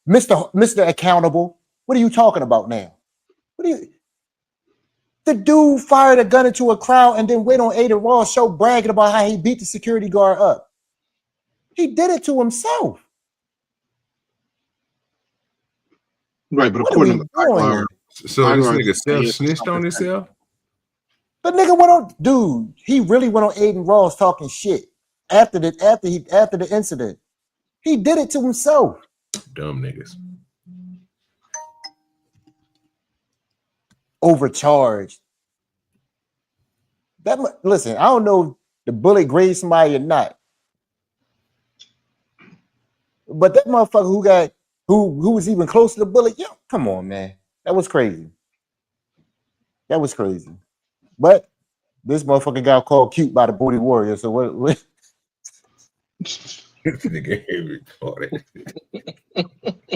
Mr. Accountable? What are you talking about now? The dude fired a gun into a crowd and then went on Ada Raw's show bragging about how he beat the security guard up. He did it to himself. Right, but according to the so this nigga self-snitched on himself? The nigga went on, dude, he really went on Aiden Ross talking shit after the incident. He did it to himself. Dumb niggas. Overcharged. Listen, I don't know if the bullet grazed somebody or not, but that motherfucker who was even close to the bullet, yo, come on, man, that was crazy. That was crazy. But this motherfucker got called cute by the booty warrior. So what? Nigga retarded.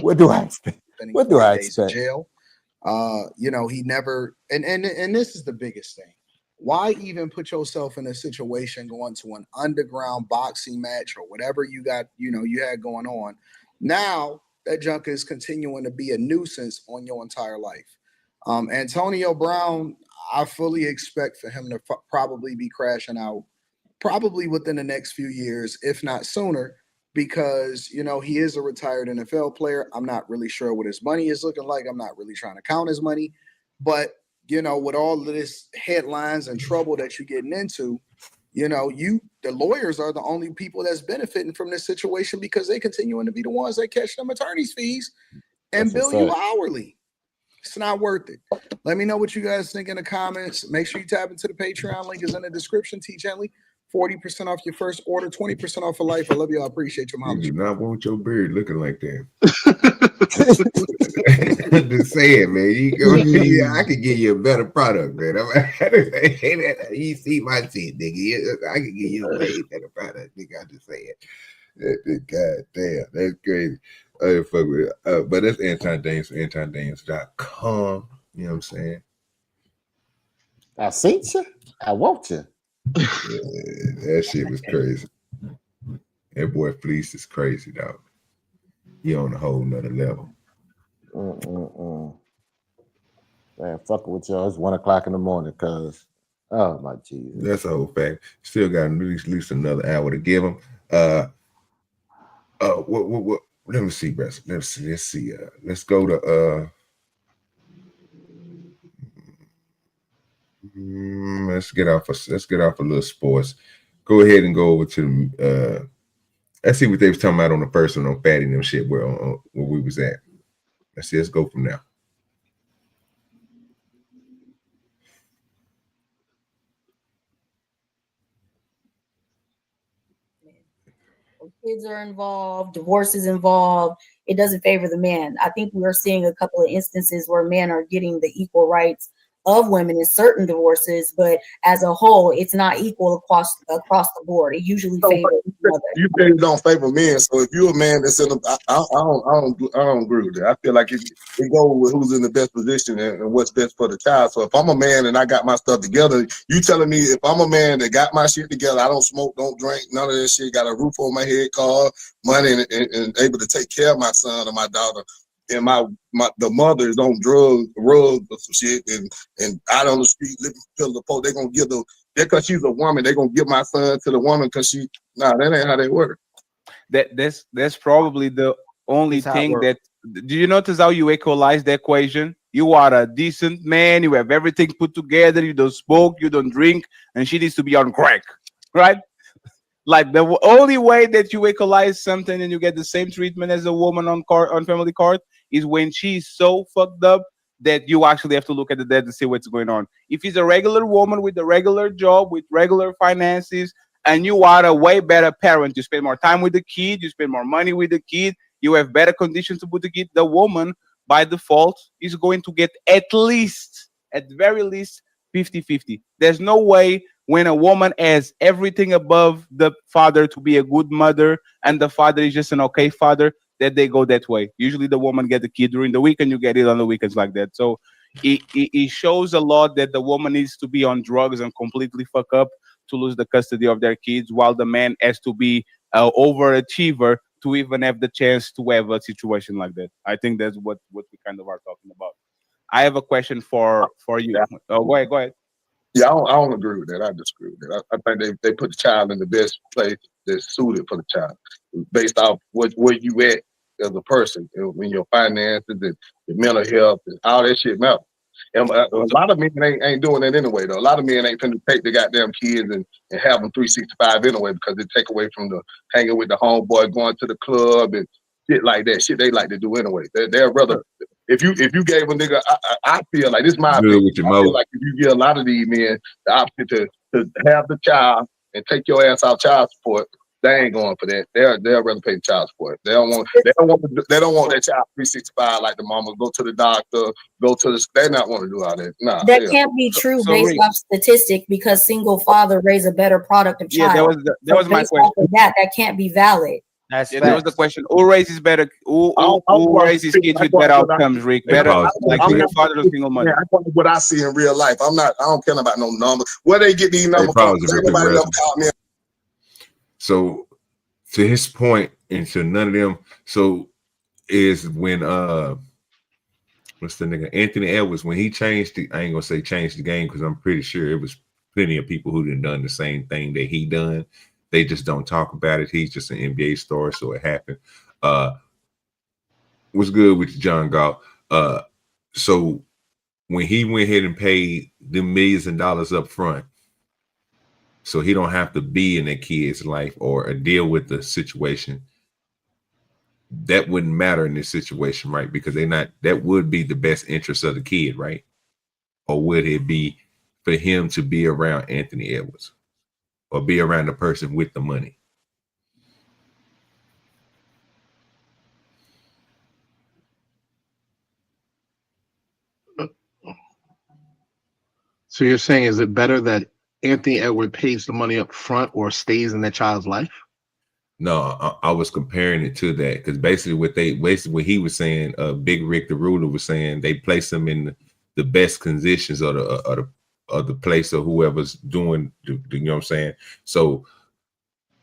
What do I expect? What do I expect? Jail. You know, he never, and this is the biggest thing. Why even put yourself in a situation going to an underground boxing match or whatever you got, you had going on? Now that junk is continuing to be a nuisance on your entire life. Antonio Brown, I fully expect for him to probably be crashing out probably within the next few years, if not sooner, because, he is a retired NFL player. I'm not really sure what his money is looking like. I'm not really trying to count his money. But, with all of this headlines and trouble that you're getting into, the lawyers are the only people that's benefiting from this situation because they continuing to be the ones that catch them attorney's fees and bill you hourly. It's not worth it. Let me know what you guys think in the comments. Make sure you tap into the Patreon. Link is in the description. T. Gently. 40% off your first order, 20% off for life. I love you. I appreciate your mom. You do not want your beard looking like that. Just say it, man. I could give you a better product, man. You see my teeth, nigga. I could give you a way better product, nigga. I just say it. God damn, that's crazy. Fuck with it. But that's antidance.com. You know what I'm saying? I see you. I want you. Yeah, that shit was crazy. That boy Fleece is crazy, dog. He on a whole nother level. Man, fuck with y'all. It's 1 o'clock in the morning, cuz. Oh my Jesus. That's a whole fact. Still got at least another hour to give him. What? Let me see, Brett. Let's see. Let's go to let's get off a little sports. Go ahead and go over to let's see what they was talking about on the first one on Fatty and them shit where we was at. Let's go from there. Kids are involved, divorce is involved. It doesn't favor the man. I think we are seeing a couple of instances where men are getting the equal rights of women in certain divorces, but as a whole, it's not equal across the board. It usually favors the mother. You say it don't favor men. So if you're a man that's in I don't agree with that. I feel like it goes with who's in the best position and what's best for the child. So if I'm a man and I got my stuff together, you telling me if I'm a man that got my shit together, I don't smoke, don't drink, none of that shit, got a roof over my head, car, money, and able to take care of my son or my daughter, and the mother is on drugs or some shit, and out on the street living pillar to pole, they're gonna give because she's a woman, they're gonna give my son to the woman because that ain't how they work. That's probably the only thing that. Do you notice how you equalize the equation? You are a decent man, you have everything put together, you don't smoke, you don't drink, and she needs to be on crack, right? Like the only way that you equalize something and you get the same treatment as a woman on family court is when she's so fucked up that you actually have to look at the dad to see what's going on. If he's a regular woman with a regular job, with regular finances, and you are a way better parent, you spend more time with the kid, you spend more money with the kid, you have better conditions to put the kid, the woman by default is going to get at very least 50-50. There's no way when a woman has everything above the father to be a good mother and the father is just an okay father, that they go that way. Usually the woman get the kid during the week and you get it on the weekends like that. So it shows a lot that the woman needs to be on drugs and completely fuck up to lose the custody of their kids, while the man has to be an overachiever to even have the chance to have a situation like that. I think that's what we kind of are talking about. I have a question for you. Oh, go ahead. Yeah, I don't agree with that. I disagree with that. I think they put the child in the best place that's suited for the child, based off where you at as a person, in your finances and your mental health and all that shit matters. And a lot of men ain't doing that anyway, though. A lot of men ain't finna take the goddamn kids and have them 365 anyway, because it take away from the hanging with the homeboy, going to the club and shit like that. Shit they like to do anyway. They're rather, if you gave a nigga, I feel like, this is my opinion, I feel like if you give a lot of these men the option to have the child and take your ass out child support, they ain't going for that. They'll rather pay the child support. They don't want that child 365 like the mama, go to the doctor, they not want to do all that. Nah, that can't be true based off statistic, because single father raise a better product of child. That was my question. That can't be valid. That was the question. Who raises better? Who raises kids with better outcomes, Rick? Better, like single father or single mother? I talk what I see in real life. I don't care about no numbers. Where they get these numbers from? Nobody never called me. So to his point, and to none of them, so is when what's the nigga, Anthony Edwards, when he changed I ain't gonna say changed the game, because I'm pretty sure it was plenty of people who done the same thing that he done. They just don't talk about it. He's just an NBA star, so it happened. What's good with John Galt? So when he went ahead and paid the millions of dollars up front, so he don't have to be in that kid's life or deal with the situation, that wouldn't matter in this situation, right? Because that would be the best interest of the kid, right? Or would it be for him to be around Anthony Edwards or be around the person with the money? So you're saying, is it better that Anthony Edwards pays the money up front or stays in that child's life? No, I was comparing it to that, because basically what he was saying, Big Rick the Ruler was saying, they place him in the best conditions of the place or whoever's doing, you know what I'm saying? So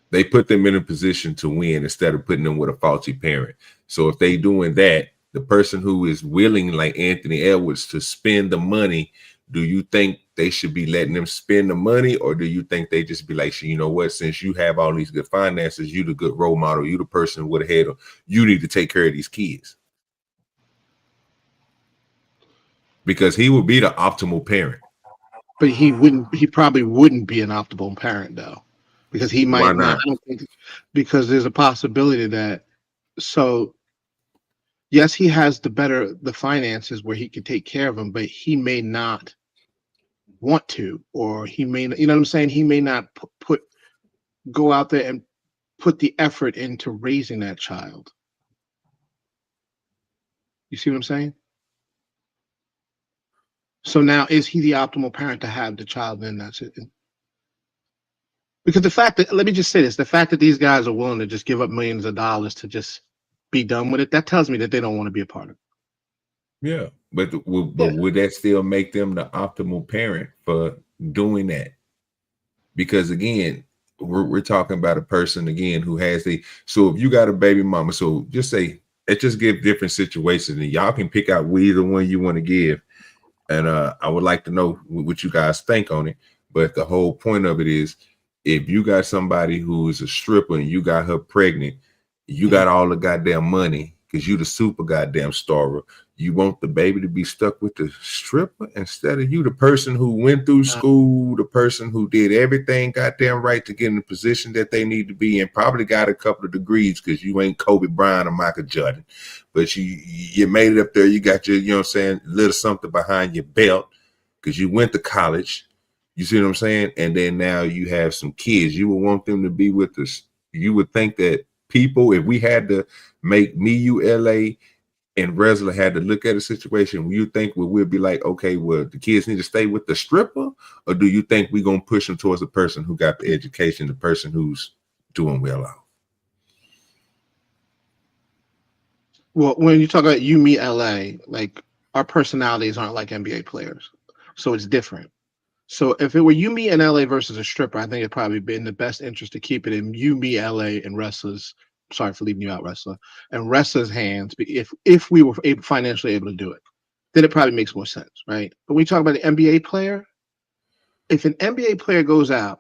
they put them in a position to win instead of putting them with a faulty parent. So if they doing that, the person who is willing, like Anthony Edwards, to spend the money, do you think they should be letting them spend the money, or do you think they just be like, you know what, since you have all these good finances, you the good role model, you the person with a head, you need to take care of these kids? Because he would be the optimal parent. But he probably wouldn't be an optimal parent, though, because he might not. I don't think, because there's a possibility that, so yes, he has the finances where he can take care of them, but he may not want to, or he may, you know what I'm saying? He may not go out there and put the effort into raising that child. You see what I'm saying? So now, is he the optimal parent to have the child? Then that's it. Because the fact that, let me just say this, the fact that these guys are willing to just give up millions of dollars to just be done with it, that tells me that they don't want to be a part of it. Yeah, but would that still make them the optimal parent for doing that? Because again, we're talking about a person again who has so if you got a baby mama, so just say, let's just give different situations and y'all can pick out either one you want to give. And I would like to know what you guys think on it. But the whole point of it is, if you got somebody who is a stripper and you got her pregnant, you got all the goddamn money because you the super goddamn starer. You want the baby to be stuck with the stripper instead of you, the person who went through school, the person who did everything goddamn right to get in the position that they need to be in, probably got a couple of degrees because you ain't Kobe Bryant or Michael Jordan, but you made it up there. You got your, you know what I'm saying, little something behind your belt because you went to college. You see what I'm saying? And then now you have some kids. You would want them to be with us. You would think that people, if we had to make me, you, LA, and Resla had to look at a situation, you think we'd be like, okay, well, the kids need to stay with the stripper, or do you think we're going to push them towards the person who got the education, the person who's doing well out? Well, when you talk about you, me, LA, like our personalities aren't like NBA players. So it's different. So if it were you, me, and LA versus a stripper, I think it'd probably be in the best interest to keep it in you, me, LA, and Wrestler's. Sorry for leaving you out, Wrestler, and Wrestler's hands. If we were financially able to do it, then it probably makes more sense, right? But when we talk about an NBA player, if an NBA player goes out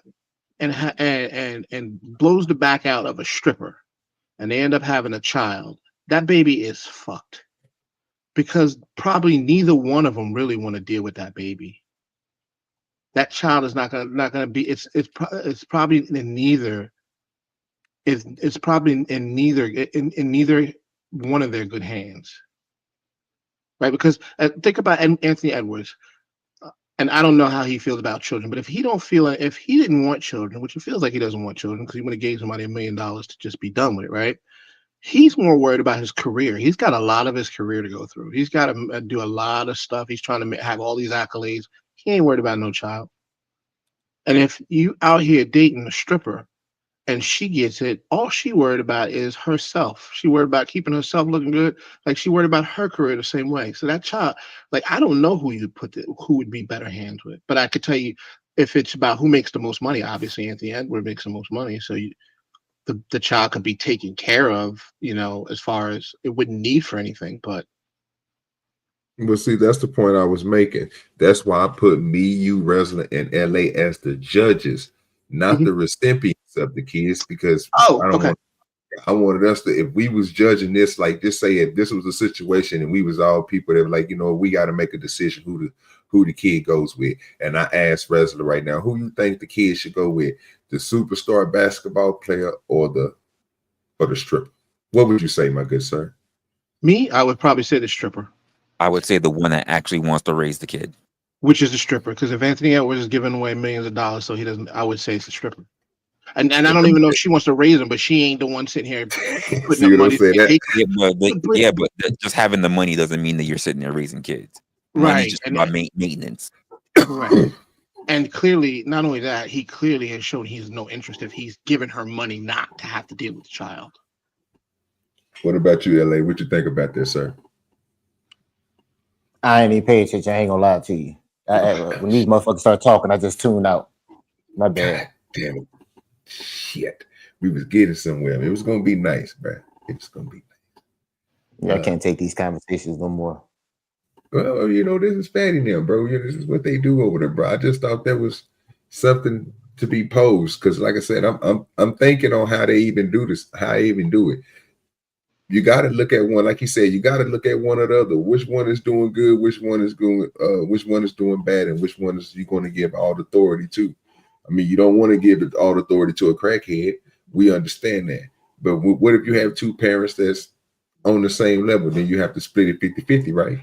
and blows the back out of a stripper, and they end up having a child, that baby is fucked, because probably neither one of them really want to deal with that baby. That child is not gonna be. It's probably in neither. It's probably in neither one of their good hands, right? Because think about Anthony Edwards, and I don't know how he feels about children, but if he didn't want children, which it feels like he doesn't want children, because he would have gave somebody $1 million to just be done with it, right? He's more worried about his career. He's got a lot of his career to go through. He's got to do a lot of stuff. He's trying to have all these accolades. He ain't worried about no child. And if you out here dating a stripper and she gets it, all she worried about is herself. She worried about keeping herself looking good. Like she worried about her career the same way. So that child, like, I don't know who who would be better hands with, but I could tell you, if it's about who makes the most money, obviously Anthony Edwards makes the most money. So the child could be taken care of, as far as it wouldn't need for anything, but. Well, see, that's the point I was making. That's why I put me, you, Resla, and LA as the judges, not the recipients of the kids, because I wanted us to, if we was judging this, like just say if this was a situation and we was all people that were like, we got to make a decision who the kid goes with. And I asked Resla right now, who you think the kid should go with, the superstar basketball player or the stripper? What would you say, my good sir? Me, I would probably say the stripper. I would say the one that actually wants to raise the kid. Which is the stripper, because if Anthony Edwards is giving away millions of dollars, so he doesn't, I would say it's the stripper. And I don't even know if she wants to raise him, but she ain't the one sitting here putting up money. But just having the money doesn't mean that you're sitting there raising kids. Right. Money just about maintenance. Right. And clearly, not only that, he clearly has shown he has no interest if he's giving her money not to have to deal with the child. What about you, LA? What you think about this, sir? I ain't even paying attention. I ain't gonna lie to you. When these motherfuckers start talking, I just tune out. My bad. God damn it. Shit. We was getting somewhere. It was gonna be nice, bro. It was gonna be nice. Yeah, I can't take these conversations no more. Well, this is fatty now, bro. This is what they do over there, bro. I just thought that was something to be posed, because like I said, I'm thinking on how they even do this, how they even do it. You got to look at one, like you said, you got to look at one or the other. Which one is doing good, which one is doing bad, and which one is you going to give all the authority to. I mean, you don't want to give all the authority to a crackhead. We understand that. But what if you have two parents that's on the same level? Then you have to split it 50-50, right?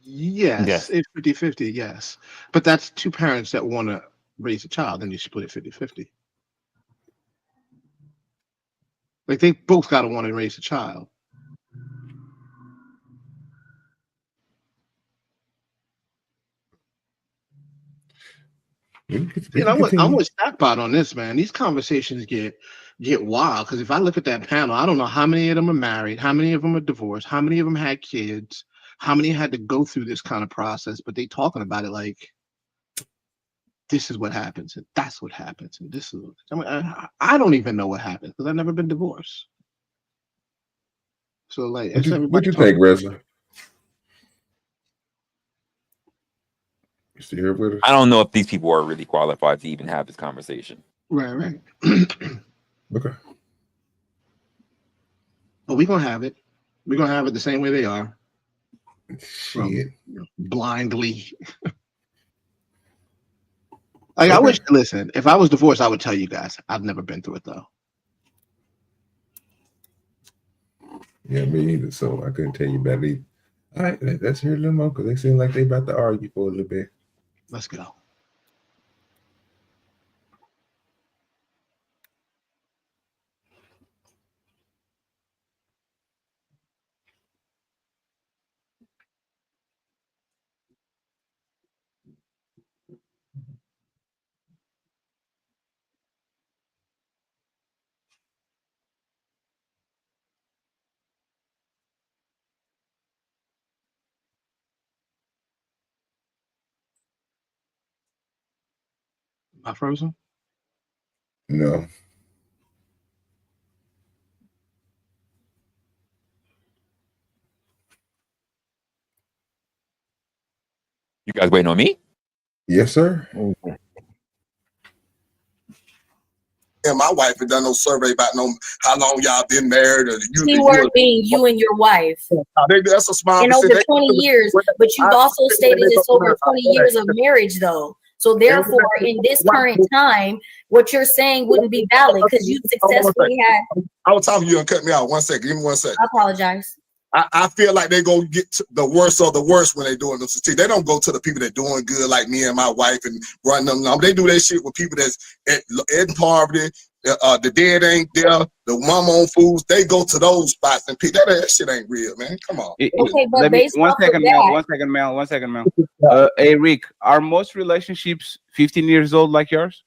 Yes. It's 50-50, yes. But that's two parents that want to raise a child, then you split it 50-50. Like, they both got to want to raise a child. I'm with Stackpot on this, man. These conversations get wild because if I look at that panel, I don't know how many of them are married, how many of them are divorced, how many of them had kids, how many had to go through this kind of process, but they talking about it like this is what happens and that's what happens and this is. I mean, I don't even know what happens because I've never been divorced. So like, what you think, Resla? You still here with us? I don't know if these people are really qualified to even have this conversation. Right. Okay. But we're gonna have it. We're gonna have it the same way they are. Shit. Blindly. Like, I wish, listen, if I was divorced, I would tell you guys. I've never been through it though. Yeah, me either. So I couldn't tell you about it. All right, let's hear a little more because they seem like they about to argue for a little bit. Let's go. Am I frozen? No. You guys waiting on me? Yes, sir. And my wife had done no survey about how long y'all been married. Or Keyword being you and your wife. That's a small in over 20 years, but you've also stated it's over 20 years of marriage, though. So therefore, in this current time, what you're saying wouldn't be valid because you successfully had. I was talking to you and cut me out. 1 second. Give me 1 second. I apologize. I feel like they're going to get to the worst of the worst when they're doing this. They don't go to the people that doing good like me and my wife and run them. They do that shit with people that's in poverty. The dead ain't there. The mom on foods. They go to those spots and pick that shit ain't real, man. Come on. Okay, but based One off of second, Mel. Hey, Rick, are most relationships 15 years old like yours?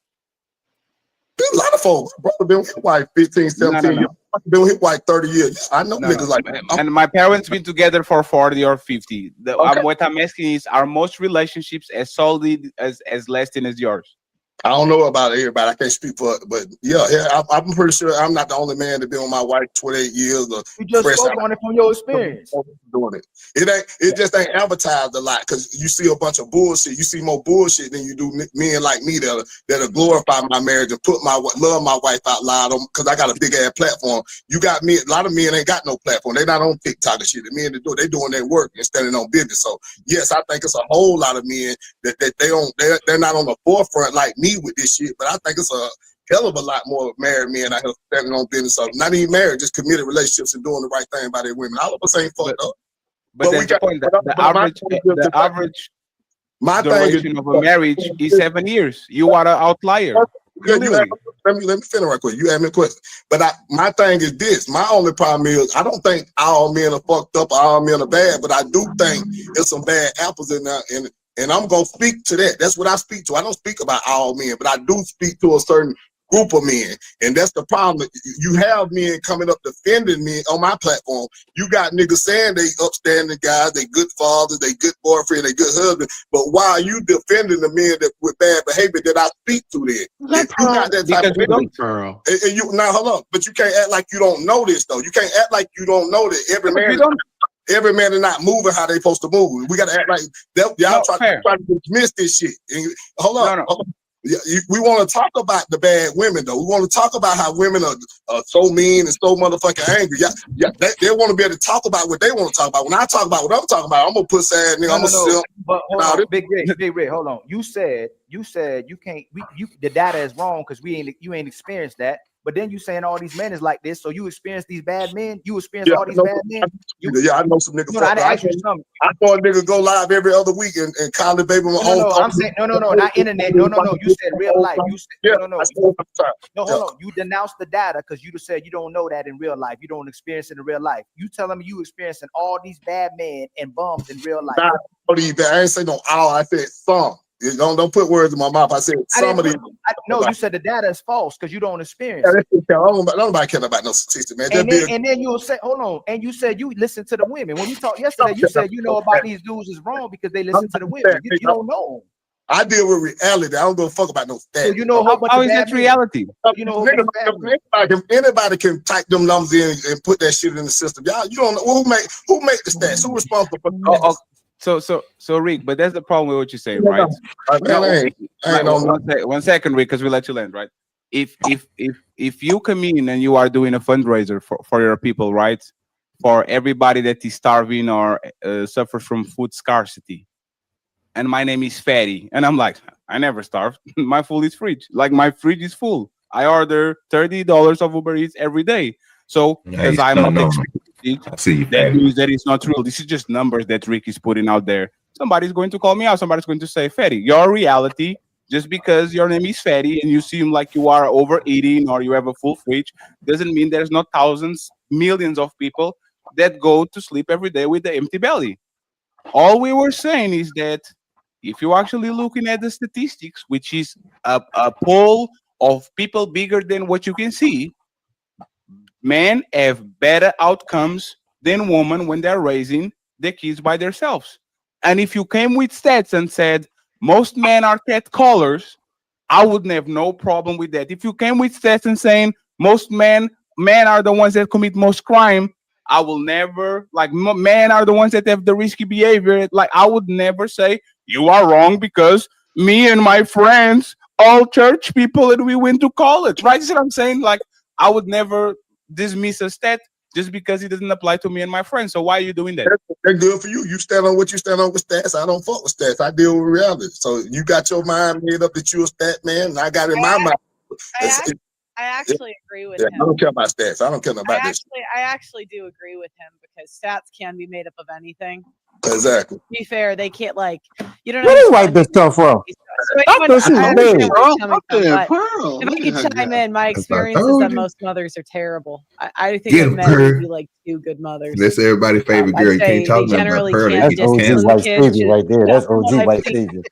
A lot of folks. Brother been with his wife 15, 17 years. Been with his wife 30 years. I know niggas like that. And my parents been together for 40 or 50. What I'm asking is, are most relationships as solid as lasting as yours? I don't know about everybody. I can't speak for it, but yeah, I'm pretty sure I'm not the only man to be with my wife 28 years. You just spoke on it from your experience. Doing it. It just ain't advertised a lot because you see a bunch of bullshit. You see more bullshit than you do men like me that'll glorify my marriage and love my wife out loud because I got a big ass platform. You got me. A lot of men ain't got no platform. They not on TikTok and shit. The men that do, they doing their work and standing on business. So yes, I think it's a whole lot of men that they're not on the forefront like me with this shit, but I think it's a hell of a lot more married men out here standing on business. So not even married, just committed relationships and doing the right thing by their women. All of us ain't fucked up. But that's the point. The average duration of a marriage is 7 years. You are an outlier. Let me finish right quick. You asked me a question. But my thing is this. My only problem is I don't think all men are fucked up or all men are bad, but I do think there's some bad apples in there. And I'm going to speak to that. That's what I speak to. I don't speak about all men, but I do speak to a certain group of men. And that's the problem. You have men coming up defending me on my platform. You got niggas saying they upstanding guys, they good fathers, they good boyfriend, they good husband. But why are you defending the men that with bad behavior that I speak to then? If you got that type of and you now hold on, but you can't act like you don't know this though. You can't act like you don't know that every man is not moving how they supposed to move. We got to act like y'all try to dismiss this shit. And hold on. We want to talk about the bad women, though. We want to talk about how women are so mean and so motherfucking angry. They want to be able to talk about what they want to talk about. When I talk about what I'm talking about, I'm gonna put sad nigga. I'm gonna sell. But hold on, Big Red, hold on. You said you can't. The data is wrong because you ain't experienced that. But then you saying all these men is like this, so you experience these bad men. You experience all these bad men. I know some niggas. I saw a nigga go live every other week and call the baby my home. I'm saying no, not internet. No. You said real life. You said no. Hold on. You denounced the data because you just said you don't know that in real life. You don't experience it in real life. You telling me you experiencing all these bad men and bums in real life? I ain't say no all. I said some. Don't put words in my mouth. I said some of these. No, you said the data is false because you don't experience Yeah, it. nobody care about no statistics, man. And then you'll say, hold on, and you said you listen to the women. When we talked yesterday, you said you know about these dudes is wrong because they listen to the women. You don't know. I deal with reality. I don't give a fuck about no stats. So you know how is that reality? You know, anybody can type them numbers in and put that shit in the system. Y'all, you don't know who make the stats. Who responsible for the stats? So Rick, but that's the problem with what you're saying, right? One second, Rick, because we let you land, right? If you come in and you are doing a fundraiser for your people, right? For everybody that is starving or suffers from food scarcity. And my name is Fatty. And I'm like, I never starve. My food is fridge. Like my fridge is full. I order $30 of Uber Eats every day. So because I'm not experienced, that means that it's not true. This is just numbers that Rick is putting out there. Somebody's going to call me out. Somebody's going to say, Fatty, your reality, just because your name is Fatty and you seem like you are overeating or you have a full fridge, doesn't mean there's not thousands, millions of people that go to sleep every day with the empty belly. All we were saying is that if you're actually looking at the statistics, which is a poll of people bigger than what you can see, men have better outcomes than women when they're raising their kids by themselves. And if you came with stats and said most men are cat callers, I wouldn't have no problem with that. If you came with stats and saying most men are the ones that commit most crime, I will never, like, men are the ones that have the risky behavior. Like, I would never say you are wrong because me and my friends, all church people, and we went to college, right? You see what I'm saying? Like, I would never dismiss a stat just because it doesn't apply to me and my friends. So why are you doing that? That's good for you. You stand on what you stand on with stats. I don't fuck with stats. I deal with reality. So you got your mind made up that you're a stat man, and I got in my mind. I actually agree with him. I don't care about stats. I don't care about this. I actually do agree with him because stats can be made up of anything. Exactly. To be fair, they can't you don't know. Where does white bitch come from? If I could chime in, my experience is that most mothers are terrible. I think that men would be like two good mothers. That's everybody's favorite girl. You can't talk about Pearl. That's OG white Stevie right there. That's OG white Stevie.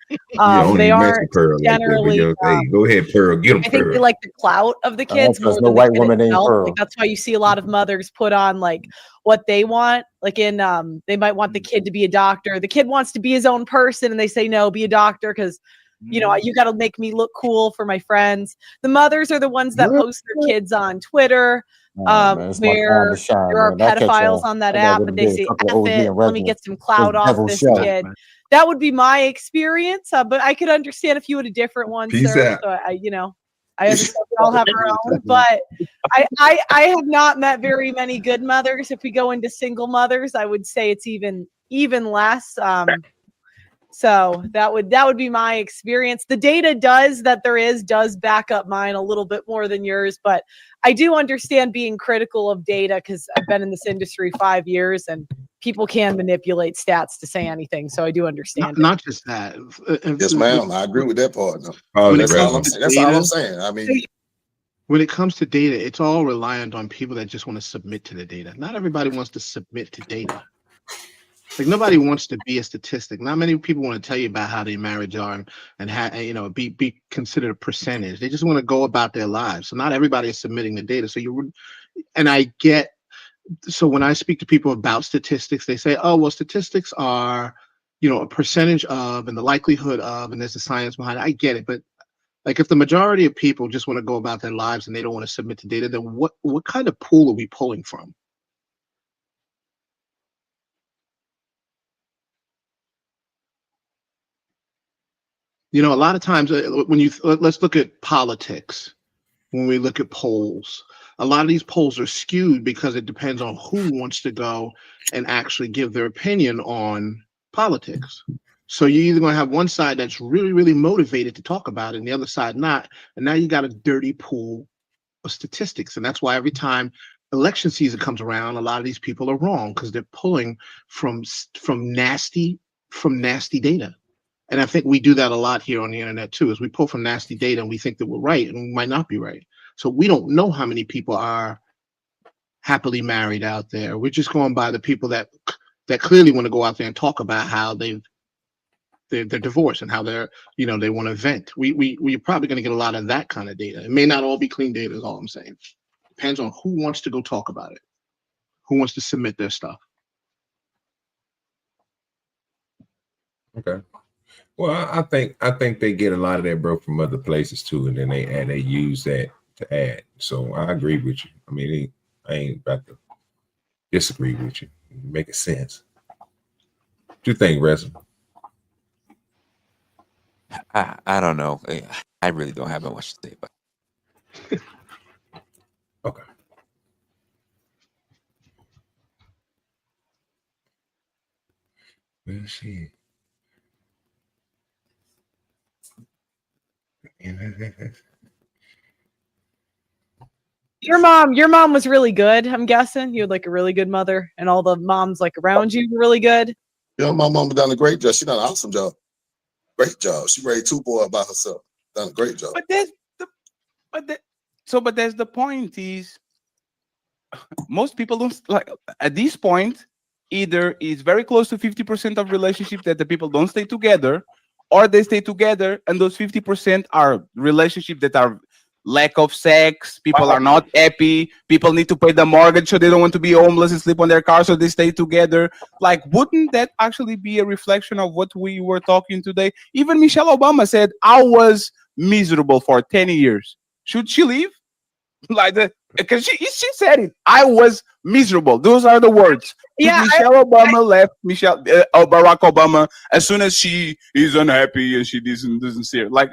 They aren't generally. Hey, go ahead, Pearl. Get them, I think they like the clout of the kids. There's no white woman named Pearl. Like, that's why you see a lot of mothers put on like what they want. Like in they might want the kid to be a doctor. The kid wants to be his own person, and they say no, be a doctor because you know you got to make me look cool for my friends. The mothers are the ones that post their kids on Twitter. Where there are pedophiles on that app, and they say, F it, let me get some clout off this kid. That would be my experience, but I could understand if you had a different one, sir. So I understand we all have our own, but I have not met very many good mothers. If we go into single mothers, I would say it's even less. So that would be my experience. The data does back up mine a little bit more than yours, but I do understand being critical of data because I've been in this industry 5 years and people can manipulate stats to say anything. So I do understand. Not just that. Yes, ma'am. I agree with that part. That's all I'm saying. I mean, when it comes to data, it's all reliant on people that just want to submit to the data. Not everybody wants to submit to data. Like nobody wants to be a statistic. Not many people want to tell you about how their marriage are and be considered a percentage. They just want to go about their lives. So not everybody is submitting the data. So when I speak to people about statistics, they say, oh, well, statistics are, a percentage of and the likelihood of, and there's a science behind it. I get it. But like if the majority of people just want to go about their lives and they don't want to submit to data, then what kind of pool are we pulling from? A lot of times let's look at politics. When we look at polls, a lot of these polls are skewed because it depends on who wants to go and actually give their opinion on politics. So you're either going to have one side that's really, really motivated to talk about it and the other side not. And now you got a dirty pool of statistics. And that's why every time election season comes around, a lot of these people are wrong because they're pulling from nasty data. And I think we do that a lot here on the internet too, is we pull from nasty data and we think that we're right and we might not be right. So we don't know how many people are happily married out there. We're just going by the people that clearly want to go out there and talk about how they've their divorce and how they're, they want to vent. We're probably going to get a lot of that kind of data. It may not all be clean data, is all I'm saying. Depends on who wants to go talk about it, who wants to submit their stuff. Okay. Well, I think they get a lot of that, bro, from other places too, and then they use that to add. So I agree with you. I mean, I ain't about to disagree with you. Making sense. What you think, Resla? I don't know. I really don't have much to say about it. Okay. Well, shit. Your mom was really good. I'm guessing you had like a really good mother, and all the moms like around you were really good. Yeah, my mama done a great job. She done an awesome job. Great job. She raised 2 boys by herself. Done a great job. But there's the point is, most people don't like at this point. Either it's very close to 50% of relationships that the people don't stay together, or they stay together, and those 50% are relationships that are lack of sex. People are not happy. People need to pay the mortgage, so they don't want to be homeless and sleep on their car, so they stay together. Like, wouldn't that actually be a reflection of what we were talking today? Even Michelle Obama said, "I was miserable for 10 years." Should she leave? Like that, because she said it. I was miserable. Those are the words. Yeah, Michelle Obama left Barack Obama as soon as she is unhappy and she doesn't see it. Like,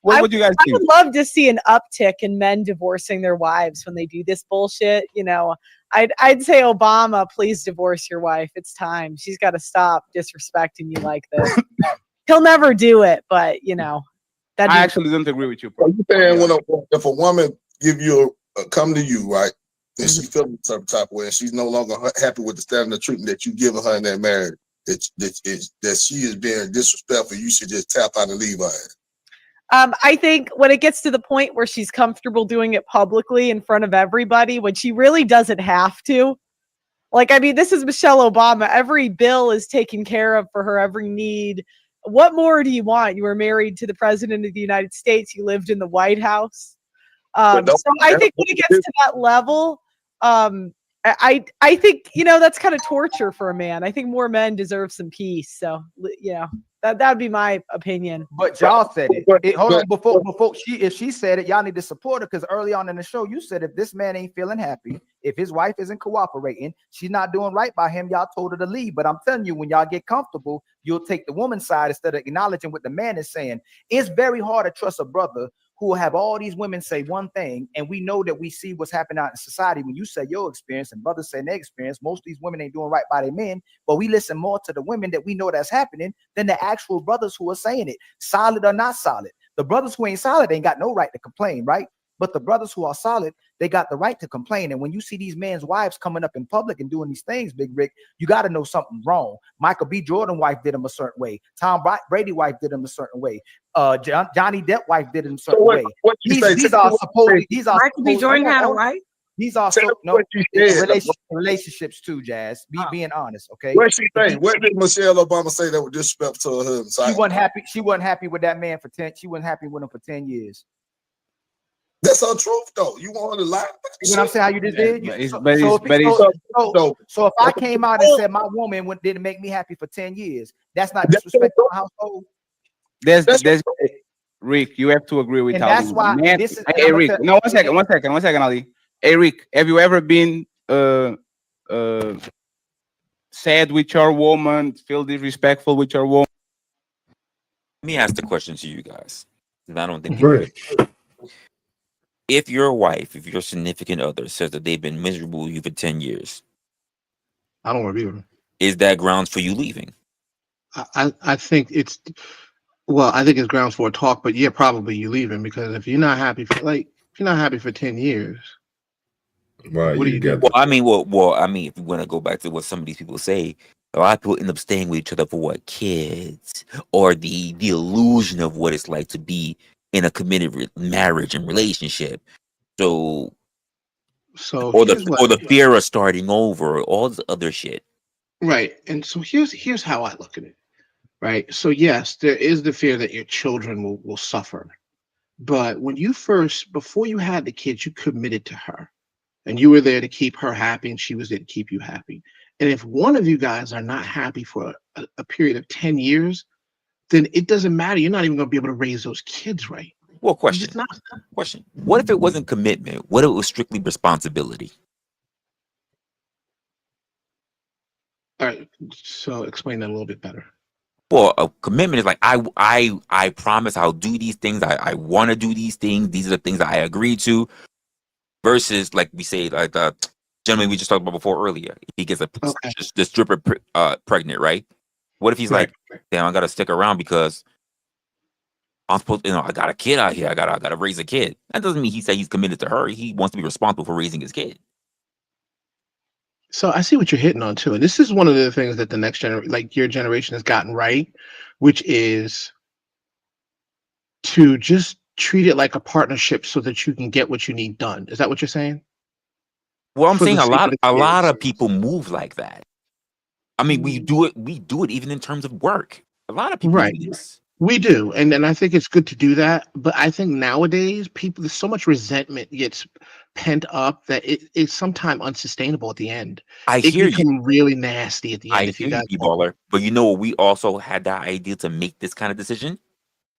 what would you guys I think? would love to see an uptick in men divorcing their wives when they do this bullshit. I'd say, Obama, please divorce your wife. It's time. She's got to stop disrespecting you like this. He'll never do it, but I actually don't agree with you. Are you saying if a woman give you come to you, right, and she feels a certain type of way, and she's no longer happy with the standard of treatment that you giving her in that marriage, that she is being disrespectful, you should just tap out and leave her? I think when it gets to the point where she's comfortable doing it publicly in front of everybody, when she really doesn't have to. Like, I mean, this is Michelle Obama. Every bill is taken care of for her, every need. What more do you want? You were married to the president of the United States. You lived in the White House. So I think when it gets to that level, I think, that's kind of torture for a man. I think more men deserve some peace. So, that'd be my opinion. But y'all said it. Hold on, before if she said it, y'all need to support her, because early on in the show you said if this man ain't feeling happy, if his wife isn't cooperating, she's not doing right by him, y'all told her to leave. But I'm telling you, when y'all get comfortable, you'll take the woman's side instead of acknowledging what the man is saying. It's very hard to trust a brother who will have all these women say one thing, and we know that we see what's happening out in society. When you say your experience and brothers say their experience, most of these women ain't doing right by their men, but we listen more to the women that we know that's happening than the actual brothers who are saying it, solid or not solid. The brothers who ain't solid ain't got no right to complain, right? But the brothers who are solid, they got the right to complain. And when you see these men's wives coming up in public and doing these things, Big Rick, you got to know something wrong. Michael B. Jordan wife did him a certain way. Tom Brady wife did him a certain way. Johnny Depp wife did him a certain way. These are Michael B. Jordan had a wife. These are relationships too, Jazz. Being honest, okay. What she say? What did Michelle Obama say that was disrespectful to her husband? She wasn't happy. She wasn't happy with that man for 10. She wasn't happy with him for 10 years. That's her truth, though. You want her to lie? You know what I'm saying? How you just did? So if I came out and said my woman didn't make me happy for 10 years, that's not disrespect to my household. There's Rick, you have to agree with and Ali. That's why Man, this is. Hey Rick, no, one second, Ali. Hey Rick, have you ever been sad with your woman, feel disrespectful with your woman? Let me ask the question to you guys. I don't think if your wife, if your significant other says that they've been miserable with you for 10 years, I don't want to be with her. Is that grounds for you leaving? I think it's grounds for a talk, but yeah, probably you leaving, because if you're not happy for 10 years, what do you get? Well, I mean, if you want to go back to what some of these people say, a lot of people end up staying with each other for what, kids, or the illusion of what it's like to be in a committed marriage and relationship. Or the fear of starting over, all this other shit. Right. And so here's how I look at it. right? So yes, there is the fear that your children will suffer. But when you before you had the kids, you committed to her and you were there to keep her happy and she was there to keep you happy. And if one of you guys are not happy for a period of 10 years, then it doesn't matter. You're not even going to be able to raise those kids right. Well, question. What if it wasn't commitment? What if it was strictly responsibility? All right. So explain that a little bit better. Well, a commitment is like I promise I'll do these things. I want to do these things. These are the things that I agree to. Versus, like we say, like the gentleman we just talked about before earlier. He gets the stripper pregnant, right? What if he's like, damn, I gotta stick around because I'm supposed, I got a kid out here. I gotta raise a kid. That doesn't mean he said he's committed to her. He wants to be responsible for raising his kid. So I see what you're hitting on too, and this is one of the things that the next generation, like your generation, has gotten right, which is to just treat it like a partnership so that you can get what you need done. Is that what you're saying? Well, I'm saying a lot of people move like that. I mean, we do it even in terms of work. A lot of people do this. We do, and I think it's good to do that. But I think nowadays, there's so much resentment gets pent up that it's sometimes unsustainable at the end. I hear it can really nasty at the end. I hear you, B-baller. But you know, we also had that idea to make this kind of decision.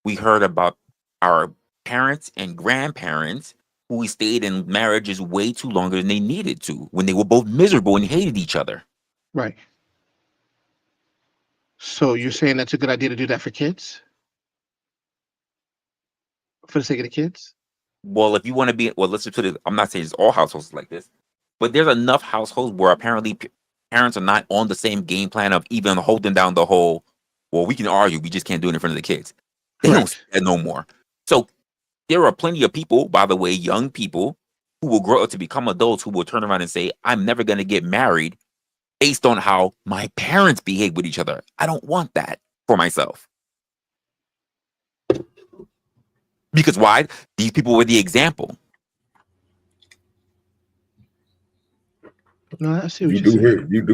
We heard about our parents and grandparents who stayed in marriages way too longer than they needed to, when they were both miserable and hated each other. Right. So you're saying that's a good idea to do that for kids? For the sake of the kids? Well, if you want to be, let's just put it, I'm not saying it's all households like this, but there's enough households where apparently parents are not on the same game plan of even holding down the whole, well, we can argue, we just can't do it in front of the kids. They don't say that no more. So there are plenty of people, by the way, young people who will grow up to become adults who will turn around and say, I'm never going to get married based on how my parents behave with each other. I don't want that for myself. Because why? These people were the example. No, I see what you do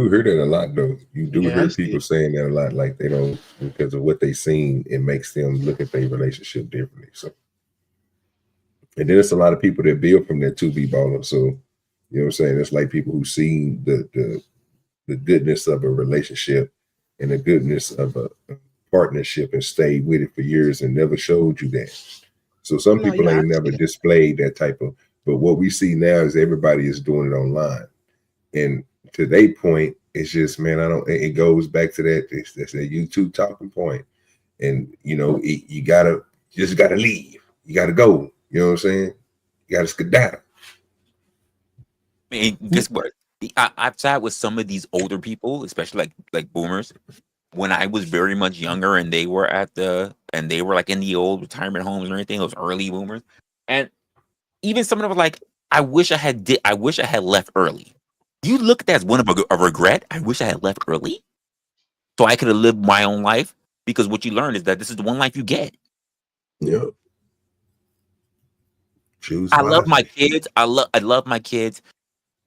hear that a lot, though. You do hear people saying that a lot, like they don't, because of what they seen, it makes them look at their relationship differently. So, and then it's a lot of people that build from that too, B-baller. So, you know what I'm saying? It's like people who seen the goodness of a relationship and the goodness of a partnership and stayed with it for years and never showed you that. So some people ain't never displayed that type of, but what we see now is everybody is doing it online. And to their point, it's just, man, it goes back to that's that YouTube talking point. And, you just gotta leave. You gotta go. You know what I'm saying? You gotta skedaddle. I mean, guess what? I've sat with some of these older people, especially like boomers, when I was very much younger, and they were like in the old retirement homes and everything, those early boomers. And even some of them were like, I wish I had left early. You look at that as one of a regret. I wish I had left early so I could have lived my own life, because what you learn is that this is the one life you get. Yep. I love my kids. I love my kids.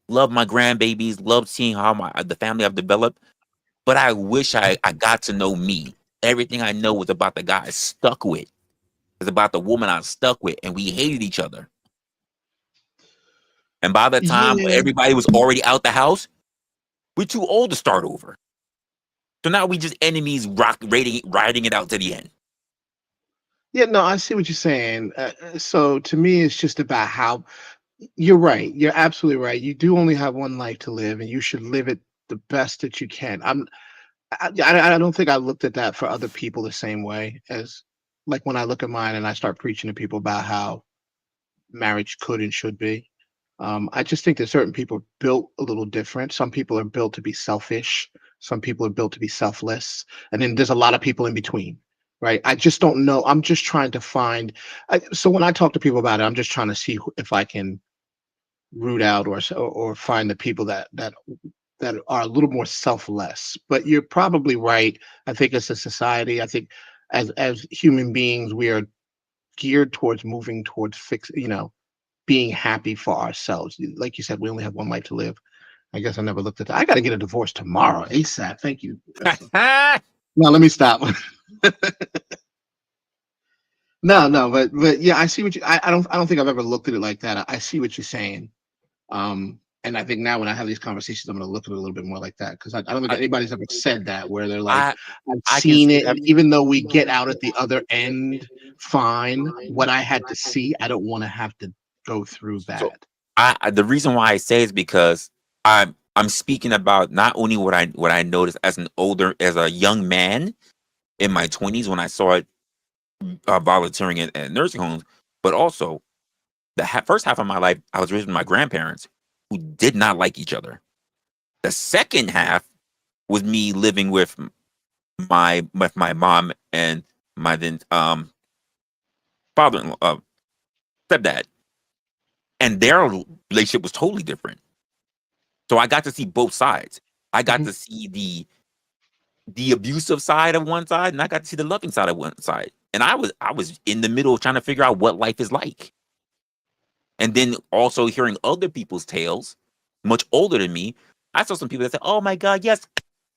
Love my grandbabies. Love seeing how the family I've developed. But I wish I got to know me. Everything I know was about the guy I stuck with. It's about the woman I stuck with, and we hated each other. And by the time everybody was already out the house, we're too old to start over. So now we just enemies riding it out to the end. Yeah, no, I see what you're saying. So to me, it's just about how you're right. You're absolutely right. You do only have one life to live, and you should live it the best that you can. I don't think I looked at that for other people the same way as, like, when I look at mine and I start preaching to people about how marriage could and should be. I just think that certain people are built a little different. Some people are built to be selfish. Some people are built to be selfless. And then there's a lot of people in between, right? I just don't know. I'm just trying to find. So when I talk to people about it, I'm just trying to see if I can root out or find the people that are a little more selfless. But you're probably right. I think as a society, I think as human beings, we are geared towards moving towards being happy for ourselves. Like you said, we only have one life to live. I guess I never looked at that. I got to get a divorce tomorrow, ASAP. Thank you. No, let me stop. No, but yeah, I see what you. I don't think I've ever looked at it like that. I see what you're saying. And I think now when I have these conversations, I'm going to look at it a little bit more like that because I don't think anybody's ever said that where they're like, I've seen it, and even though we get out at the other end, fine. What I had to see, I don't want to have to go through that. So the reason why I say is because I'm speaking about not only what I noticed as a young man in my 20s when I saw it volunteering at nursing homes, but also the first half of my life I was raised with my grandparents who did not like each other. The second half was me living with my mom and my then father-in-law, stepdad, and their relationship was totally different. So I got to see both sides. I got to see the abusive side of one side, and I got to see the loving side of one side. And I was in the middle trying to figure out what life is like. And then also hearing other people's tales, much older than me. I saw some people that said, "Oh my God, yes,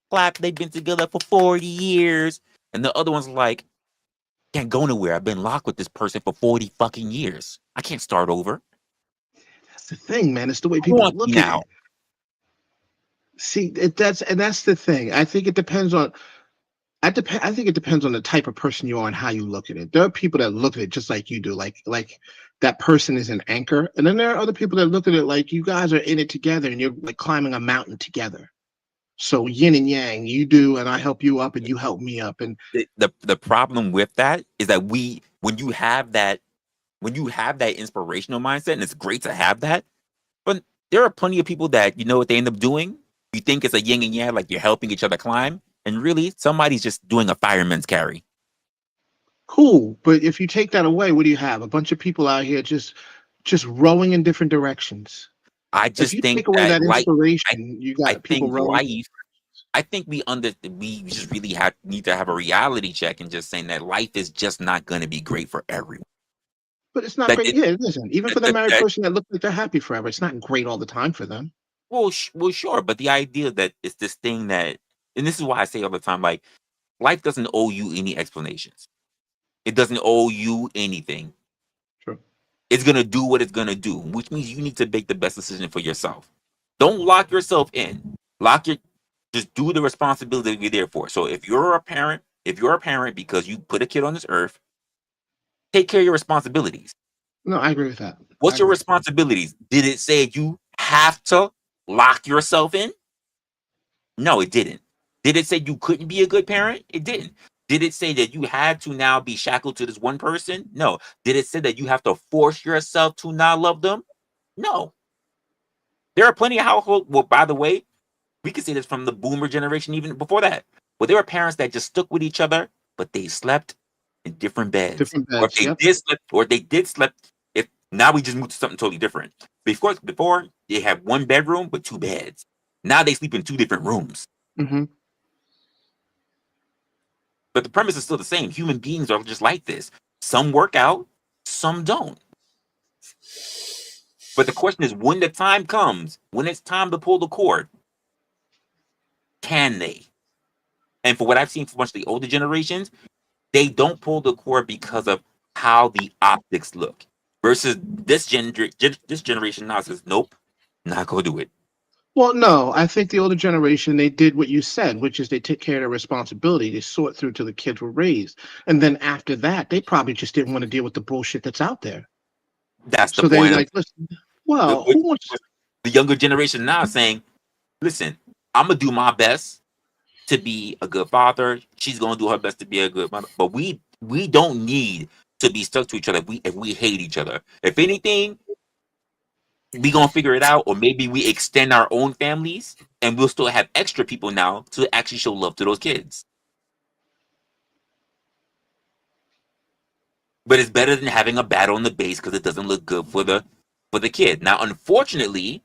clap, they've been together for 40 years." And the other one's like, "Can't go nowhere. I've been locked with this person for 40 fucking years. I can't start over." That's the thing, man. It's the way people look at it. See, that's the thing. I think it depends on. I think it depends on the type of person you are and how you look at it. There are people that look at it just like you do, like that person is an anchor, and then there are other people that look at it like you guys are in it together and you're like climbing a mountain together. So yin and yang, you do, and I help you up, and you help me up. And the problem with that is that when you have that inspirational mindset, and it's great to have that, but there are plenty of people that you know what they end up doing. You think it's a yin and yang, like you're helping each other climb, and really somebody's just doing a fireman's carry. Cool, but if you take that away, what do you have? A bunch of people out here just rowing in different directions. I just think take away that life, inspiration, you got people rowing. life. I think we just really need to have a reality check and just saying that life is just not going to be great for everyone. But it's not great. Yeah, it isn't. Even for the married person that looks like they're happy forever, it's not great all the time for them. Well, sure, but the idea that it's this thing that, and this is why I say all the time, like, life doesn't owe you any explanations. It doesn't owe you anything. True. It's gonna do what it's gonna do, which means you need to make the best decision for yourself. Don't lock yourself in. Just do the responsibility you're there for. So if you're a parent because you put a kid on this earth, take care of your responsibilities. No, I agree with that. What's your responsibilities? Did it say you have to lock yourself in? No, it didn't. Did it say you couldn't be a good parent? It didn't. Did it say that you had to now be shackled to this one person? No. Did it say that you have to force yourself to not love them? No. There are plenty of households. Well, by the way, we can say this from the boomer generation, even before that. But there were parents that just stuck with each other, but they slept in different beds. Or if they did sleep. If now we just moved to something totally different. Before they had one bedroom with two beds. Now they sleep in two different rooms. Mm-hmm. But the premise is still the same. Human beings are just like this. Some work out, some don't. But the question is, when the time comes, when it's time to pull the cord, can they? And for what I've seen from a bunch of the older generations, they don't pull the cord because of how the optics look. Versus this generation now says, nope, not gonna do it. Well, no, I think the older generation, they did what you said, which is they took care of their responsibility. They saw it through till the kids were raised. And then after that, they probably just didn't want to deal with the bullshit that's out there. That's the so point. They like, listen, well, who wants the younger generation now saying, listen, I'm going to do my best to be a good father. She's going to do her best to be a good mother. But we don't need to be stuck to each other if we hate each other. If anything, we gonna figure it out, or maybe we extend our own families and we'll still have extra people now to actually show love to those kids. But it's better than having a battle on the base because it doesn't look good for the kid. Now, unfortunately,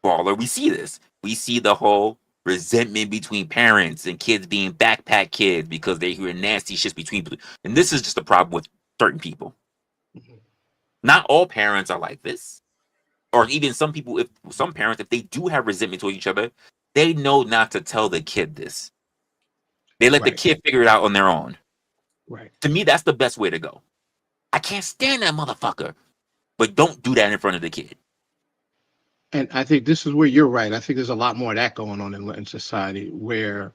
baller, we see this. We see the whole resentment between parents and kids being backpack kids because they hear nasty shit between people. And this is just a problem with certain people. Not all parents are like this. Or even some people, some parents, if they do have resentment toward each other, they know not to tell the kid this. They let the kid figure it out on their own. Right. To me, that's the best way to go. I can't stand that motherfucker. But don't do that in front of the kid. And I think this is where you're right. I think there's a lot more of that going on in society where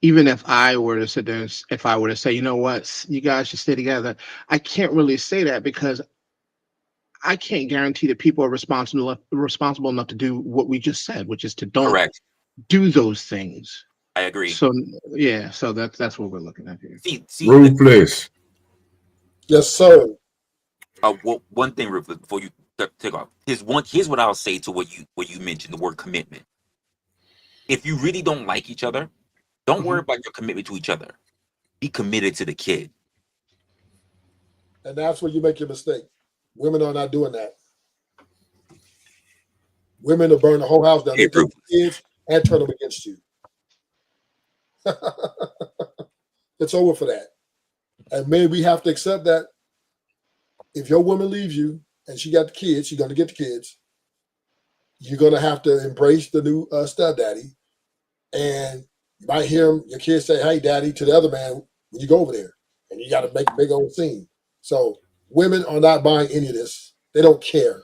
even if I were to sit there, if I were to say, you know what, you guys should stay together, I can't really say that because I can't guarantee that people are responsible enough to do what we just said, which is to don't do those things. I agree. So yeah, so that's what we're looking at here. See, Ruthless. Yes, sir. Well, one thing, Ruthless, before you take off. Here's what I'll say to what you mentioned, the word commitment. If you really don't like each other, don't worry about your commitment to each other. Be committed to the kid. And that's where you make your mistake. Women are not doing that. Women will burn the whole house down. They take the kids and turn them against you. It's over for that. And maybe we have to accept that if your woman leaves you and she got the kids, she's going to get the kids. You're going to have to embrace the new stepdaddy. And you might hear your kids say, hey, daddy, to the other man when you go over there. And you got to make a big old scene. So women are not buying any of this. They don't care.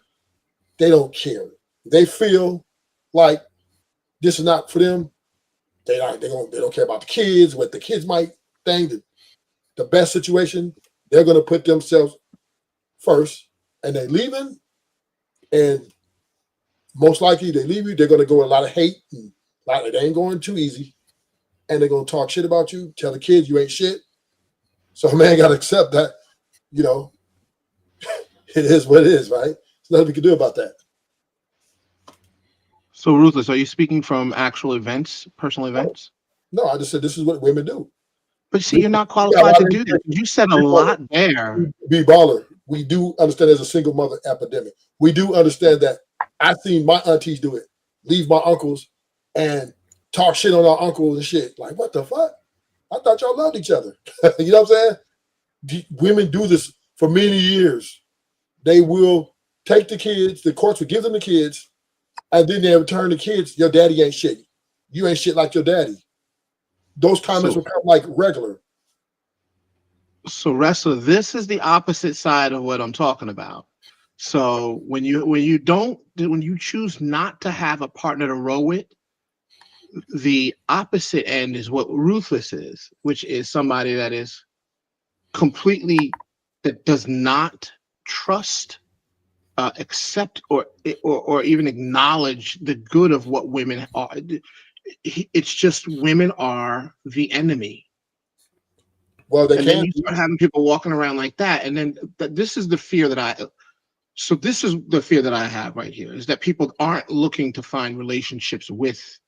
They don't care. They feel like this is not for them. They don't care about the kids, what the kids might think, the best situation. They're going to put themselves first, and they're leaving. And most likely they leave you. They're going to go with a lot of hate. And they ain't going too easy. And they're going to talk shit about you, tell the kids you ain't shit. So a man got to accept that, it is what it is, right? There's nothing we can do about that. So, Ruthless, are you speaking from actual events, personal events? No, I just said this is what women do. But see, you're not qualified to do that. You said a lot there. Be baller. We do understand there's a single mother epidemic. We do understand that. I've seen my aunties do it. Leave my uncles and talk shit on our uncles and shit. Like, what the fuck? I thought y'all loved each other. You know what I'm saying? Women do this for many years. They will take the kids, the courts will give them the kids, and then they return the kids, your daddy ain't shit. You ain't shit like your daddy. Those comments will come like regular. So, Resla, this is the opposite side of what I'm talking about. So when you choose not to have a partner to row with, the opposite end is what Ruthless is, which is somebody that is completely, that does not trust, accept, or even acknowledge the good of what women are. It's just women are the enemy. Well, and then you start having people walking around like that, and then this is the fear that I. So this is the fear that I have right here, is that people aren't looking to find relationships with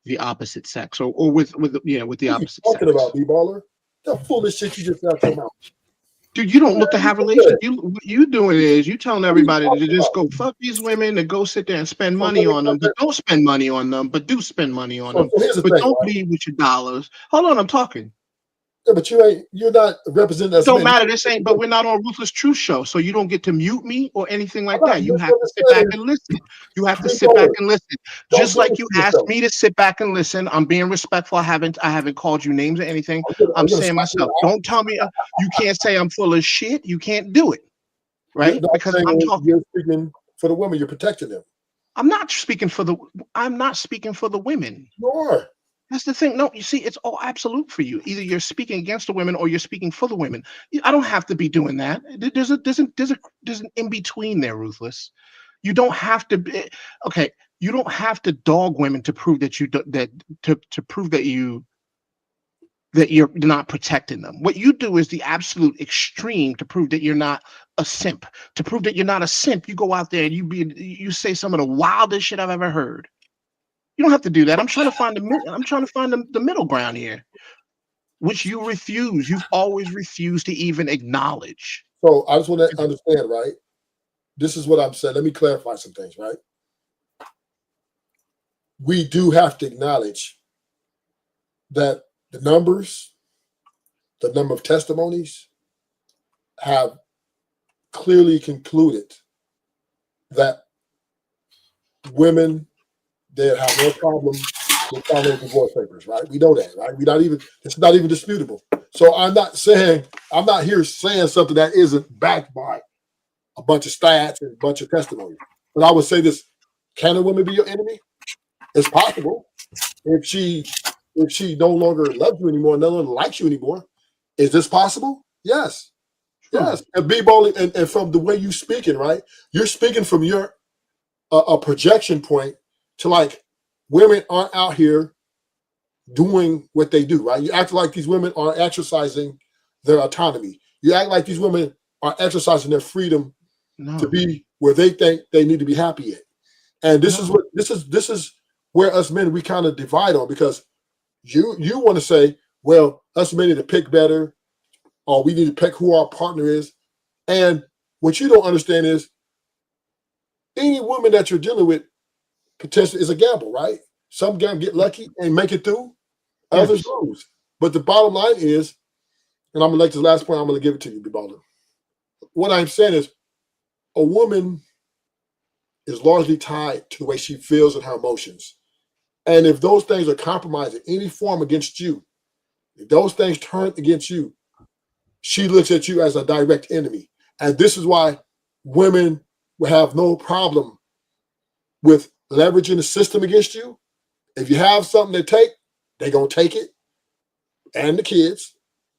the opposite sex, or with the opposite sex. Talking about B-baller, the foolish shit you just got to come out. Dude, you don't look to have relationships. What you doing is you telling everybody to just go fuck these women, to go sit there and spend money on them, but don't spend money on them, but do spend money on them. But don't leave with your dollars. Hold on, I'm talking. Yeah, but you're not representing us. It don't matter. This ain't, but we're not on Ruthless Truth Show, so you don't get to mute me or anything like that. You have to sit back and listen. You have to sit back and listen. Just like you asked me to sit back and listen. I'm being respectful. I haven't called you names or anything. I'm saying myself. Don't tell me you can't say I'm full of shit. You can't do it, right? Because I'm talking. You're speaking for the women. You're protecting them. I'm not speaking for the women. You are. That's the thing. No, you see, it's all absolute for you. Either you're speaking against the women or you're speaking for the women. I don't have to be doing that. There's an in between there, Ruthless. You don't have to be okay. You don't have to dog women to prove that you're not protecting them. What you do is the absolute extreme to prove that you're not a simp. To prove that you're not a simp, you go out there and you say some of the wildest shit I've ever heard. You don't have to do that. I'm trying to find the middle ground here, which you refuse. You've always refused to even acknowledge. So I just want to understand, right? This is what I'm saying. Let me clarify some things, right? We do have to acknowledge that the number of testimonies have clearly concluded that women, they have no problem They filed those divorce papers, right? We know that, right? It's not even disputable. So I'm not here saying something that isn't backed by a bunch of stats and a bunch of testimony. But I would say this: can a woman be your enemy? It's possible. If she no longer loves you anymore, no longer likes you anymore, is this possible? Yes. Yes. And B-Ball, and from the way you speaking, right? You're speaking from your a projection point to like women aren't out here doing what they do, right? You act like these women are exercising their autonomy. You act like these women are exercising their freedom to be where they think they need to be happy at. And this is where us men, we kind of divide on, because you want to say, well, us men need to pick better, or we need to pick who our partner is. And what you don't understand is any woman that you're dealing with potentially is a gamble, right? Some guys get lucky and make it through, others lose. But the bottom line is, and I'm gonna make this last point, I'm gonna give it to you, Bibaldo. What I'm saying is a woman is largely tied to the way she feels and her emotions. And if those things are compromised in any form against you, if those things turn against you, she looks at you as a direct enemy. And this is why women will have no problem with leveraging the system against you. If you have something to take, they're going to take it, and the kids,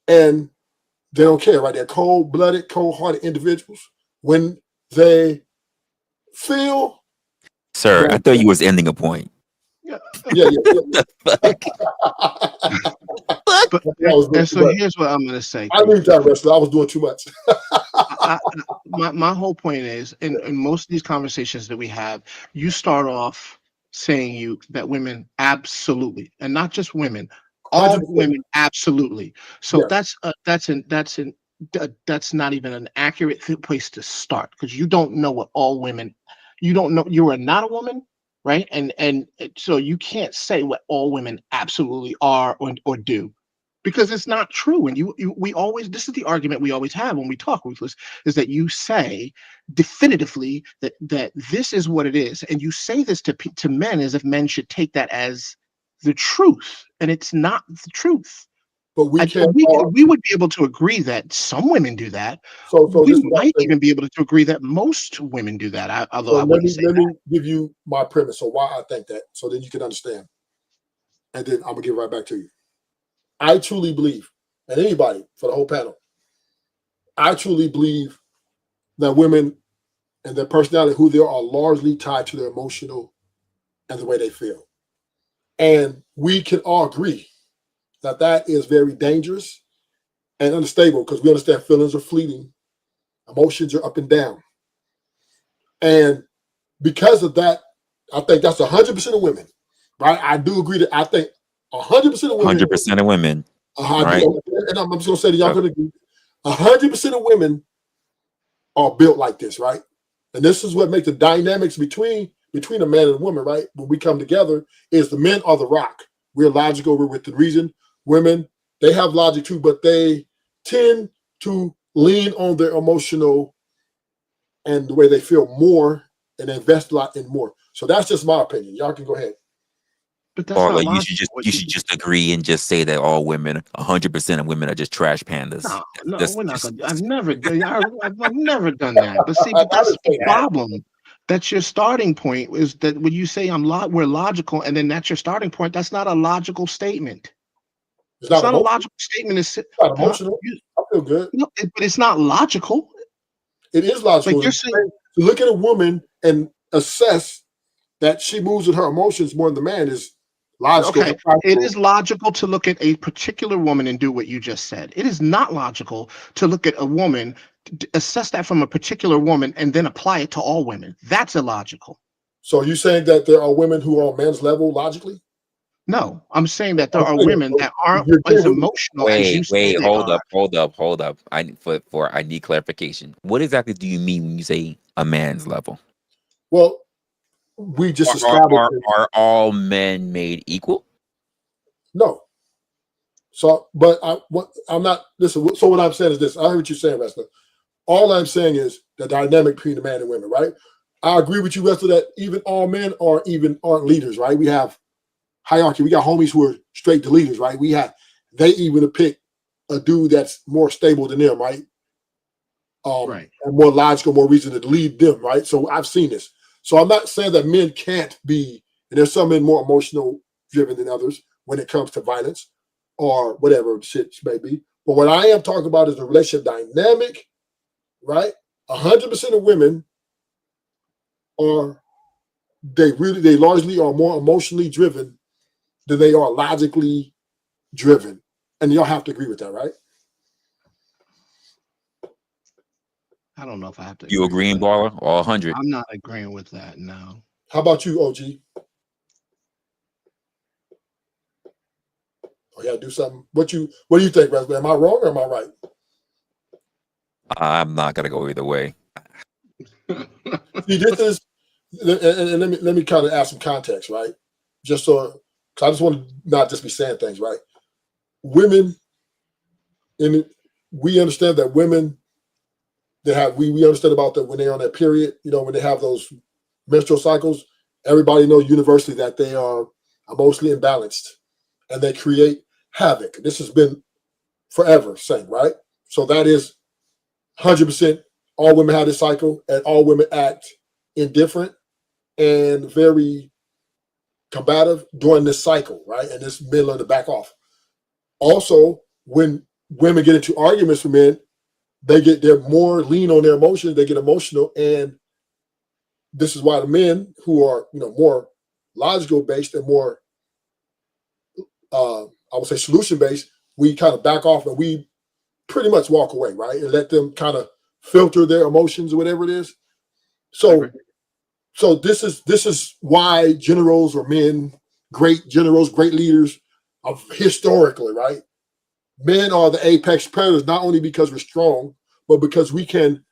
and they don't care, right? They're cold-blooded, cold-hearted individuals. When they feel... Sir, I thought you was ending a point. Yeah. And so here's what I'm going to say. I leave that, Resla. I was doing too much. My whole point is, in most of these conversations that we have, you start off saying that women absolutely, and not just women, all women absolutely. So that's not even an accurate place to start, because you don't know what all women. You don't know. You are not a woman. Right. And so you can't say what all women absolutely are or do, because it's not true. And we always, this is the argument we always have when we talk, Ruthless, is that you say definitively that this is what it is. And you say this to men as if men should take that as the truth. And it's not the truth. But we would be able to agree that some women do that. So we might even be able to agree that most women do that. Although let me give you my premise, so why I think that, so then you can understand. And then I'm gonna give it right back to you. I truly believe, and anybody for the whole panel, I truly believe that women and their personality, who they are largely tied to their emotional and the way they feel. And we can all agree that is very dangerous and unstable, because we understand feelings are fleeting, emotions are up and down. And because of that, I think that's 100% of women, right? I do agree that I think 100% of women. 100% of women. Right. And I'm just going to say that y'all going to agree. 100% of women are built like this, right? And this is what makes the dynamics between a man and a woman, right? When we come together, is the men are the rock. We're logical, we're with the reason. Women, they have logic too, but they tend to lean on their emotional and the way they feel more, and invest a lot in more. So that's just my opinion. Y'all can go ahead. But that's or like you should just agree and just say that all women, 100% of women, are just trash pandas. No, we're not gonna. I've never done that. But see, that's the problem. That's your starting point. Is that when you say we're logical, and then that's your starting point? That's not a logical statement. It's not a logical statement. It's not emotional. I feel good. No, but it's not logical. It is logical. Like you're saying, to look at a woman and assess that she moves with her emotions more than the man is logical. Okay, it is logical to look at a particular woman and do what you just said. It is not logical to look at a woman, assess that from a particular woman, and then apply it to all women. That's illogical. So are you saying that there are women who are on men's level logically? No, I'm saying that there are women that aren't as emotional as you say. Hold up. I need clarification. What exactly do you mean when you say a man's level? Well, we just established are all men made equal? No. So, but I'm not. Listen. So what I'm saying is this. I heard what you're saying, Resla. All I'm saying is the dynamic between the man and women, right? I agree with you, Resla, that even all men aren't leaders, right? We have hierarchy. We got homies who are straight deleters, right? They even pick a dude that's more stable than them, right? Right. And more logical, more reason to delete them, right? So I've seen this. So I'm not saying that men can't be, and there's some men more emotional driven than others when it comes to violence or whatever shit may be. But what I am talking about is the relationship dynamic, right? 100% of women they largely are more emotionally driven than they are logically driven. And y'all have to agree with that, right? I don't know if I have to. You agreeing, Baller, or 100? I'm not agreeing with that. No. How about you, OG? Oh, yeah, do something. What do you think, Resla? Am I wrong or am I right? I'm not gonna go either way. See, this is, and let me kind of add some context, right? Just so, because I just want to not just be saying things, right? Women, and we understand that women, we understand about that when they're on that period, when they have those menstrual cycles, everybody knows universally that they are emotionally imbalanced and they create havoc. This has been forever saying, right? So that is 100%. All women have this cycle, and all women act indifferent and very combative during this cycle, right? And this men learn to back off. Also, when women get into arguments with men, they're more lean on their emotions. They get emotional, and this is why the men who are more logical based and more I would say solution based, we kind of back off and we pretty much walk away, right? And let them kind of filter their emotions or whatever it is. So this is why generals or men, great generals, great leaders of historically, right? Men are the apex predators, not only because we're strong, but because we can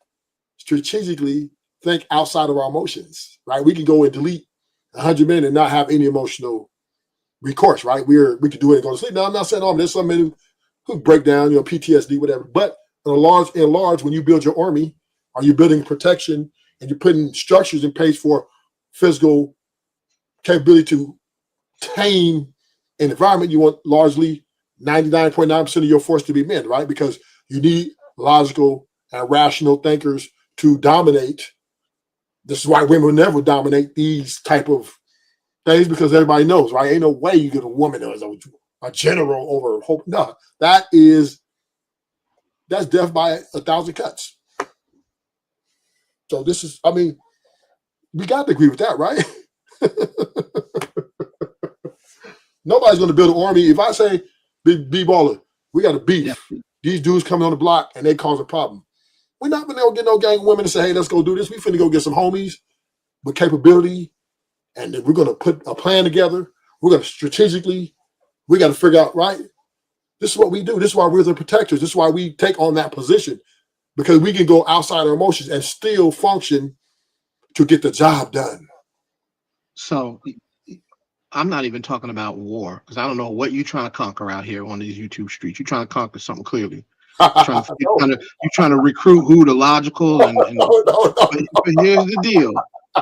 strategically think outside of our emotions, right? We can go and delete 100 men and not have any emotional recourse, right? We could do it and go to sleep. Now, I'm not saying, there's some men who break down, PTSD, whatever. But in large, when you build your army, are you building protection and you're putting structures in place for physical capability to tame an environment? You want largely 99.9% of your force to be men, right? Because you need logical and rational thinkers to dominate. This is why women will never dominate these type of things, because everybody knows, right? Ain't no way you get a woman as a general over hope. No, that's death by 1,000 cuts. So this is, we got to agree with that, right? Nobody's going to build an army. If I say, big baller, we got a beef. These dudes coming on the block and they cause a problem. We're not going to get no gang of women and say, hey, let's go do this. We finna go get some homies with capability, and then we're going to put a plan together. We're going to strategically, we got to figure out, right? This is what we do. This is why we're the protectors. This is why we take on that position, because we can go outside our emotions and still function to get the job done. So I'm not even talking about war, because I don't know what you're trying to conquer out here on these YouTube streets. You're trying to conquer something clearly. You're trying to recruit who the logical and but here's the deal.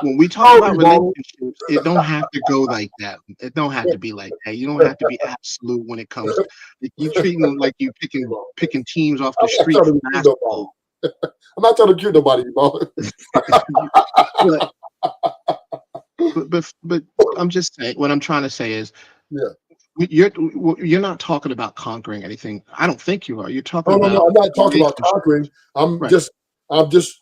When we talk about relationships, it don't have to go like that. It don't have to be like that. You don't have to be absolute when it comes. You treating them like you picking teams off the street for basketball. I'm not trying to cure nobody, but I'm just saying. What I'm trying to say is, you're not talking about conquering anything. I don't think you are. You're talking about. No, I'm not talking about conquering. I'm just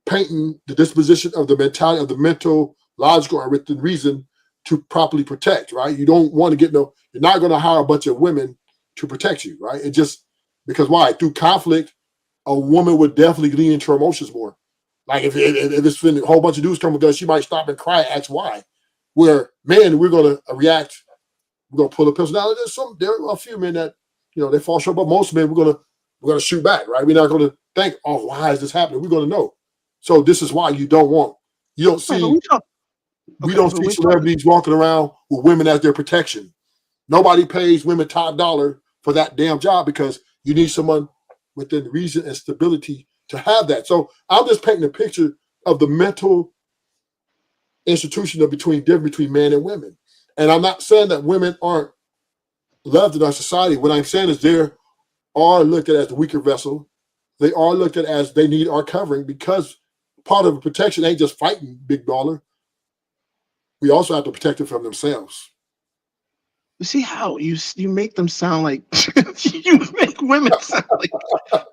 painting the disposition of the mentality of the mental, logical, and written reason to properly protect, right? You don't want to get you're not going to hire a bunch of women to protect you, right? It just, because why? Through conflict, a woman would definitely lean into her emotions more. Like if it's a whole bunch of dudes come with guns, she might stop and cry, ask why. Where men, we're going to react, we're going to pull a pistol. Now, there are a few men that, they fall short, but most men, we're going to shoot back, right? We're not going to think, oh, why is this happening? We're going to know. So this is why you don't see celebrities walking around with women as their protection. Nobody pays women top dollar for that damn job, because you need someone within reason and stability to have that. So I'm just painting a picture of the mental institution of difference between men and women. And I'm not saying that women aren't loved in our society. What I'm saying is they are looked at as the weaker vessel. They are looked at as they need our covering, because part of the protection ain't just fighting, big baller. We also have to protect them from themselves. You see how you make them sound like you make women sound like,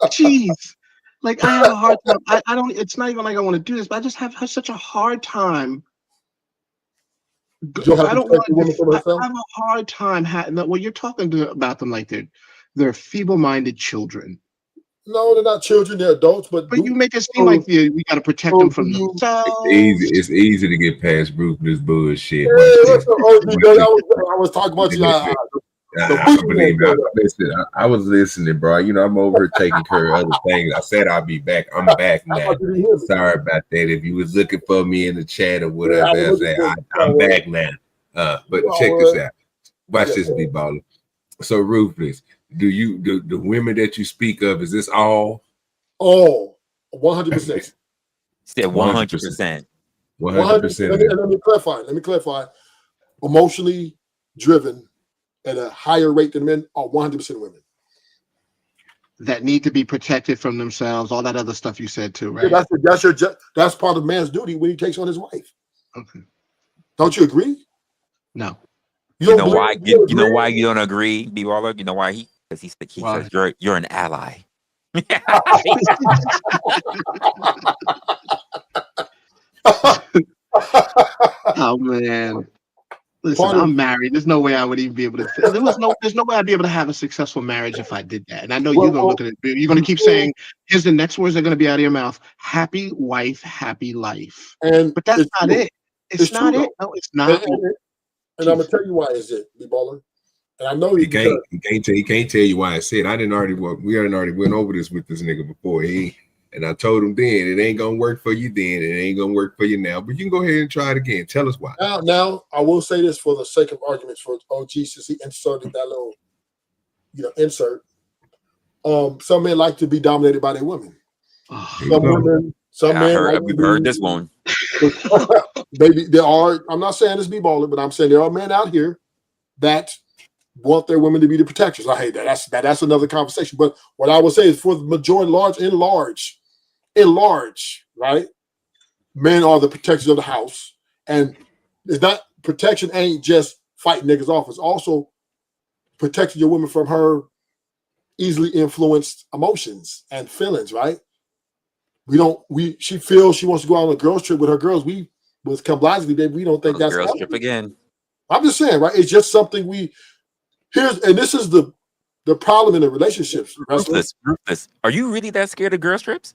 jeez. Like I have a hard time. I don't. It's not even like I want to do this, but I just have such a hard time. I don't want. I have a hard time. Well, you're talking about them like they're feeble-minded children. No, they're not children. They're adults. But you make it seem like we got to protect them from themselves. It's easy to get past ruthless bullshit. Hey, what's up, OG? I was talking about you. Believe me, I was listening, bro. You know, I'm over here taking care of other things. I said I'll be back. I'm back now. Sorry about that. If you was looking for me in the chat or whatever, I'm back now. But check this out. Watch this, be baller. So ruthless. Do the women that you speak of, is this all? All 100%. Said 100%. 100%. Let me clarify. Emotionally driven at a higher rate than men are 100% women. That need to be protected from themselves, all that other stuff you said too, right? Yeah, that's part of man's duty when he takes on his wife. Okay. Don't you agree? No. You know why you don't agree, B-Baller? You know why because he says you're an ally. Oh man. Listen, I'm married. There's no way I would even be able to. There's no way I'd be able to have a successful marriage if I did that. And I know you're gonna look at it. You're gonna keep saying, "Here's the next words that are gonna be out of your mouth: happy wife, happy life." But that's not it. It's not it. No, it's not. And I'm gonna tell you why is it, B-Baller. And I know he can't tell you why I said we already went over this with this nigga before. And I told him then it ain't gonna work for you then, it ain't gonna work for you now. But you can go ahead and try it again. Tell us why. Now I will say this for the sake of arguments for OG, since he inserted that little, insert. Some men like to be dominated by their women. Some men we've heard this one. Maybe there are. I'm not saying this B-Baller, but I'm saying there are men out here that want their women to be the protectors. I hate that. That's another conversation. But what I would say is for the majority, large, right? Men are the protectors of the house. And it's not, protection ain't just fighting niggas off. It's also protecting your woman from her easily influenced emotions and feelings, right? She feels she wants to go on a girls trip with her girls. We don't think that's girls trip again. I'm just saying, right? It's just something this is the problem in the relationships. Ruthless. Are you really that scared of girls trips?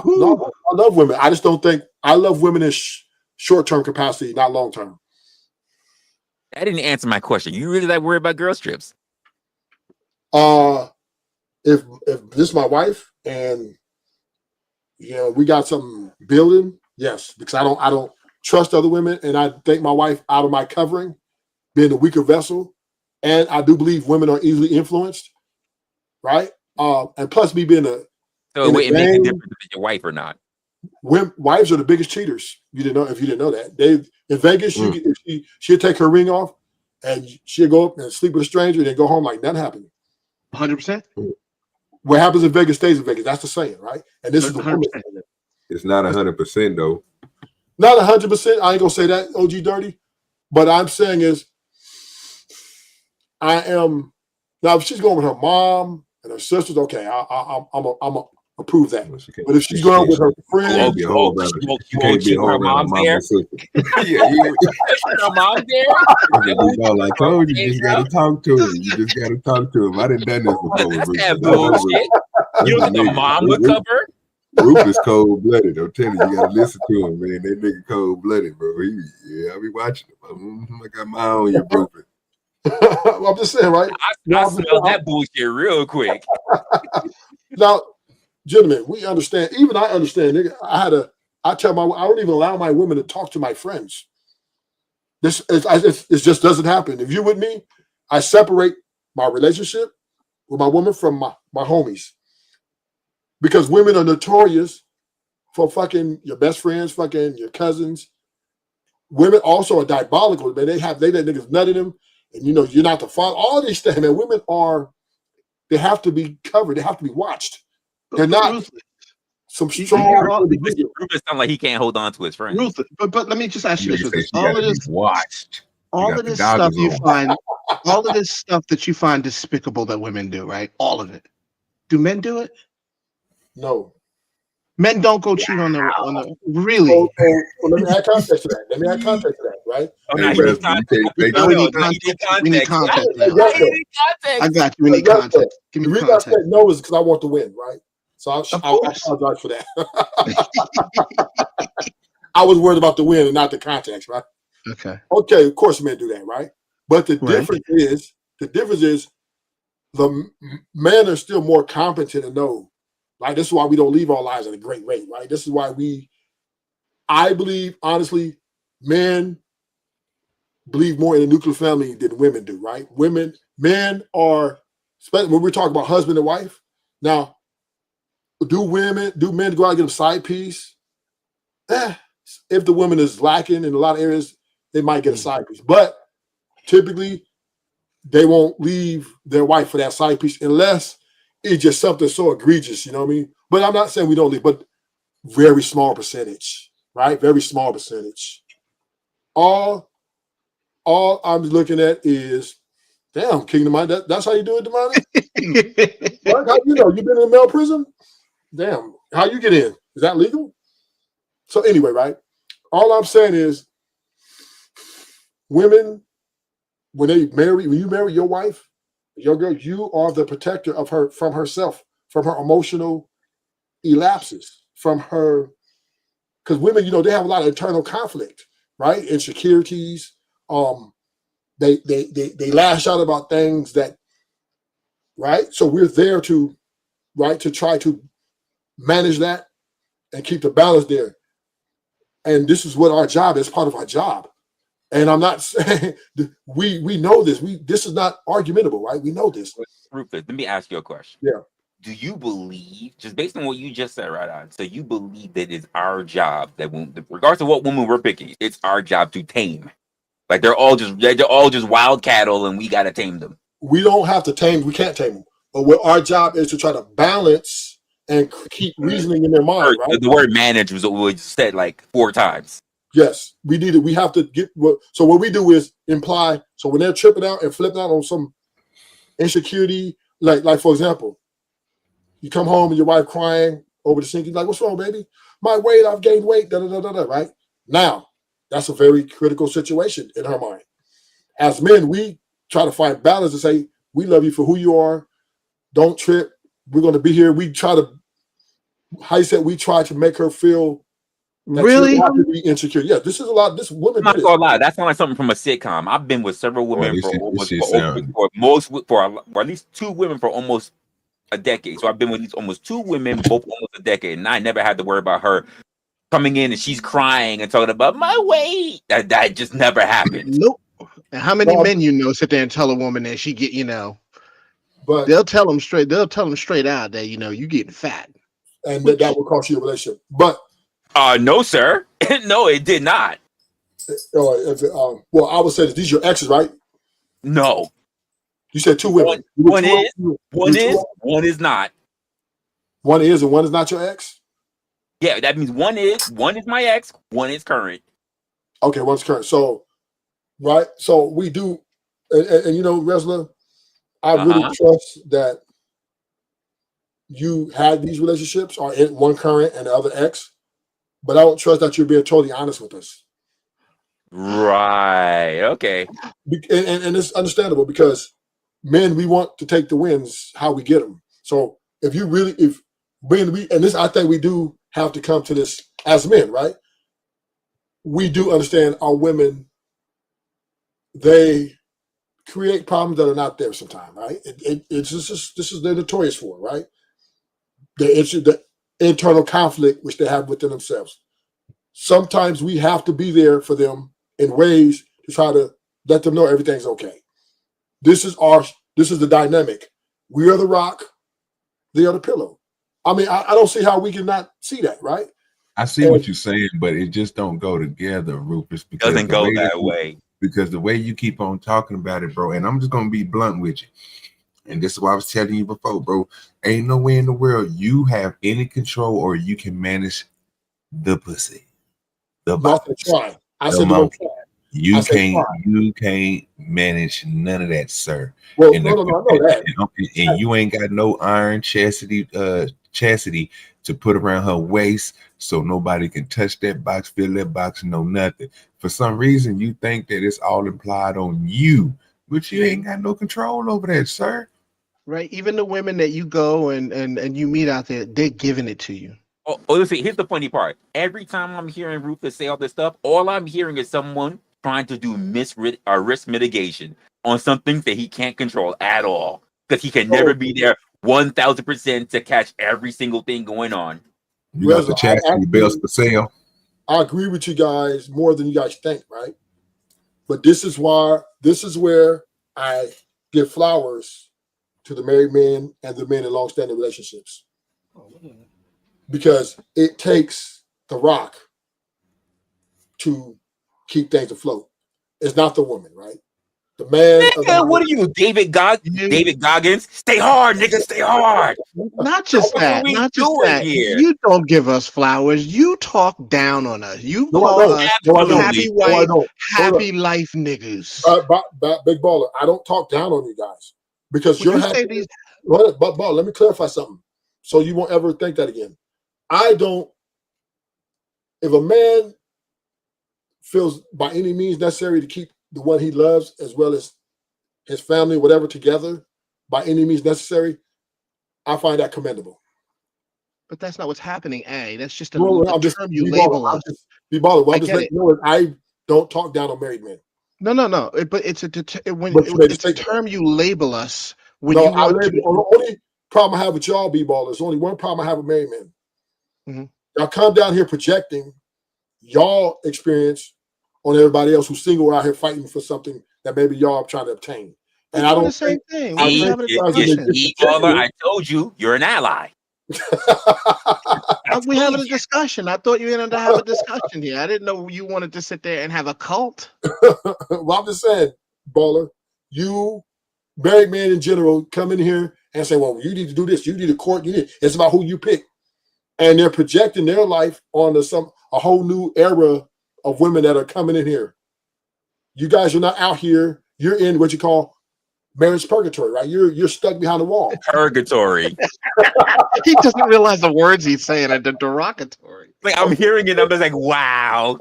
No, I love women. I just don't think I love women in short-term capacity, not long-term. That didn't answer my question. You really that worried about girls trips? If this is my wife and we got something building, yes, because I don't trust other women, and I take my wife out of my covering, being the weaker vessel. And I do believe women are easily influenced, right? And plus, me being it makes a difference if your wife or not. Wives are the biggest cheaters. If you didn't know that, in Vegas, she'll take her ring off and she'll go up and sleep with a stranger and then go home like nothing happened. 100%. What happens in Vegas stays in Vegas. That's the saying, right? And this is the woman. It's not 100% though. Not 100%. I ain't gonna say that, OG Dirty. But I'm saying is, I am now. If she's going with her mom and her sisters, okay, I'm approve that. But if she's going with her friends, you can't be her mom there. Her mom there. I told you, just gotta talk to him. You just gotta talk to him. I didn't done this before. That's that bullshit. You don't think the mom would cover? Rufus cold blooded. I'm telling you, you gotta listen to him, man. That nigga cold blooded, bro. I be watching him. I got my eye on you, Rufus. I'm just saying, right? I smell that bullshit real quick. Now, gentlemen, we understand. Even I understand. Nigga, I don't even allow my women to talk to my friends. It just doesn't happen. If you're with me, I separate my relationship with my woman from my homies, because women are notorious for fucking your best friends, fucking your cousins, women also are diabolical, man. They let niggas nut in them, and you're not the father. All these things, man. Women they have to be covered. They have to be watched. They're not some strong individual. Rufus sounds like he can't hold on to his friend. Ruthless. But let me just ask you this: all of this watched. All of this stuff all of this stuff that you find despicable that women do, right? All of it. Do men do it? No. Men don't go cheat on the really. So let me add context to that. Right? Oh, now you need context. We need context. I got you. We need context. Give me the reason context. I said no is because I want to win, right? So I'll apologize for that. I was worried about the win and not the context, right? Okay. Okay, of course men do that, right? But the difference is the men are still more competent to know. Right? This is why we don't leave our lives at a great rate, right? This is why I believe, honestly, men believe more in a nuclear family than women do, right? Men are, especially when we're talking about husband and wife. Now, do men go out and get a side piece? If the woman is lacking in a lot of areas, they might get a side piece. But typically, they won't leave their wife for that side piece unless it's just something so egregious, you know what I mean? But I'm not saying we don't leave, but very small percentage, right? Very small percentage. All I'm looking at is, damn, Kingdom Mind, that's how you do it, Demani? What? How, you've been in a male prison? Damn, how you get in? Is that legal? So anyway, right? All I'm saying is, women, when you marry your wife, your girl, you are the protector of her from herself, from her emotional elapses, from her, because women, they have a lot of internal conflict, right? Insecurities. They lash out about things that, right? So we're there to try to manage that and keep the balance there. And this is what our job is, part of our job. And I'm not saying we know this. This is not argumentable, right? We know this. Rufus, let me ask you a question. Yeah. Do you believe, just based on what you just said right on, so you believe that it's our job that regardless of what woman we're picking, it's our job to tame? Like they're all just wild cattle and we gotta tame them. We don't have to tame, we can't tame them. But what our job is to try to balance and keep reasoning in their mind, right? The word manage was said like 4 times. Yes, we need it. We have to get so what we do is imply. So when they're tripping out and flipping out on some insecurity, like for example, you come home and your wife crying over the sink, you're like, "What's wrong, baby? My weight, I've gained weight." Right now, that's a very critical situation in her mind. As men, we try to find balance and say, "We love you for who you are. Don't trip. We're going to be here." We try to, how you said, we try to make her feel. Really? Have to be insecure. Yeah, this is a lot. This woman. I'm not gonna lie. That sounds like something from a sitcom. I've been with several women for at least 2 women for almost a decade. So I've been with at least almost 2 women, both almost a decade, and I never had to worry about her coming in and she's crying and talking about my weight. That just never happened. Nope. And how many men sit there and tell a woman that she get, but they'll tell them straight. They'll tell them straight out that you getting fat, and that will cost you a relationship. But no, sir. No, it did not. Well, I would say that these are your exes, right? No. You said 2 women. One is not. One is and one is not your ex? Yeah, that means one is my ex, one is current. Okay, one's current. So, right. So we do, and Resla, I really trust that you had these relationships, or one current and the other ex. But I don't trust that you're being totally honest with us. Right. Okay. And it's understandable because men, we want to take the wins how we get them. So I think we do have to come to this as men, right? We do understand our women, they create problems that are not there sometimes, right? This is they're notorious for, right? The internal conflict which they have within themselves. Sometimes we have to be there for them in ways to try to let them know everything's okay. This is the dynamic. We are the rock, they are the pillow. I mean, I don't see how we can not see that, right? I see what you're saying, but it just don't go together, Rufus. Because Doesn't go that way. Because the way you keep on talking about it, bro, and I'm just gonna be blunt with you. And this is what I was telling you before, bro. Ain't no way in the world you have any control or you can manage the pussy. The try. I said you can't manage none of that, sir. Well, and, I know that. And you ain't got no iron chastity to put around her waist so nobody can touch that box, fill that box, no nothing. For some reason, you think that it's all implied on you, but you ain't got no control over that, sir. Right? Even the women that you go and you meet out there, they're giving it to you. Oh, listen, here's the funny part. Every time I'm hearing Rufus say all this stuff, all I'm hearing is someone trying to do risk mitigation on something that he can't control at all. Because he can never be there 1,000% to catch every single thing going on. You got the chastity belts for sale. I agree with you guys more than you guys think, right? But this is where I give flowers to the married men and the men in long-standing relationships. Because it takes the rock to keep things afloat. It's not the woman, right? The man. What are you, David Goggins? Stay hard, nigga. Stay hard. Not just that. Not just that. Here? You don't give us flowers. You talk down on us. You call us happy wife, happy life niggas. Big baller. I don't talk down on you guys because you're happy. But let me clarify something, so you won't ever think that again. I don't. If a man feels by any means necessary to keep the one he loves as well as his family, whatever, together by any means necessary, I find that commendable. But that's not what's happening, A. That's just a term you label us. I don't talk down on married men. No. But it's a term you label us when you want to. The only problem I have with y'all, B-ballers, there's only one problem I have with married men. Mm-hmm. Y'all come down here projecting y'all experience on everybody else who's single out here fighting for something that maybe y'all are trying to obtain. And I don't the same thing. I told you, you're an ally. We're having a discussion. I thought you wanted to have a discussion here. I didn't know you wanted to sit there and have a cult. Well, I'm just saying, baller, you married men in general come in here and say, well, you need to do this, you need to court, it's about who you pick. And they're projecting their life onto a whole new era of women that are coming in here. You guys are not out here. You're in what you call marriage purgatory, right? You're stuck behind the wall. Purgatory. He doesn't realize the words he's saying are derogatory. Like I'm hearing it, I'm just like, wow.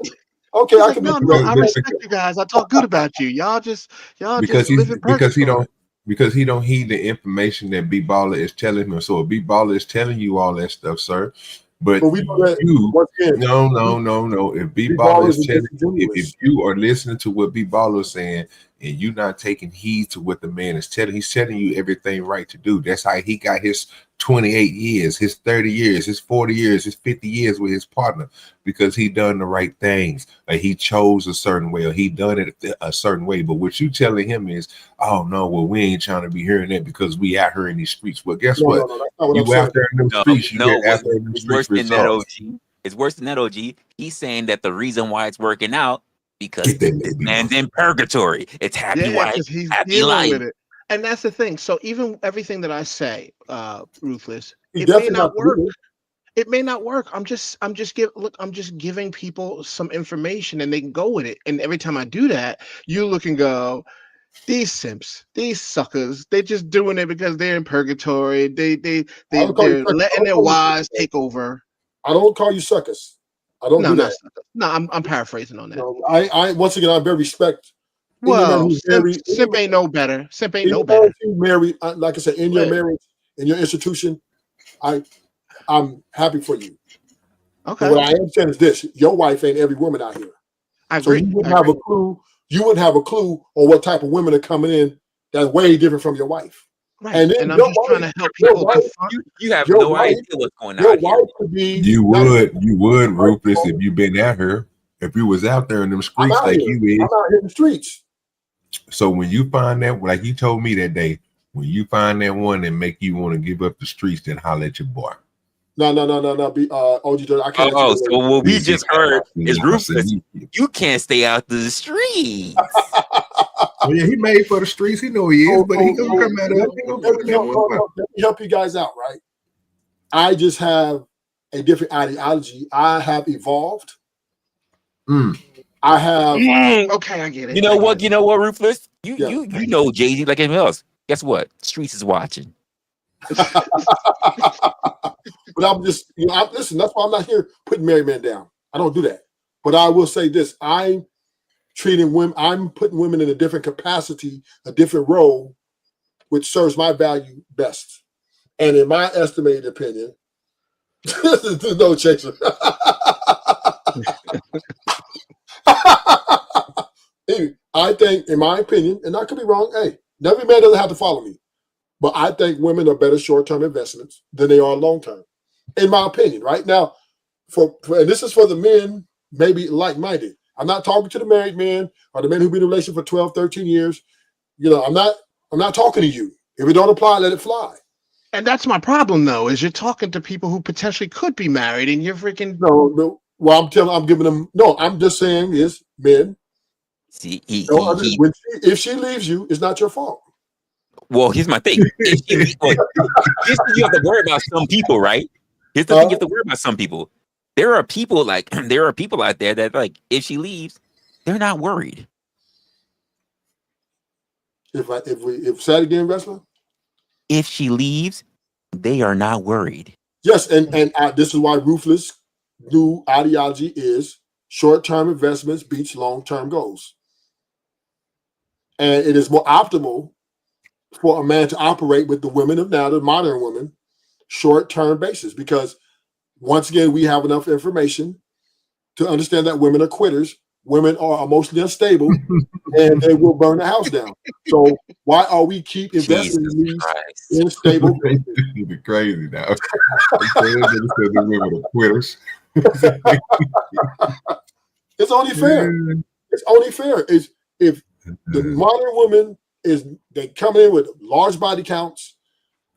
Okay, I respect you guys. I talk good about you. Y'all just live in purgatory. Because he don't heed the information that B Baller is telling him. So if B Baller is telling you all that stuff, sir. But no. If B Baller is telling you, if you are listening to what B Baller is saying and you're not taking heed to what the man is telling, he's telling you everything right to do. That's how he got his 28 years, his 30 years, his 40 years, his 50 years with his partner, because he done the right things. Like he chose a certain way, or he done it a certain way. But what you telling him is, oh no, well, we ain't trying to be hearing that because we out here in these streets. Well, guess what? You out there in them streets, it's worse than that, OG. It's worse than that, OG. He's saying that the reason why it's working out because this man's in purgatory. It's happy wife, happy life. With it. And that's the thing. So even everything that I say, Ruthless, it may not work. It may not work. I'm just giving people some information and they can go with it. And every time I do that, you look and go, these simps, these suckers, they're just doing it because they're in purgatory. They're letting their wives take over. I don't call you suckers. I don't do that. No, I'm paraphrasing on that. No, I once again, I bear respect. Well, simp ain't no better. Simp ain't no better. Married, like I said, in your marriage, in your institution, I'm happy for you. Okay. But what I am saying is this: your wife ain't every woman out here. I agree. So you wouldn't have a clue. You wouldn't have a clue on what type of women are coming in that's way different from your wife. Right. And I'm just trying to help people. You have no idea what's going on. Your wife could be. You would, Rufus, if you've been out here. If you was out there in them streets like you is. I'm out here in the streets. So when you find that, like you told me that day, when you find that one that make you want to give up the streets, then holler at your boy. No. OG DoDirty, I can't. Oh, so what we just heard is Rufus. You can't stay out the streets. Well, yeah, he made for the streets. He know he is, but he gonna come at us. Let me help you guys out, right? I just have a different ideology. I have evolved. I have. Okay, I get it. You know what? You know what, Rufus? You know Jay-Z like anyone else. Guess what? Streets is watching. But I'm just, listen, that's why I'm not here putting married men down. I don't do that. But I will say this: I'm putting women in a different capacity, a different role, which serves my value best. And in my estimated opinion, no chaser. I think, in my opinion, and I could be wrong, hey, every man doesn't have to follow me. But I think women are better short-term investments than they are long-term, in my opinion. Right now, and this is for the men, maybe like-minded. I'm not talking to the married men or the men who've been in a relationship for 12, 13 years. I'm not talking to you. If it don't apply, let it fly. And that's my problem, though, is you're talking to people who potentially could be married, and you're freaking. No. Well, I'm giving them. No, I'm just saying is men. See, if she leaves you, it's not your fault. Well, here's my thing. Here's the thing you have to worry about some people, right? Here's the thing you have to worry about some people. There are people out there that, like, if she leaves, they're not worried. If say it again, Resla? If she leaves, they are not worried. Yes, and this is why Ruthless new ideology is short-term investments beats long-term goals. And it is more optimal for a man to operate with the women of now, the modern women, short-term basis, because once again, we have enough information to understand that women are quitters. Women are emotionally unstable and they will burn the house down. So why are we keep investing in these unstable? You're crazy now. The women are quitters. It's only fair. It's only fair. It's if the modern woman they come in with large body counts,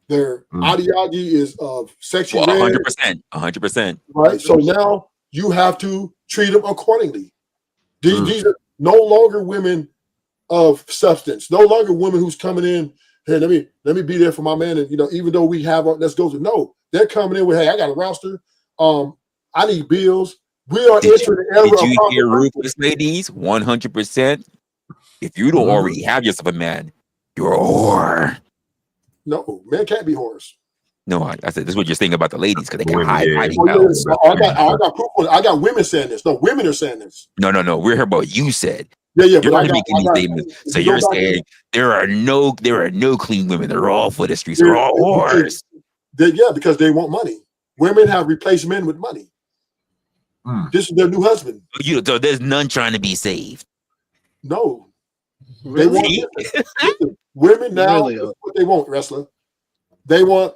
their ideology is of sexual 100%. Right. So now you have to treat them accordingly. These are no longer women of substance, no longer women who's coming in. Hey, let me be there for my man. And even though we have let's go to they're coming in with, hey, I got a roster. I need bills. We are entering the era. Did you hear Rufus, ladies? 100%. If you don't already have yourself a man, you're a whore. No, men can't be whores. No, I said this is what you're saying about the ladies because they can hide. I got proof on it. I got women saying this. No, women are saying this. No. We're here about you said. Yeah. You're making these statements. So you're saying there are no clean women. They're all for the streets. They're all whores. Because they want money. Women have replaced men with money. This is their new husband. So there's none trying to be saved. No. They want women now. What they want, wrestler. They want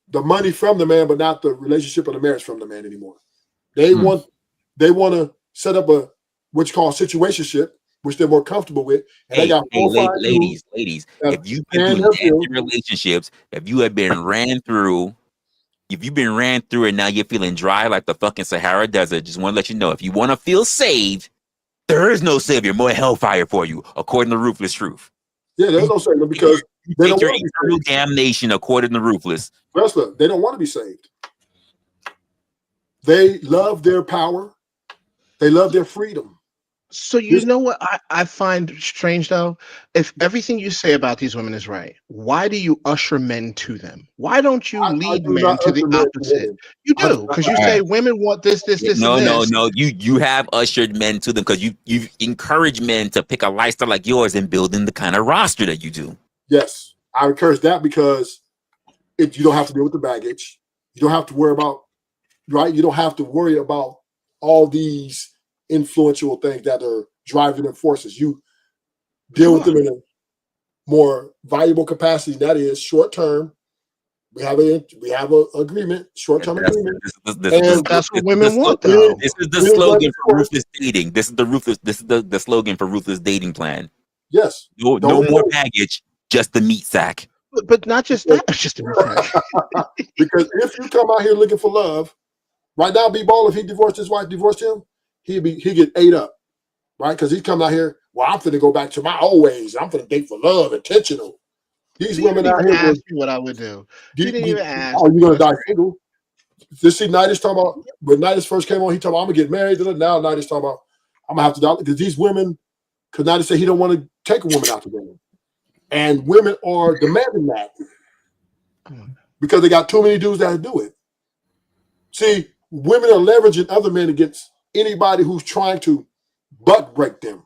the money from the man, but not the relationship or the marriage from the man anymore. They want to set up a what you call situationship, which they're more comfortable with. And they got ladies. If you've been through relationships, if you've been ran through and now you're feeling dry like the fucking Sahara Desert, just want to let you know, if you want to feel saved, there is no savior, more hellfire for you, according to Ruthless Truth. Yeah, there's no savior because they don't your eternal damnation, according to Ruthless. Wrestler, they don't want to be saved. They love their power. They love their freedom. So you know what I find strange though? If everything you say about these women is right, why do you usher men to them? Why don't you lead men to the opposite? You do, because you say women want this, and this. No. You have ushered men to them because you've encouraged men to pick a lifestyle like yours and building the kind of roster that you do. Yes, I encourage that because you don't have to deal with the baggage. You don't have to worry about, right? You don't have to worry about all these influential things that are driving their forces. You deal with them in a more valuable capacity. That is short term. We have a agreement, short term agreement. That's what women want. Though. This is the slogan for ruthless dating. This is the slogan for ruthless dating plan. Yes. No more baggage, just the meat sack. But not just that. Just to be frank. Because if you come out here looking for love, right now, B-Ball, if he divorced his wife, divorced him, he'd get ate up, right? Because he's come out here, well, I'm finna go back to my old ways. I'm finna date for love, intentional. These women out here ask me what I would do. You didn't even ask. Oh, you're gonna die single. This see Nighty's talking about when Nighty's first came on, he talking about I'm gonna get married. Now Nighty's talking about I'm gonna have to die because these women, because Nighty said he don't want to take a woman out the game. And women are demanding that because they got too many dudes that do it. See, women are leveraging other men against anybody who's trying to butt break them.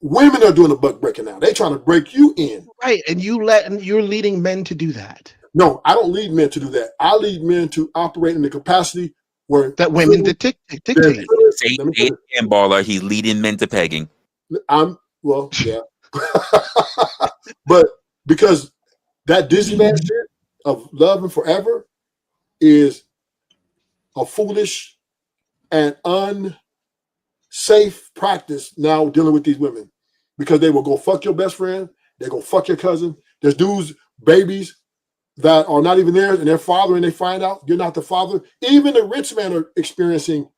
Women are doing the butt breaking now. They're trying to break you in. Right, and you're leading men to do that. No, I don't lead men to do that. I lead men to operate in the capacity where that women dictate. Say and baller, he's leading men to pegging. Yeah. But because that Disneyland shit of loving forever is a foolish and unsafe practice now dealing with these women because they will go fuck your best friend, they go fuck your cousin. There's dudes, babies that are not even theirs and their father, and they find out you're not the father. Even the rich men are experiencing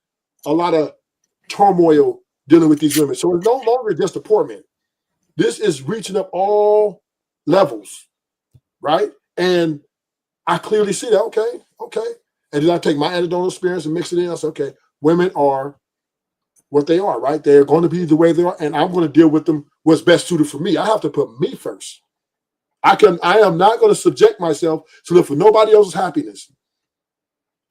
a lot of turmoil dealing with these women. So it's no longer just a poor man. This is reaching up all levels, right? And I clearly see that. Okay. And then I take my anecdotal experience and mix it in. I say, okay, women are what they are, right? They're going to be the way they are, and I'm going to deal with them what's best suited for me. I have to put me first. I am not going to subject myself to live for nobody else's happiness.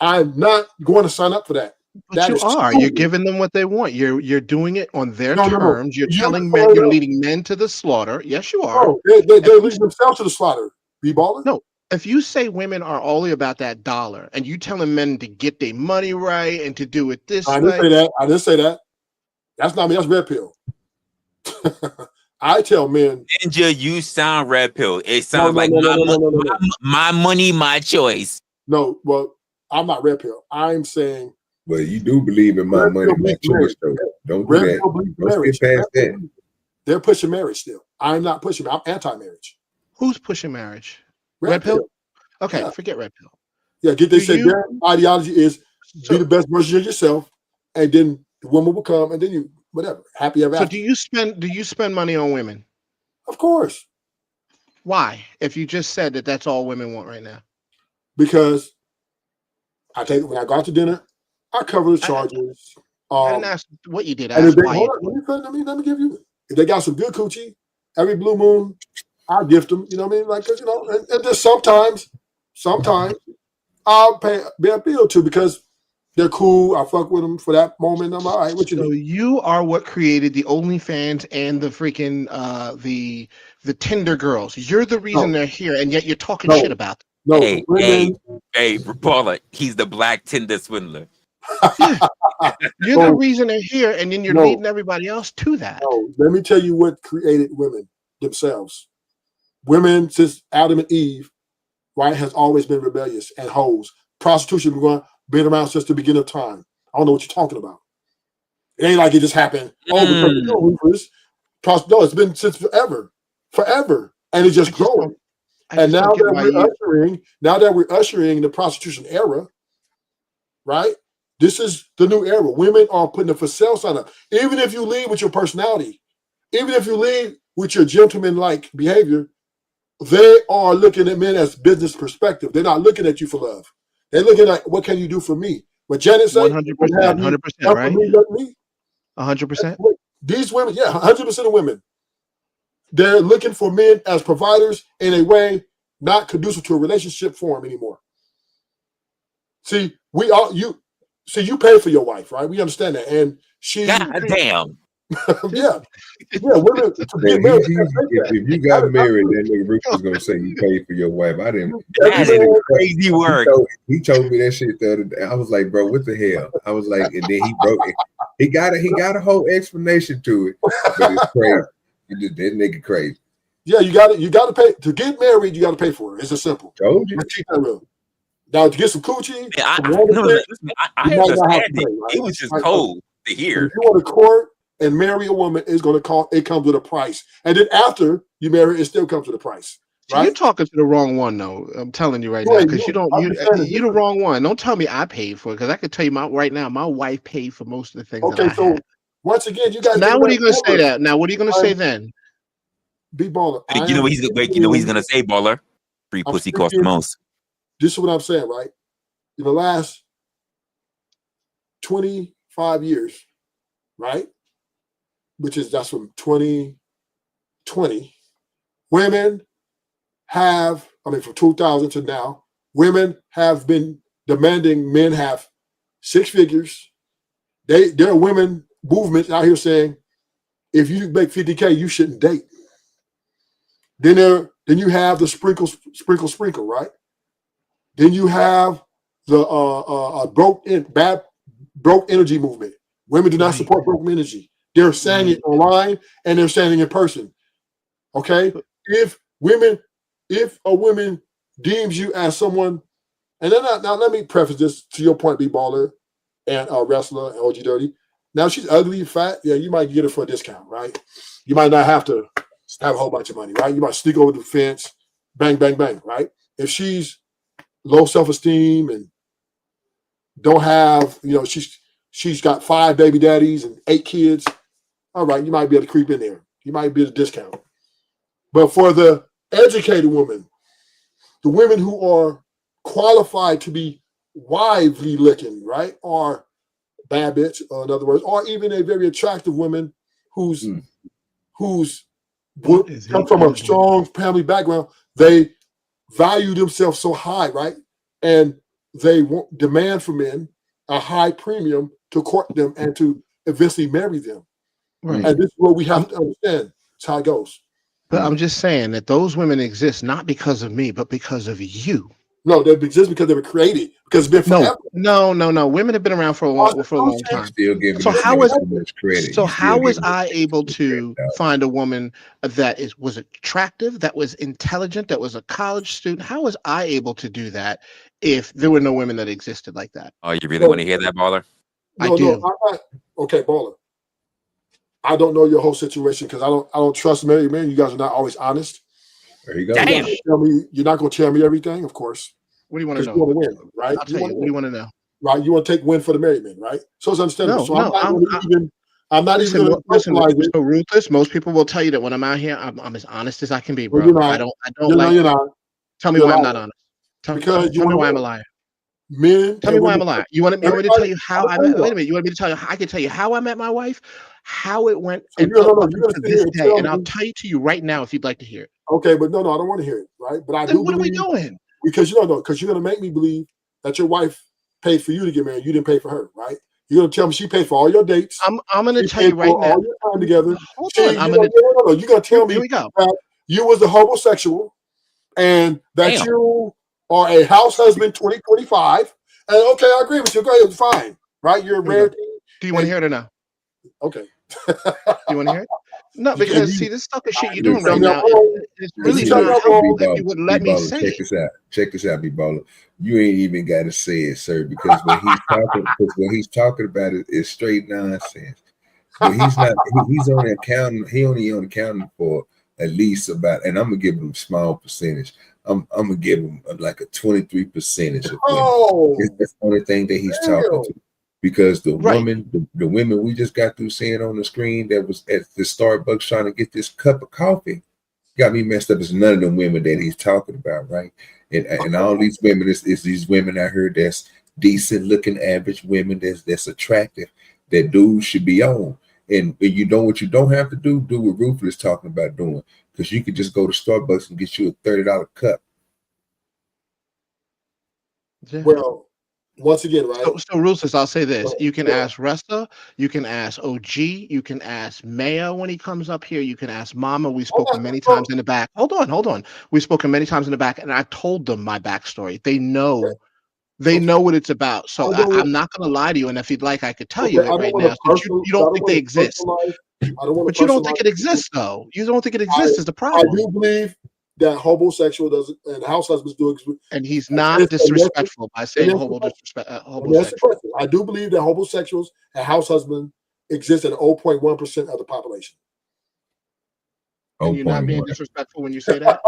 I'm not going to sign up for that. But you are. You're giving them what they want. You're doing it on their terms. You're telling men. You're leading men to the slaughter. Yes, you are. No, they're leading themselves to the slaughter. B-baller. No. If you say women are only about that dollar, and you telling men to get their money right and to do it this way, I didn't say that. That's not me. That's red pill. I tell men, Ninja, you sound red pill. It sounds like my money, my choice. No, well, I'm not red pill. I'm saying. Well, you do believe in my money, my choice, though. Don't do that. Don't get past that. They're pushing marriage still. I'm not pushing. I'm anti-marriage. Who's pushing marriage? Red pill. Okay, yeah. Forget red pill. Yeah, they said their ideology is be the best version of yourself, and then the woman will come, and then you whatever happy ever after. So do you spend money on women? Of course. Why? If you just said that that's all women want right now. Because when I go out to dinner, I cover the charges. I didn't ask what you did. Let me give you. If they got some good coochie, every blue moon, I'll gift them. You know what I mean? Like, cause and just sometimes I'll pay a bill too because they're cool. I fuck with them for that moment. I'm all right. What you know? You are what created the OnlyFans and the freaking the Tinder girls. You're the reason they're here, and yet you're talking shit about them. No, hey, Paula, he's the black Tinder swindler. You're the reason they're here, and then you're leading everybody else to that. No, let me tell you what created women themselves. Women since Adam and Eve, right, has always been rebellious and hoes. Prostitution been around since the beginning of time. I don't know what you're talking about. It ain't like it just happened. No, it's been since forever, and it's just growing. And now that we're ushering the prostitution era, right? This is the new era. Women are putting a for sale sign up. Even if you lead with your personality, even if you lead with your gentleman-like behavior, they are looking at men as business perspective. They're not looking at you for love. They're looking at what can you do for me. What Janet said, 100%, right? 100%. These women, 100% of women, they're looking for men as providers in a way not conducive to a relationship form anymore. See, you pay for your wife, right? We understand that, and she. God damn. Yeah, women. If you got married, that nigga Rick was gonna say you paid for your wife. I didn't. That is crazy work. He told me that shit the other day. I was like, bro, what the hell? I was like, and then he broke it. He got a whole explanation to it, but it's crazy. That nigga crazy. Yeah, you got to pay to get married. You got to pay for it. It's as simple. Told you. Let's keep that real. Now to get some coochie, I understand it. It was just cold to hear. If you want to court and marry a woman, it comes with a price. And then after you marry, it still comes with a price. Right? You're talking to the wrong one, though. I'm telling you right now, because you're the wrong one. Don't tell me I paid for it, because I can tell you right now, my wife paid for most of the things that I so had. once again, you guys. Now, what are you going to say that? Now, what are you going to say then? Be baller. You know what he's gonna say, baller. Free pussy costs the most. This is what I'm saying, right? In the last 25 years, right? That's from 2020. Women have, from 2000 to now, women have been demanding men have 6 figures. There are women movements out here saying, if you make 50K, you shouldn't date. Then you have the sprinkle, right? Then you have the broke energy movement. Women do not support broke energy. They're saying it online and they're saying it in person. Okay, if a woman deems you as someone, and then now let me preface this to your point, B-Baller and Resla and OG DoDirty. Now she's ugly, fat. Yeah, you might get her for a discount, right? You might not have to have a whole bunch of money, right? You might sneak over the fence, bang, bang, bang, right? If she's low self-esteem and don't have, she's got 5 baby daddies and 8 kids, all right, you might be able to creep in there. You might be at a discount. But for the educated woman, the women who are qualified to be wively looking, right, or bad bitch, or in other words, or even a very attractive woman who's come from a strong family background, they value themselves so high, right? And they demand from men a high premium to court them and to eventually marry them. Right. And this is what we have to understand. It's how it goes. But I'm just saying that those women exist not because of me, but because of you. No, they exist because they were created. Because it's been forever. No. Women have been around for a long time. Still giving So how is credit? So how was I able to find a woman that was attractive, that was intelligent, that was a college student? How was I able to do that if there were no women that existed like that? Oh, you really want to hear that, baller? I do. No, I'm not. Okay, baller. I don't know your whole situation because I don't trust married men. You guys are not always honest. There you go. Damn. You're not going to tell me everything, of course. What do you want to know? You want to win, right? I'll tell you. What do you want to know? Right, you want to take win for the married men, right? So it's understandable. I'm not even going to listen. So ruthless. Most people will tell you that when I'm out here, I'm as honest as I can be, bro. You're not. You're not. Tell me why I'm not honest. Tell me why I'm a liar. Men. Tell me why I'm a liar. You want me to tell you how I met? Wait a minute. You want me to tell you? I can tell you how I met my wife, how it went, and up to this day. And I'll tell it to you right now if you'd like to hear it. Okay, but no, I don't want to hear it, right? But I do. What are we doing? Because you don't know. Because you're going to make me believe that your wife paid for you to get married. You didn't pay for her, right? You're going to tell me she paid for all your dates. I'm going to tell you right now. All your time together. Hold on. You're going to tell me that you was a homosexual and that you are a house husband 2025. And okay, I agree with you. Great, it's fine, right? You're a rarity. Do you want to hear it or no? Okay. You want to hear it? No, because see, this sucker shit you're doing right now, it's really not helpful if you wouldn't let me say it. Check this out, B-Baller. You ain't even got to say it, sir, because when he's talking about it, it's straight nonsense. But he's only accounting for at least about, and I'm gonna give him a small percentage. I'm gonna give him like a 23% of women. That's the only thing that he's talking to. Because the women we just got through seeing on the screen that was at the Starbucks trying to get this cup of coffee got me messed up. It's none of them women that he's talking about, right? And all these women, it's these women I heard that's decent looking, average women that's attractive, that dudes should be on. And you know what you don't have to do what Ruthless talking about doing, because you could just go to Starbucks and get you a $30 cup. Yeah. Well, once again, right? So Ruthless, I'll say this. You can ask Resla, you can ask OG, you can ask Maya when he comes up here, you can ask Mama. We've spoken many times in the back. Hold on. We've spoken many times in the back, and I told them my backstory. They know what it's about. So I'm not going to lie to you, and if you'd like, I could tell you it right now. You don't think they exist. But you don't think it exists, though. You don't think it exists is the problem. I do believe that homosexual doesn't, and house husbands do exist. And he's not disrespectful by saying homosexual. I do believe that homosexuals and house husbands exist at 0.1% of the population. And you're not being disrespectful when you say that?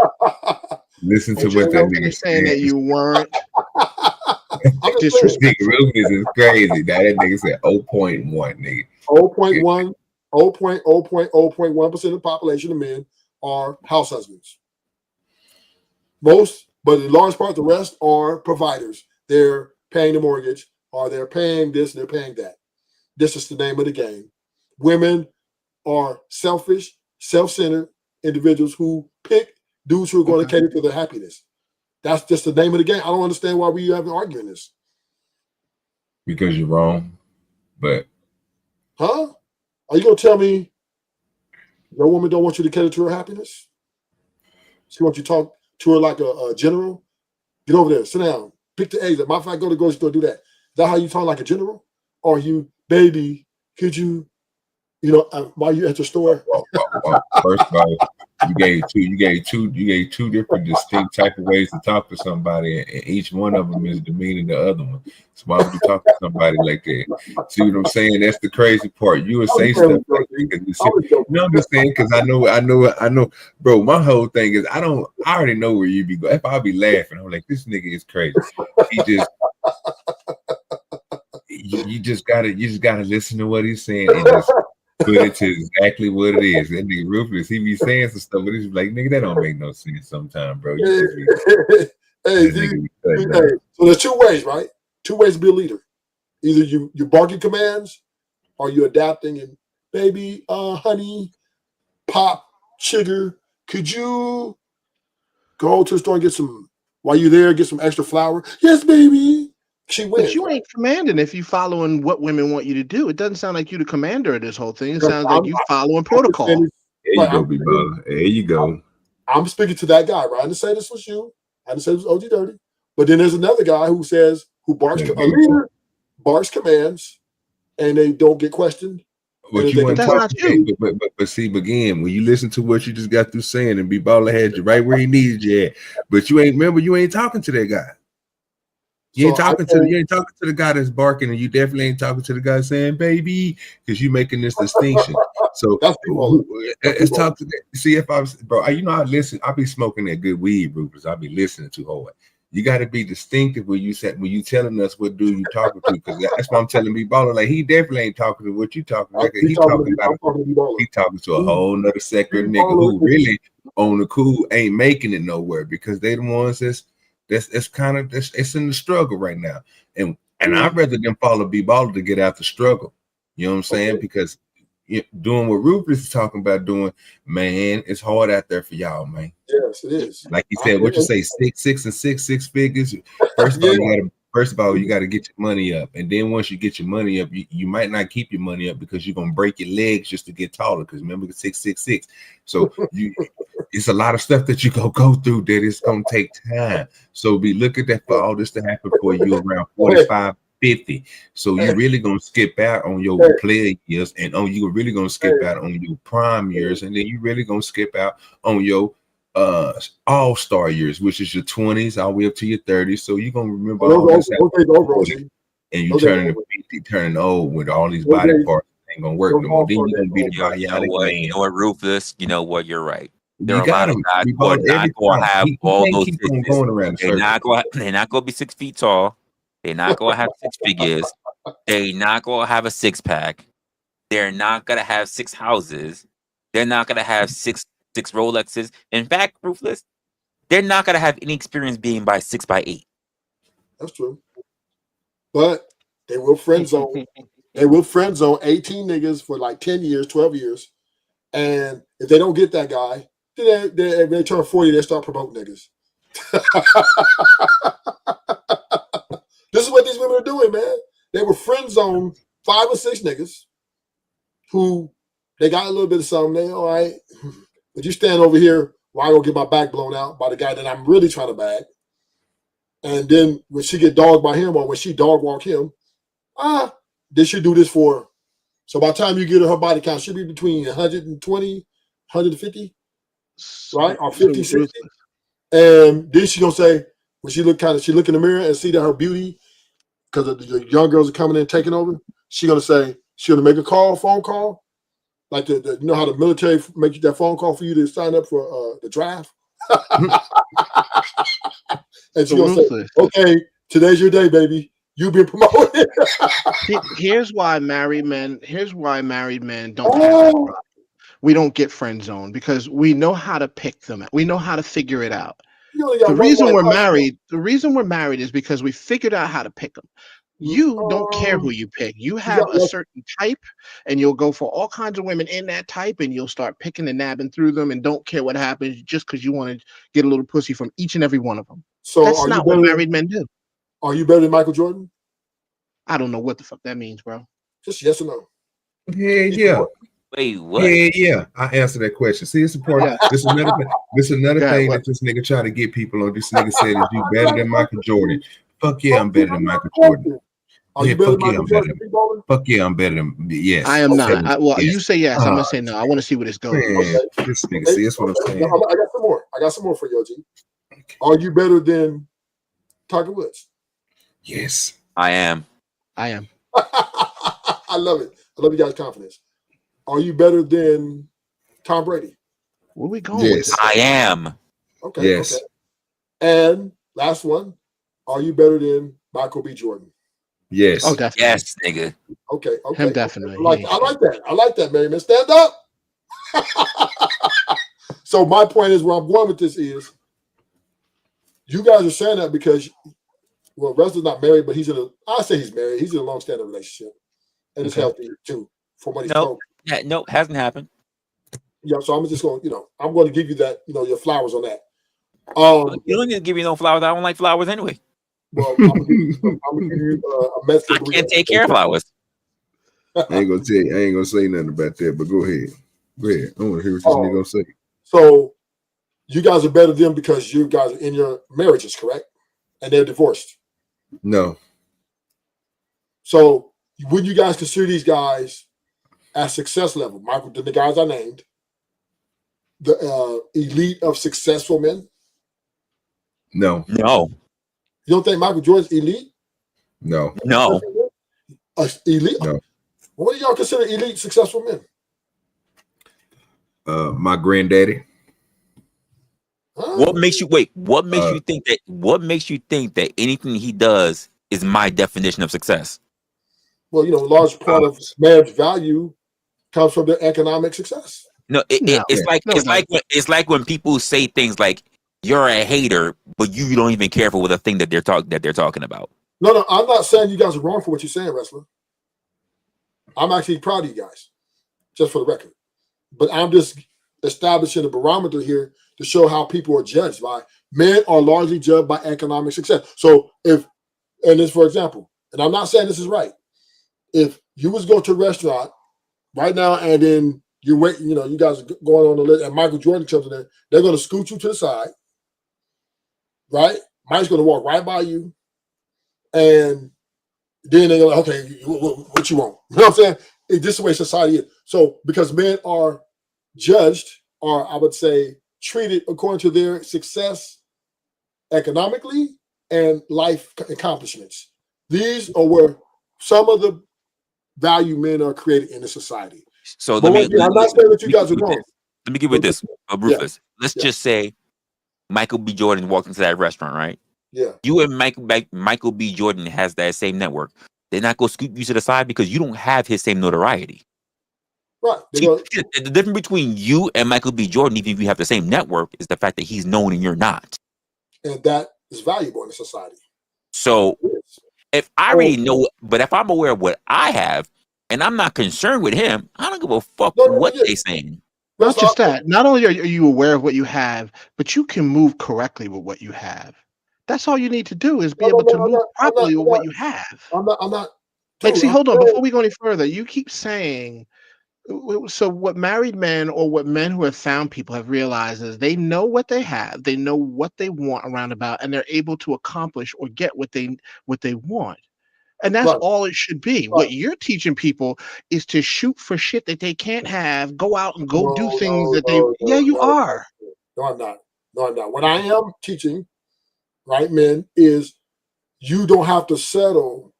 Listen to But what you're that nigga saying that you weren't. Disrespect. Rufus is crazy. Now that nigga said 0.1, nigga. 0.1, 0.1% of the population of men are house husbands. Most, but in large part, the rest are providers. They're paying the mortgage, or they're paying this, they're paying that. This is the name of the game. Women are selfish, self-centered individuals who pick dudes who are going to cater to their happiness. That's just the name of the game. I don't understand why we haven't arguing this. Because you're wrong. But huh? Are you gonna tell me your woman don't want you to cater to her happiness? She wants you to talk to her like a general? Get over there, sit down, pick the eggs. Matter of fact, go to the grocery store, do that. Is that how you talk like a general? Or you, baby, could you, while you at the store? First of all, you gave two different distinct type of ways to talk to somebody, and each one of them is demeaning the other one. So why would you talk to somebody like that? See what I'm saying? That's the crazy part. You would say stuff like that. No, I'm just saying because I know, bro. My whole thing is I already know where you be going. If I'll be laughing, I'm like, this nigga is crazy. He just you just gotta listen to what he's saying and just put it to exactly what it is. That nigga Rufus, he be saying some stuff, but he's like, nigga, that don't make no sense sometimes, bro. So there's two ways, right? Two ways to be a leader. Either you barking commands or you adapting and baby, honey, pop, sugar, could you go to the store and get some, while you're there, get some extra flour? Yes, baby. She wins. But you ain't commanding if you following what women want you to do. It doesn't sound like you the commander of this whole thing. It sounds like you following protocol. There you go, B-Ball. There you go. I'm speaking to that guy, right? I didn't say this was you. I didn't say this was OGDoDirty. But then there's another guy who barks, a leader barks commands, and they don't get questioned. But you want to but see, again, when you listen to what you just got through saying, and B-Baller had you right where he needed you at, but you ain't talking to that guy. You ain't talking to the guy that's barking, and you definitely ain't talking to the guy saying "baby" because you making this distinction. So let's talk to see if I was, bro. I listen. I be smoking that good weed, Rufus. I be listening too hard. You got to be distinctive when you telling us what dude you talking to, because that's what I'm telling B-Baller. Like he definitely ain't talking to what you talking about. He talking to a whole nother sector of nigga who really on the cool ain't making it nowhere because they the ones it's in the struggle right now, and I'd rather them follow B-Baller to get out the struggle. You know what I'm saying? Because doing what Rufus is talking about doing, man, it's hard out there for y'all, man. Yes, it is. Like you said, what you say, six figures. First of all, you gotta get your money up, and then once you get your money up, you might not keep your money up because you're gonna break your legs just to get taller. Because remember, 6'6". So it's a lot of stuff that you go through that it's gonna take time. So be looking at that for all this to happen for you around 45, 50. So you're really gonna skip out on your player years, and you're really gonna skip out on your prime years, and then you're really gonna skip out on your all-star years, which is your 20s all the way up to your 30s. So you're gonna remember all this, and you turning 50, turning old with all these body parts. Ain't gonna work no more. Then you're gonna be the bionic man. You know what, Rufus? You know what? You're right. There are a lot of guys who are not going to have all those fitness. They're not going to be 6 feet tall. They're not going to have 6 figures. They're not going to have a 6-pack. They're not going to have 6 houses. They're not going to have six Rolexes. In fact, Rufus, they're not going to have any experience being by 6x8. That's true. But they will friend zone. They will friend zone 18 niggas for like 10 years, 12 years. And if they don't get that guy, then they turn 40, they start promoting niggas. This is what these women are doing, man. They were friend zone 5 or 6 niggas who they got a little bit of something. They all right, but you stand over here while I go get my back blown out by the guy that I'm really trying to bag. And then when she get dogged by him or when she dog walk him, they should do this for her. So by the time you get her body count, she'll be between 120, 150, right? Or 50, 60. And then she gonna say, when she look in the mirror and see that her beauty, because the young girls are coming in and taking over, she's gonna make a phone call, like you know how the military make that phone call for you to sign up for the draft. And she's gonna say, "Okay, today's your day, baby. You've been promoted." Here's why married men don't have that problem. We don't get friend zoned because we know how to pick them. We know how to figure it out. The reason we're married is because we figured out how to pick them. You don't care who you pick. You have a certain type, and you'll go for all kinds of women in that type, and you'll start picking and nabbing through them, and don't care what happens just because you want to get a little pussy from each and every one of them. So that's not what married men do. Are you better than Michael Jordan? I don't know what the fuck that means, bro. Just yes or no. Yeah. Wait, what? Yeah. I answer that question. See, it's important. This is another thing. That this nigga try to get people on. This nigga said, "Is you better than Michael Jordan?" Fuck yeah, I'm better than Michael Jordan. Fuck yeah, I'm better than. Yes, I am not. You say yes. I'm gonna say no. I want to see where this goes. This nigga, see, that's what I'm saying. I got some more for you, OG. Are you better than Tiger Woods? Yes, I am. I am. I love it. I love you guys' confidence. Are you better than Tom Brady? Where we going? Yes, I am. Okay. Yes. Okay. And last one. Are you better than Michael B. Jordan? Yes. Oh, definitely. Yes, nigga. Okay. Him definitely. I like that. I like that, Merriman. Stand up. So my point is, where I'm going with this is, you guys are saying that because, well, Resla's not married, but I say he's married. He's in a long-standing relationship, and it's healthy too. From what he's told. Yeah, no, hasn't happened. Yeah, so I'm just going. I'm going to give you that. Your flowers on that. You don't need to give me no flowers. I don't like flowers anyway. Well, I'm gonna give you a message. I can't take care of flowers. I ain't gonna tell you. I ain't gonna say nothing about that. But go ahead. Go ahead. I want to hear what this nigga gonna say. So, you guys are better than them because you guys are in your marriages, correct? And they're divorced. No. So, would you guys consider these guys at success level? Michael, the guys I named, the elite of successful men? No. No. You don't think Michael Jordan's elite? No. No. Elite? No. What do y'all consider elite successful men? My granddaddy. What makes you wait? What makes you think that? What makes you think that anything he does is my definition of success? Well, a large part of man's value comes from their economic success. No, it's like when people say things like you're a hater, but you don't even care for the thing that they're talking about. No, I'm not saying you guys are wrong for what you're saying, Resla. I'm actually proud of you guys, just for the record. But I'm just establishing a barometer here to show how people are judged by. Men are largely judged by economic success. So for example, and I'm not saying this is right. If you was going to a restaurant right now and then you're waiting, you guys are going on the list and Michael Jordan comes in there, they're going to scoot you to the side, right? Mike's going to walk right by you. And then they're like, okay, what you want? You know what I'm saying? This is the way society is. So because men are judged, or I would say treated according to their success economically and life accomplishments. These are where some of the value men are created in the society. So I'm not saying that you guys are wrong. Let me give you this, Rufus. Let's just say Michael B. Jordan walked into that restaurant, right? Yeah. You and Michael B. Jordan has that same network. They're not going to scoop you to the side because you don't have his same notoriety. Right. The difference between you and Michael B. Jordan, even if you have the same network, is the fact that he's known and you're not. And that is valuable in a society. So if I already know, but if I'm aware of what I have and I'm not concerned with him, I don't give a fuck what they saying. Not just that. Not only are you aware of what you have, but you can move correctly with what you have. That's all you need to do is be able to move properly with what you have. I'm not. Like, see, hold on. Before we go any further, you keep saying, so what married men or what men who have found people have realized is they know what they have, they know what they want around about, and they're able to accomplish or get what they want. And that's all it should be. What you're teaching people is to shoot for shit that they can't have, go out and go do things that they. You are. No, I'm not. What I am teaching, right, men, is you don't have to settle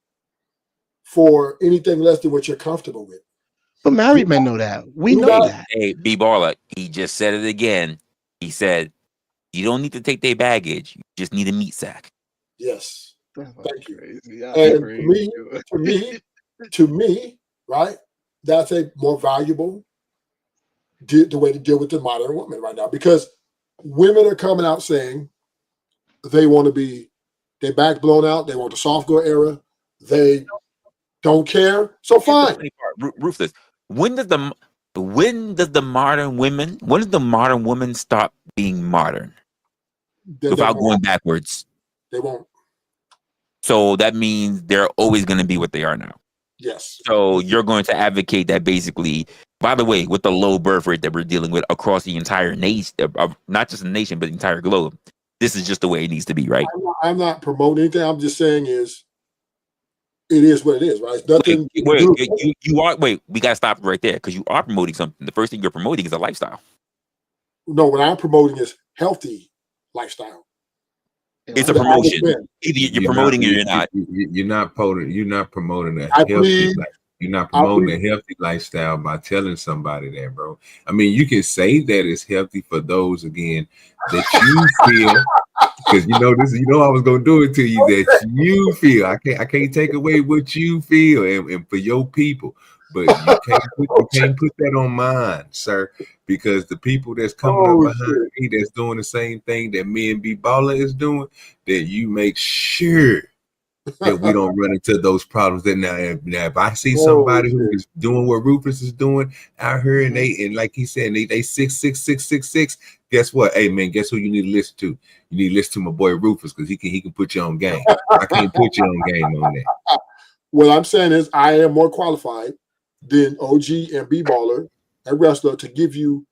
for anything less than what you're comfortable with. But married men know that. We know that. Hey, B. Baller, he just said it again. He said, You don't need to take their baggage. You just need a meat sack. Yes. Thank you. Crazy. And to me, right, that's a more valuable the way to deal with the modern woman right now, because women are coming out saying they want to be their back blown out. They want the soft girl era. They don't care. So fine. Ruthless. When does the modern woman stop being modern without going backwards? They won't. So that means they're always going to be what they are now. Yes. So you're going to advocate that basically, by the way, with the low birth rate that we're dealing with across the entire nation, not just the nation, but the entire globe, this is just the way it needs to be, right? I'm not promoting anything. I'm just saying it is what it is, right? It's nothing. Wait, we got to stop right there because you are promoting something. The first thing you're promoting is a lifestyle. No, what I'm promoting is healthy lifestyle. It's a promotion. Either you're promoting it or you're not. You're not promoting a healthy life. You're not promoting a healthy lifestyle by telling somebody that, bro. I mean, you can say that it's healthy for those again that you feel, because I was gonna do it to you, that you feel. I can't take away what you feel and for your people, but you can't put that on mine, sir. Because the people that's coming up behind me that's doing the same thing that me and B Baller is doing, that you make sure that we don't run into those problems. That now if I see somebody who is doing what Rufus is doing out here, and like he said, they 6'6", guess what? Hey man, guess who you need to listen to? You need to listen to my boy Rufus, because he can put you on game. I can't put you on game on that. What I'm saying is I am more qualified than OG and B Baller and Resla to give you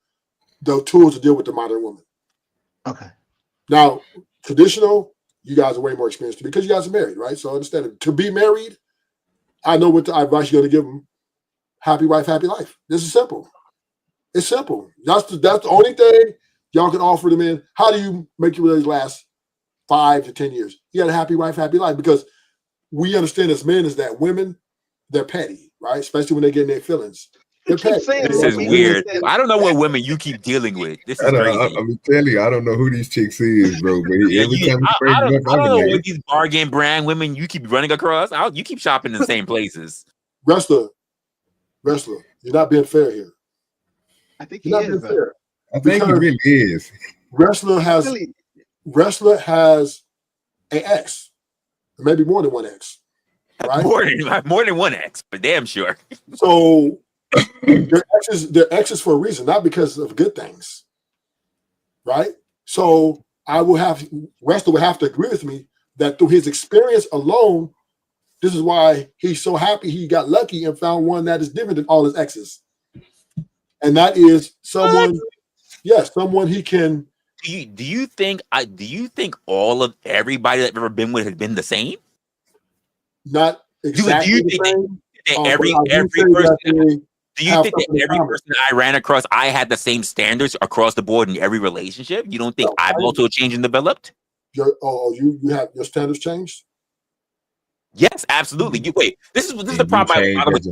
the tools to deal with the modern woman. Okay. Now, traditional, you guys are way more experienced because you guys are married, right? So understand it. To be married, I know what the advice you're going to give them. Happy wife, happy life. This is simple. It's simple. That's the only thing y'all can offer them in. How do you make your relationship last 5 to 10 years? You got a happy wife, happy life, because we understand as men is that women, they're petty, right? Especially when they get in their feelings. They're petty. This is weird. I don't know what women you keep dealing with. This is crazy. I'm telling you, I don't know who these chicks is, bro. But every time I don't know what these bargain brand women you keep running across. You keep shopping in the same places. Resla, you're not being fair here. I think you're he not is. being fair. I think he really is. Resla has an ex, maybe more than one ex, right? More than one ex, but damn sure. So they're exes for a reason, not because of good things, right? So Resla would have to agree with me that through his experience alone, this is why he's so happy he got lucky and found one that is different than all his exes. And that is someone he can. Do you think all of everybody that I've ever been with has been the same? Not exactly. Do you think that every person? Do you think that every person I ran across, I had the same standards across the board in every relationship? You don't think I've also changed and developed? You have your standards changed? Yes, absolutely. This is the problem I have with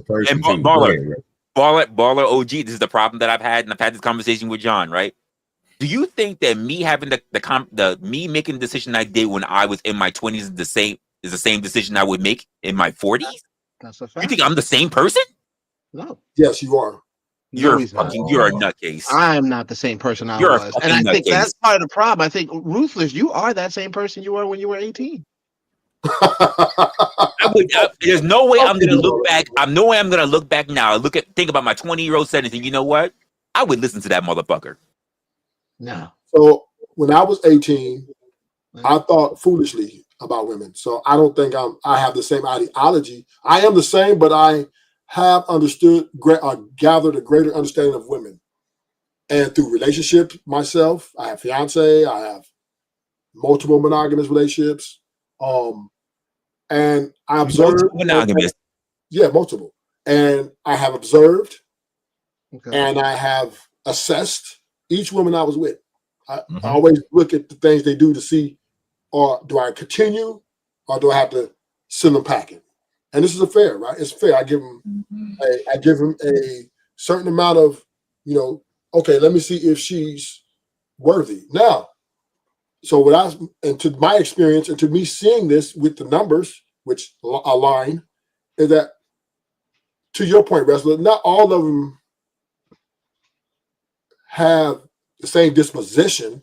Baller OG. This is the problem that I've had, and I've had this conversation with John, right? Do you think that me having me making the decision I did when I was in my 20s is the same decision I would make in my 40s? That's a fact. You think I'm the same person? No. Yes, you are. You're a nutcase. I am not the same person I was. And I think that's part of the problem. I think, Ruthless, you are that same person you were when you were 18. There's no way I'm gonna look back. No way I'm gonna look back now. Think about my 20-year-old self and think, you know what? I would listen to that motherfucker. No. So when I was 18, I thought foolishly about women. So I don't think I have the same ideology. I am the same, but I have gathered a greater understanding of women. And through relationships myself, I have fiance, I have multiple monogamous relationships. And I observed monogamous. Yeah, multiple. And I have observed and I have assessed each woman I was with. I always look at the things they do to see, or do I continue, or do I have to send them packing? And this is fair, right? It's fair. I give them a certain amount of, okay, let me see if she's worthy. Now, So and to my experience and to me seeing this with the numbers, which align, is that to your point, Resla, not all of them have the same disposition.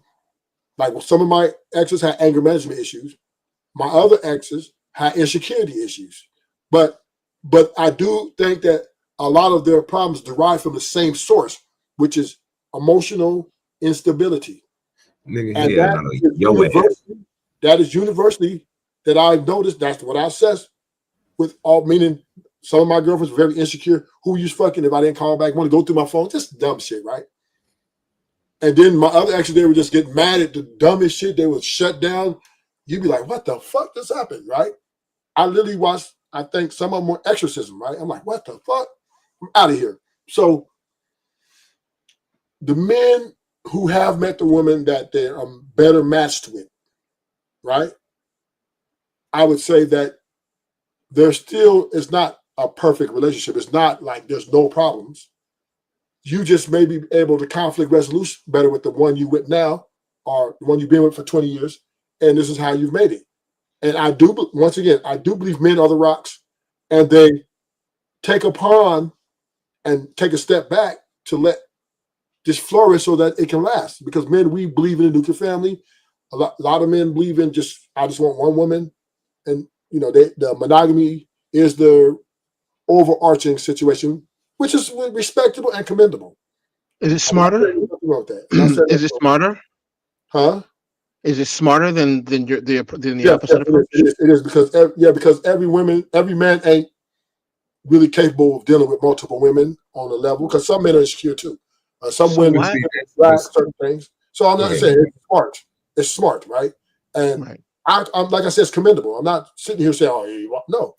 Like some of my exes had anger management issues. My other exes had insecurity issues. But I do think that a lot of their problems derive from the same source, which is emotional instability. Nigga, And hell no, that is universally that I've noticed. That's what I assess with all, meaning some of my girlfriends were very insecure. Who you fucking if I didn't call back, want to go through my phone, just dumb shit, right? And then my other exes, they would just get mad at the dumbest shit. They would shut down. You'd be like, what the fuck just happened, right? I literally watched, I think some of them were exorcism, right? I'm like, what the fuck? I'm out of here. So the men who have met the woman that they're better matched with, right? I would say that it's not a perfect relationship. It's not like there's no problems. You just may be able to conflict resolution better with the one you with now or the one you've been with for 20 years. And this is how you've made it. And I do believe men are the rocks, and they take upon and take a step back to let this flourish so that it can last. Because men, we believe in a nuclear family. A lot of men believe in I just want one woman. And, the monogamy is the overarching situation, which is respectable and commendable. Is it smarter? Is it smarter? Huh? Is it smarter than the opposite approach? It is because every man ain't really capable of dealing with multiple women on a level. Because some men are insecure too. Some women lack certain things. So I'm not saying it's smart. It's smart, right? And I'm like I said, it's commendable. I'm not sitting here saying, "Oh, no."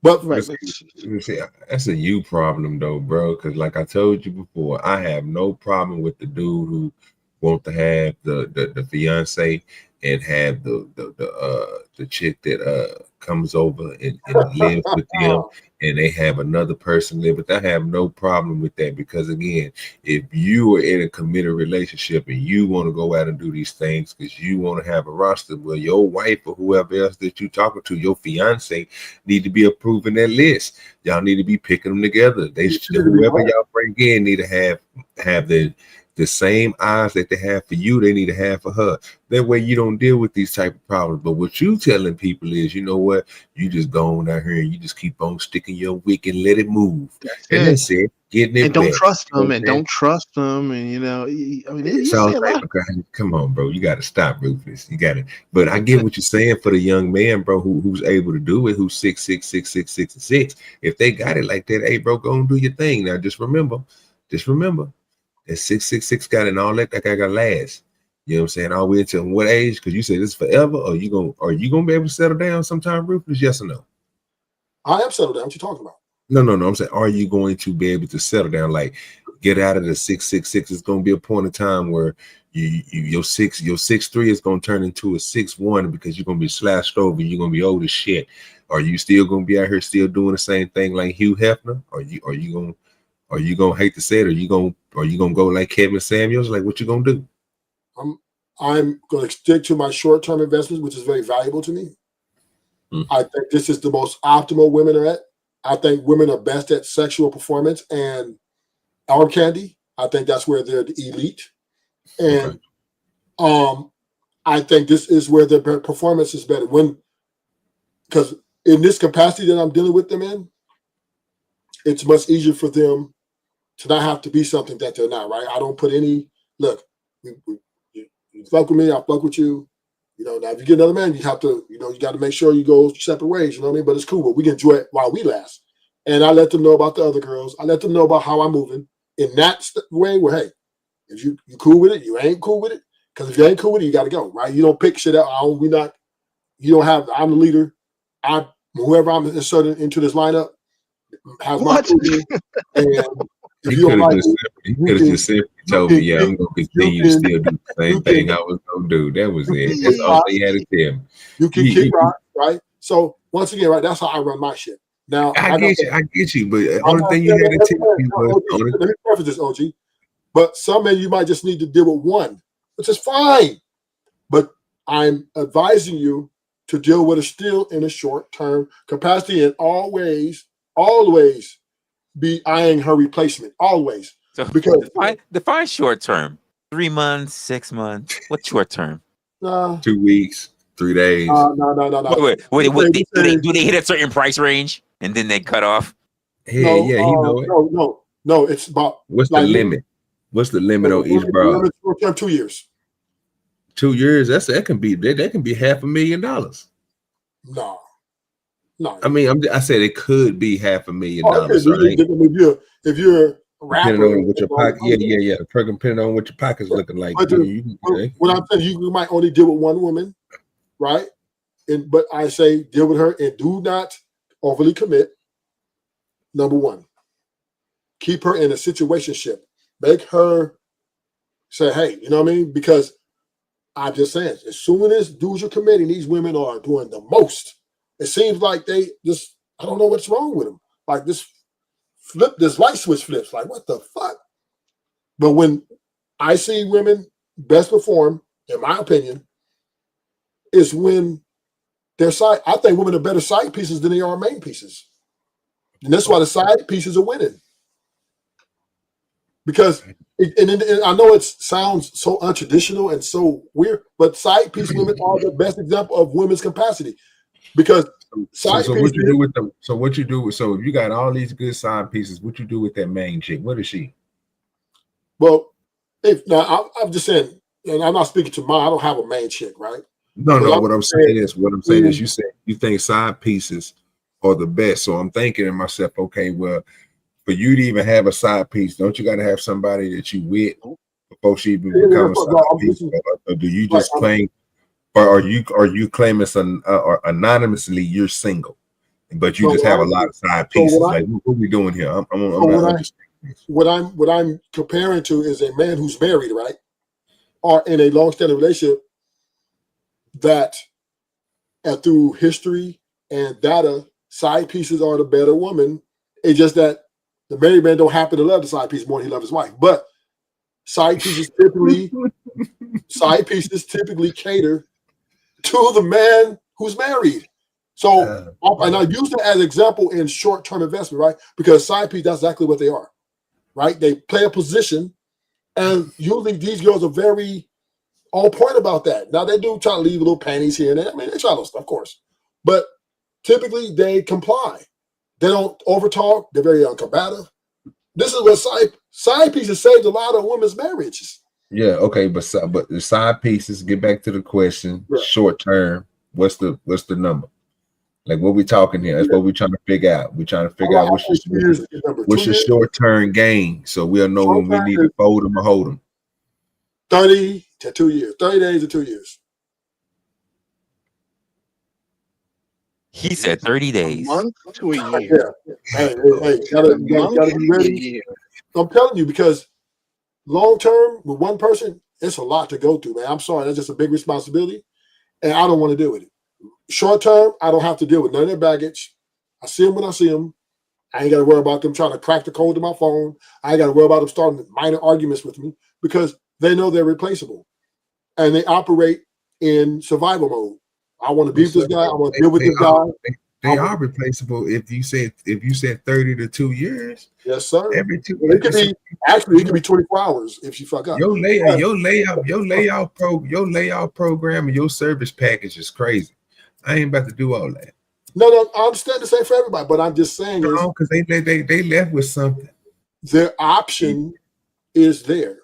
But that's a you problem though, bro. Because like I told you before, I have no problem with the dude who want to have the fiance and have the chick that comes over and lives with them, and they have another person live with. I have no problem with that, because again, if you are in a committed relationship and you want to go out and do these things because you want to have a roster, well, your wife or whoever else that you talking to, your fiance, need to be approving that list. Y'all need to be picking them together. Whoever y'all bring in need to have the same eyes that they have for you, they need to have for her. That way you don't deal with these type of problems. But what you telling people is, you know what? You just go on out here and you just keep on sticking your wick and let it move. That's it. Getting it and don't back. trust them, and don't trust them, and I mean, it's all right. Come on, bro. You got to stop, Rufus. You got to. But I get what you're saying for the young man, bro, who's able to do it, who's 6'6", 6'6", 6'6". If they got it like that, hey, bro, go and do your thing. Now, just remember. That 6'6" got it and all that guy got to last. You know what I'm saying? All the way until what age? Because you say this is forever, or are you gonna be able to settle down sometime, Rufus? Yes or no? I am settled down. What you talking about? No. I'm saying, are you going to be able to settle down? Like, get out of the 6'6". It's gonna be a point in time where your 6'3" is gonna turn into a 6'1" because you're gonna be slashed over. You're gonna be old as shit. Are you still gonna be out here still doing the same thing like Hugh Hefner? Are you gonna hate to say it? Are you gonna go like Kevin Samuels? Like, what you gonna do? I'm gonna stick to my short-term investments, which is very valuable to me. I think this is the most optimal women are at. I think women are best at sexual performance and arm candy. I think that's where they're the elite. And I think this is where their performance is better. Because in this capacity that I'm dealing with them in, it's much easier for them to not have to be something that they're not, right? I don't put any, look, you fuck with me, I'll fuck with you. Now if you get another man, you have to, you got to make sure you go separate ways, you know what I mean? But it's cool, but we can enjoy it while we last. And I let them know about the other girls. I let them know about how I'm moving in that way where, hey, if you cool with it, you ain't cool with it. Because if you ain't cool with it, you got to go, right? You don't pick shit out. I'm the leader. Whoever I'm inserting into this lineup has my opinion. And if you don't like he could have just simply told me, yeah, I'm going to continue to still do the same thing I was going to do. That was it. That's all he had to tell me. You can kick rock, right? So once again, right, that's how I run my shit. Now I get you, but the only thing you had to tell me was let me preface this, OG. But some men you might just need to deal with one, which is fine. But I'm advising you to deal with it still in a short-term capacity and always be eyeing her replacement. Always. So because define short term. 3 months, 6 months. What's short term? 2 weeks, 3 days. No. Wait, do they hit a certain price range and then they cut off? Hey, yeah, you know it. No, it's about what's the limit? What's the limit on each bra? 2 years. 2 years. That can be $500,000. No. I mean, I said it could be $500,000. If you're a rapper, depending on what your pocket, yeah. Depending on what your pocket's looking like. What I'm saying, you might only deal with one woman, right? But I say deal with her and do not overly commit. Number one, keep her in a situationship. Make her say, hey, you know what I mean? Because I'm just saying, as soon as dudes are committing, these women are doing the most. It seems like they just, I don't know what's wrong with them. Like this light switch flips. Like, what the fuck? But when I see women best perform, in my opinion, is when their side, I think women are better side pieces than they are main pieces. And that's why the side pieces are winning. Because, and I know it sounds so untraditional and so weird, but side piece women are the best example of women's capacity. Because so what you do with them? So what you do with? So if you got all these good side pieces, what you do with that main chick? What is she? Well, I'm just saying, and I'm not speaking to mine. I don't have a main chick, right? No. What I'm saying is, you said you think side pieces are the best. So I'm thinking to myself, okay, well, for you to even have a side piece, don't you got to have somebody that you with before she even becomes a side piece? Or do you just claim? Or are you claiming or anonymously you're single, but you just have a lot of side pieces? Like, what are we doing here? What I'm comparing to is a man who's married, right, or in a long-standing relationship that, through history and data, side pieces are the better woman. It's just that the married man don't happen to love the side piece more than he loves his wife, but side pieces typically cater to the man who's married. So, and I use it as an example in short-term investment, right? Because side piece, that's exactly what they are, right? They play a position, and usually these girls are very on point about that. Now, they do try to leave little panties here and there. I mean, they try those stuff, of course. But typically, they comply. They don't overtalk. They're very uncombative. This is what side pieces saved a lot of women's marriages. Yeah, okay, but the side pieces, get back to the question, short term, what's the number? Like, what we talking here? That's what we're trying to figure out. We're trying to figure out what's your short term gain, so we'll know when we need to fold them or hold them. 30 to 2 years, 30 days to 2 years. He said 30 days. A month to a year. Yeah. Hey, gotta be ready. I'm telling you, because long term with one person, it's a lot to go through, man. I'm sorry, that's just a big responsibility, and I don't want to deal with it. Short term, I don't have to deal with none of their baggage. I see them when I see them. I ain't got to worry about them trying to crack the code to my phone. I ain't got to worry about them starting minor arguments with me, because they know they're replaceable, and they operate in survival mode. I want to beat this guy. I want to deal with this guy. They are replaceable if you said 30 to 2 years. Yes, sir. Every 2 years. It could be 24 hours if you fuck up. Your layout program and your service package is crazy. I ain't about to do all that. No, I understand the same for everybody, but I'm just saying because they left with something. Their option is there.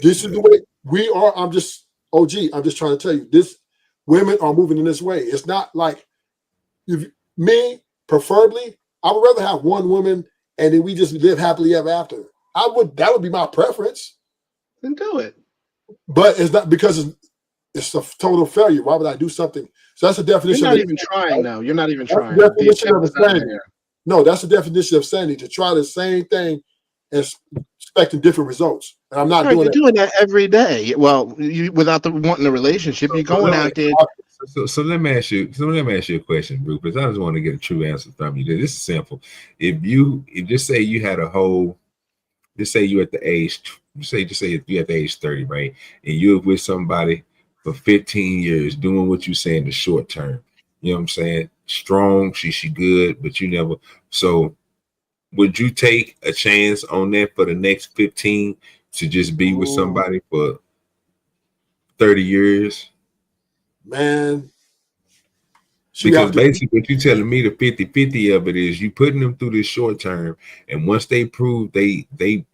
This is the way we are. I'm just trying to tell you this. Women are moving in this way. It's not like preferably, I would rather have one woman and then we just live happily ever after. That would be my preference. Then do it. But it's not, because it's a total failure. Why would I do something? So that's the definition. You're not even trying now. You're not even trying. The definition of insanity. No, that's the definition of sanity, to try the same thing and expecting different results. And I'm not doing that. You're doing that every day. Well, without wanting a relationship, you're going out there. So let me ask you a question, Rufus. I just want to get a true answer from you. This is simple. If just say you had just say you at the age, just say if you're at the age 30, right? And you're with somebody for 15 years, doing what you say in the short term. You know what I'm saying? Strong, she good, but you never. So would you take a chance on that for the next 15 to just be with somebody for 30 years? Man. Because basically what you're telling me, the 50-50 of it is you putting them through this short term, and once they prove they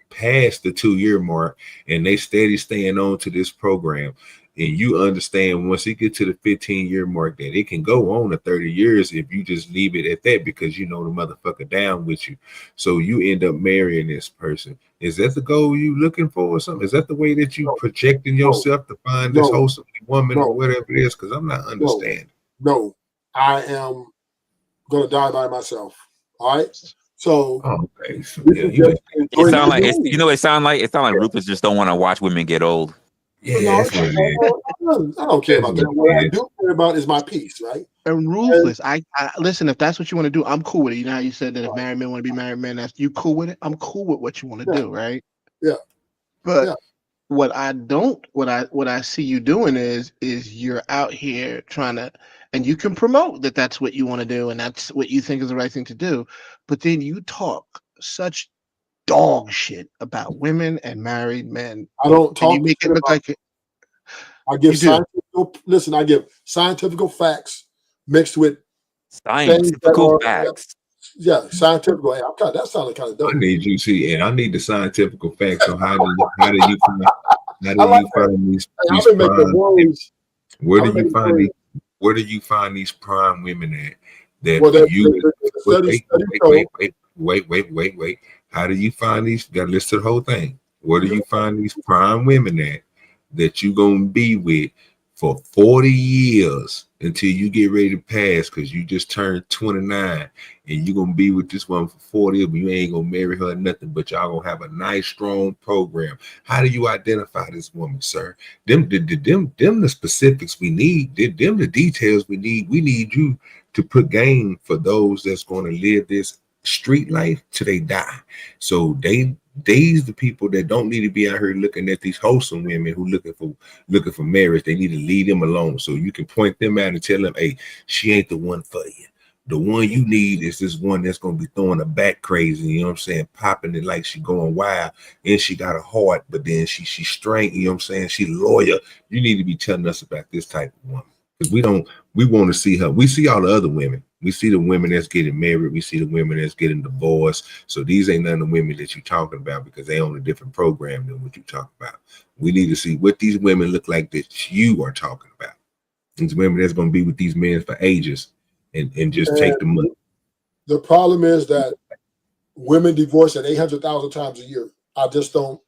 pass the 2-year mark and they steady staying on to this program, and you understand once it get to the 15-year mark that it can go on to 30 years if you just leave it at that, because you know the motherfucker down with you. So you end up marrying this person. Is that the goal you looking for or something? Is that the way that you projecting yourself to find this wholesome woman or whatever it is? Because I'm not understanding. No, I am gonna die by myself. All right. So okay. So, yeah, it sound like it sound like Rufus just don't want to watch women get old. Yeah, that's what it is. I don't care about that. What I do care about is my peace, right? And ruthless. I listen. If that's what you want to do, I'm cool with it. You know how you said that if married men want to be married men, that's you cool with it. I'm cool with what you want to do, right? Yeah. But what I see you doing is you're out here trying to, and you can promote that that's what you want to do and that's what you think is the right thing to do, but then you talk such dog shit about women and married men. I don't talk. You make it look like it. I give scientific. I give scientific facts mixed with scientific facts. Yeah, scientific. Hey, that sounded kind of dope. I need you see, and I need the scientific facts on how do you find these prime, where do you find these prime women at that wait. How do you find these? You got to listen to the whole thing. Where do you find these prime women at that you gonna be with for 40 years until you get ready to pass, because you just turned 29 and you're gonna be with this one for 40, but you ain't gonna marry her or nothing, but y'all gonna have a nice strong program. How do you identify this woman, sir? Them the specifics we need, them the details we need. We need you to put game for those that's going to live this street life till they die. So these the people that don't need to be out here looking at these wholesome women who looking for marriage. They need to leave them alone, so you can point them out and tell them, hey, she ain't the one for you. The one you need is this one that's gonna be throwing her back crazy, you know what I'm saying, popping it like she going wild, and she got a heart, but then she straight, you know what I'm saying, she loyal. You need to be telling us about this type of woman, because we want to see her. We see all the other women. We see the women that's getting married. We see the women that's getting divorced. So these ain't none of the women that you're talking about, because they on a different program than what you talk about. We need to see what these women look like that you are talking about. These women that's going to be with these men for ages and just take the money. The problem is that women divorce at 800,000 times a year. I just don't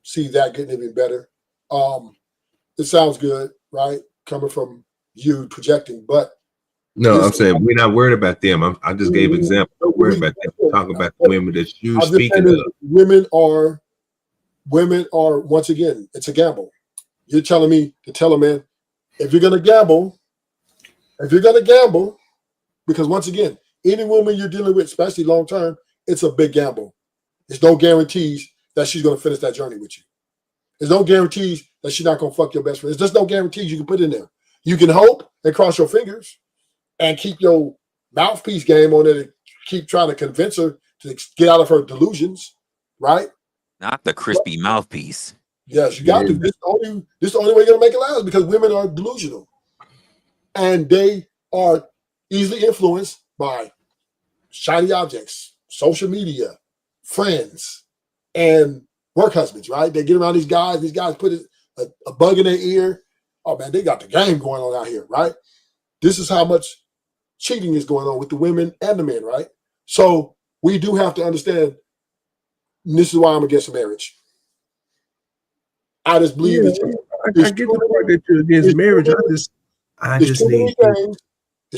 see that getting any better. It sounds good, right? Coming from you projecting, but no, I'm saying we're not worried about them. I just gave example. Don't worry about them. Talk about the women that you're speaking of. Women are once again, it's a gamble. You're telling me to tell a man, if you're gonna gamble, because once again, any woman you're dealing with, especially long term, it's a big gamble. There's no guarantees that she's gonna finish that journey with you. There's no guarantees that she's not gonna fuck your best friend. There's just no guarantees you can put in there. You can hope and cross your fingers and keep your mouthpiece game on it and keep trying to convince her to get out of her delusions, right? Not the crispy mouthpiece. Yes, you got to. This is the only way you're gonna make it last, because women are delusional. And they are easily influenced by shiny objects, social media, friends, and work husbands, right? They get around these guys put a bug in their ear. Oh man, they got the game going on out here, right? This is how much cheating is going on with the women and the men, right? So we do have to understand, and this is why I'm against marriage. I just believe I get the part that you're against marriage. There's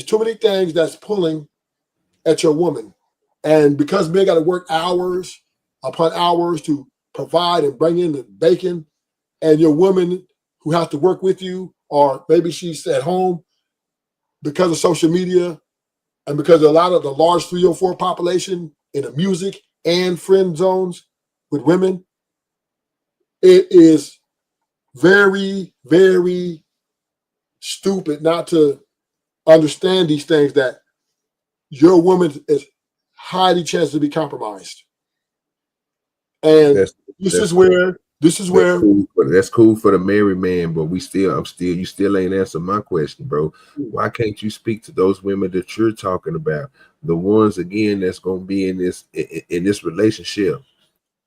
too many things that's pulling at your woman. And because men got to work hours upon hours to provide and bring in the bacon, and your woman who has to work with you, or maybe she's at home, because of social media and because of a lot of the large 304 population in the music and friend zones with women, it is very, very stupid not to understand these things, that your woman is highly chance to be compromised. And this is where that's cool for the married man, but you still ain't answered my question, bro. Why can't you speak to those women that you're talking about, the ones again that's gonna be in this relationship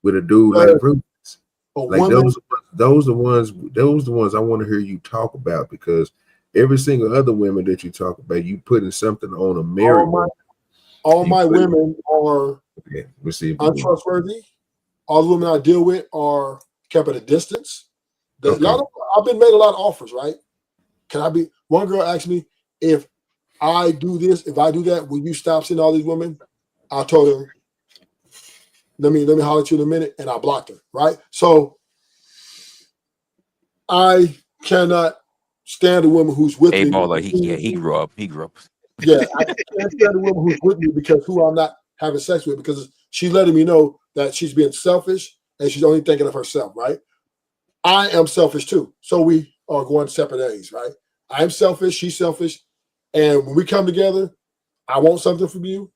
with a dude like Bruce? Like those the ones I want to hear you talk about, because every single other women that you talk about, you putting something on a married woman. All my women are untrustworthy. All the women I deal with are kept at a distance. I've been made a lot of offers, right? Can I be? One girl asked me, if I do this, if I do that, will you stop seeing all these women? I told her, let me holler at you in a minute, and I blocked her, right? So I cannot stand a woman who's with me. Baller, he grew up. Yeah, I can't stand a woman who's with me because who I'm not having sex with, because she's letting me know that she's being selfish and she's only thinking of herself, right? I am selfish too. So we are going separate ways, right? I'm selfish, she's selfish. And when we come together, I want something from you,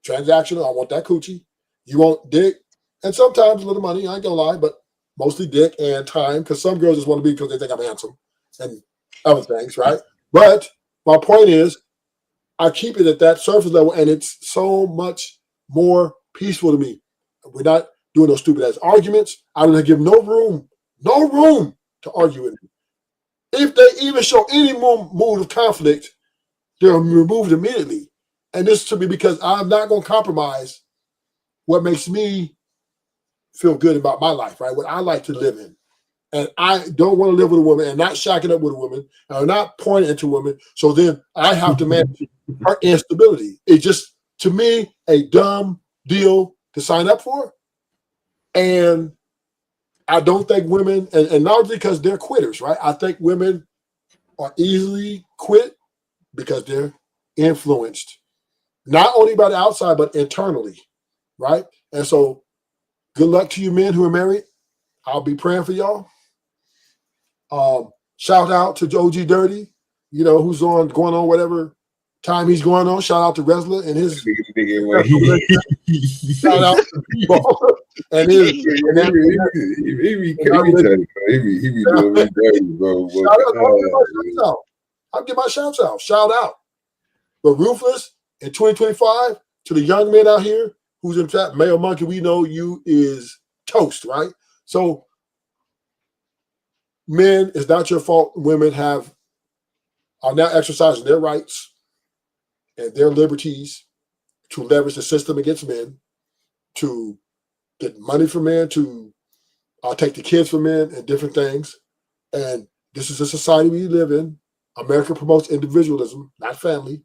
transactional. I want that coochie. You want dick, and sometimes a little money. I ain't gonna lie, but mostly dick and time, because some girls just want to be because they think I'm handsome and other things, right? But my point is, I keep it at that surface level, and it's so much more peaceful to me. We're not doing those stupid ass arguments. I don't give no room to argue with me. If they even show any more mood of conflict, they're removed immediately. And this to me because I'm not going to compromise what makes me feel good about my life, right? What I like to live in. And I don't want to live with a woman and not shacking up with a woman and not pointing into a woman. So then I have to manage her instability. It's just, to me, a dumb deal to sign up for. And I don't think women, and not because they're quitters, right? I think women are easily quit because they're influenced, not only by the outside, but internally, right? And so good luck to you men who are married. I'll be praying for y'all. Shout out to OGDoDirty, who's going on whatever time he's going on. Shout out to Resla and his shout out to people and his he be doing me dirty, bro. I'll give my shouts out. Shout out. But Ruthless in 2025, to the young men out here who's in chat, Mayo Monkey, we know you is toast, right? So men, it's not your fault. Women are now exercising their rights and their liberties to leverage the system against men, to get money from men, to take the kids from men and different things. And this is a society we live in. America promotes individualism, not family.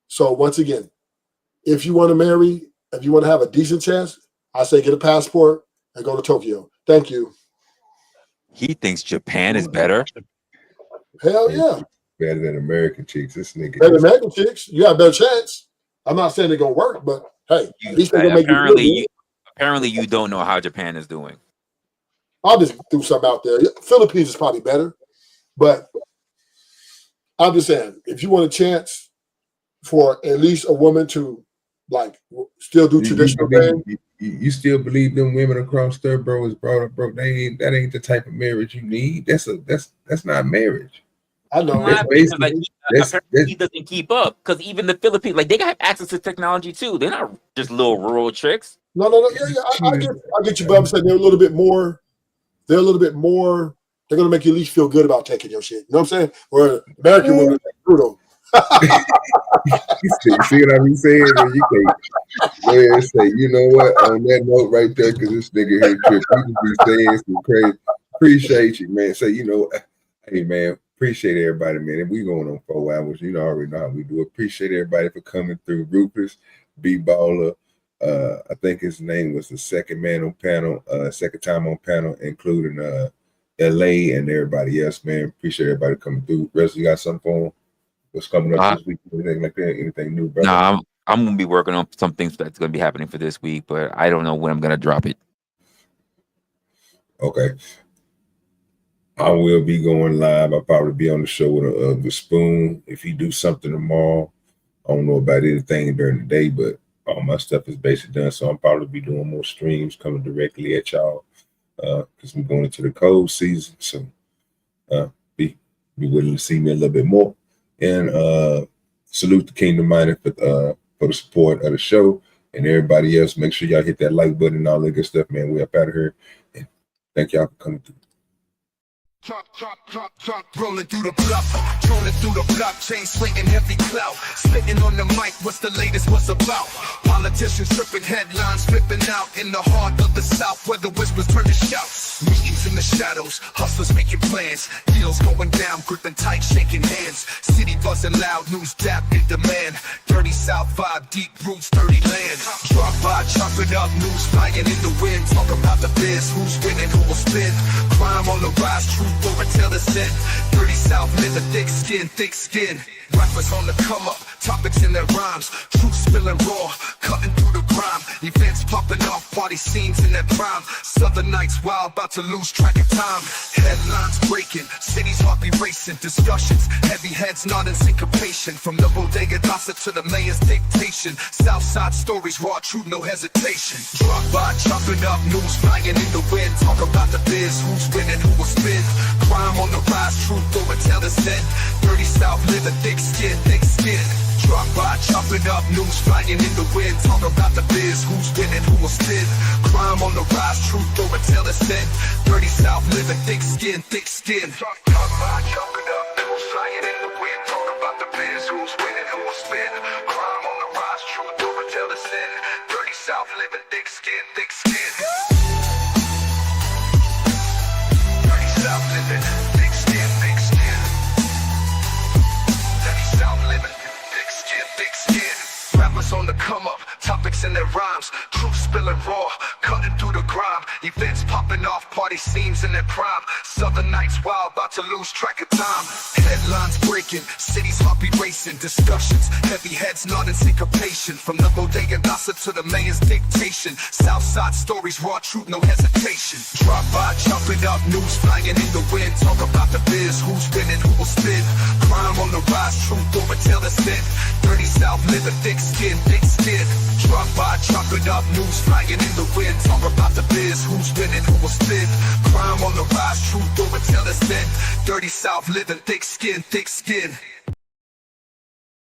So once again, if you want to marry, if you want to have a decent chance, I say get a passport and go to Tokyo. Thank you. He thinks Japan is better. Hell yeah. Better than American chicks. This nigga. Better than American chicks. You have a better chance. I'm not saying they're gonna work, but hey, at least they're gonna make apparently you don't know how Japan is doing. I'll just do something out there. Philippines is probably better, but I'm just saying, if you want a chance for at least a woman to still do traditional things. You still believe them women across there, bro, is brought up, bro? That ain't the type of marriage you need. That's not marriage. I know. Apparently he doesn't keep up, because even the Philippines, they have access to technology too. They're not just little rural chicks. No. Yeah. I get you, but I'm saying they're a little bit more. They're gonna make you at least feel good about taking your shit. You know what I'm saying? Where American women are brutal. See what I be saying? You can say, you know what? On that note right there, because this nigga here trip, you be saying some crazy. Appreciate you, man. Say, hey man, appreciate everybody, man. And we going on 4 hours. Already know how we do. Appreciate everybody for coming through. Rufus, B-Baller. I think his name was the second time on panel, including LA and everybody else, man. Appreciate everybody coming through. Resla, you got something for him? What's coming up this week? Anything like that? Anything new, brother? Nah, I'm gonna be working on some things that's gonna be happening for this week, but I don't know when I'm gonna drop it. Okay. I will be going live. I'll probably be on the show with the Spoon. If he do something tomorrow, I don't know about anything during the day, but all my stuff is basically done. So I'll probably be doing more streams coming directly at y'all because we're going into the cold season. So be willing to see me a little bit more. And salute the Kingdom Minded for the support of the show. And everybody else, make sure y'all hit that like button and all that good stuff, man. We up out of here. And thank y'all for coming through. Rolling through the bluff, trolling through the blockchain, slinging heavy clout, spitting on the mic. What's the latest? What's about? Politicians tripping, headlines flipping out in the heart of the South, where the whispers turn to shouts. Meetings in the shadows, hustlers making plans, deals going down, gripping tight, shaking hands. City buzzing loud, news dap in demand. Dirty South vibe, deep roots, dirty land. Drop by, chopping up, news flying in the wind. Talk about the biz, who's winning, who will spin. Crime on the rise, truth over till the sin. Dirty South, live a thick skin, thick skin. Rappers on the come up, topics in their rhymes. Truth spilling raw, cutting through the grime. Events popping off, party scenes in their prime. Southern nights wild, about to lose track of time. Headlines breaking, cities heart be racing. Discussions, heavy heads nodding syncopation. From the bodega gossip to the mayor's dictation. Southside stories, raw truth, no hesitation. Drop by, chopping up, news flying in the wind. Talk about the biz, who's winning, who will spin. Crime on the rise, truth over tell the sin. Dirty South, live a thick skin, thick skin. Drop by, chopping up, news flying in the wind. Talk about the biz, who's winning, who will spin. Crime on the rise, truth over tell the sin. Dirty South, live a thick skin, thick skin. Drop by, chopping up, news flying in the wind. Talk about the biz, who's winning, who will spin. Crime on the rise, truth over tell the sin. Dirty South, live a thick skin, thick skin. Dirty South, living thick skin, thick skin. Dirty South, living thick skin, thick skin. Rappers on the come up, topics in their rhymes. Truth spilling raw, cutting through the grime. Events popping off, party scenes in their prime. Southern nights wild, about to lose track of time. Headlines breaking, cities heart be racing. Discussions, heavy heads nodding syncopation. From the bodega gossip to the mayor's dictation. Southside stories, raw truth, no hesitation. Drop by, chopping up, news flying in the wind. Talk about the biz, who's winning, who will spin. Crime on the rise, truth over tell the sin. Dirty South, live a thick skin, thick skin. Drop by, chopping up, news flying in the wind. Talk about the biz, who's winning, who will spin. Crime on the rise, truth over tell the sin. Dirty South, living thick skin, thick skin.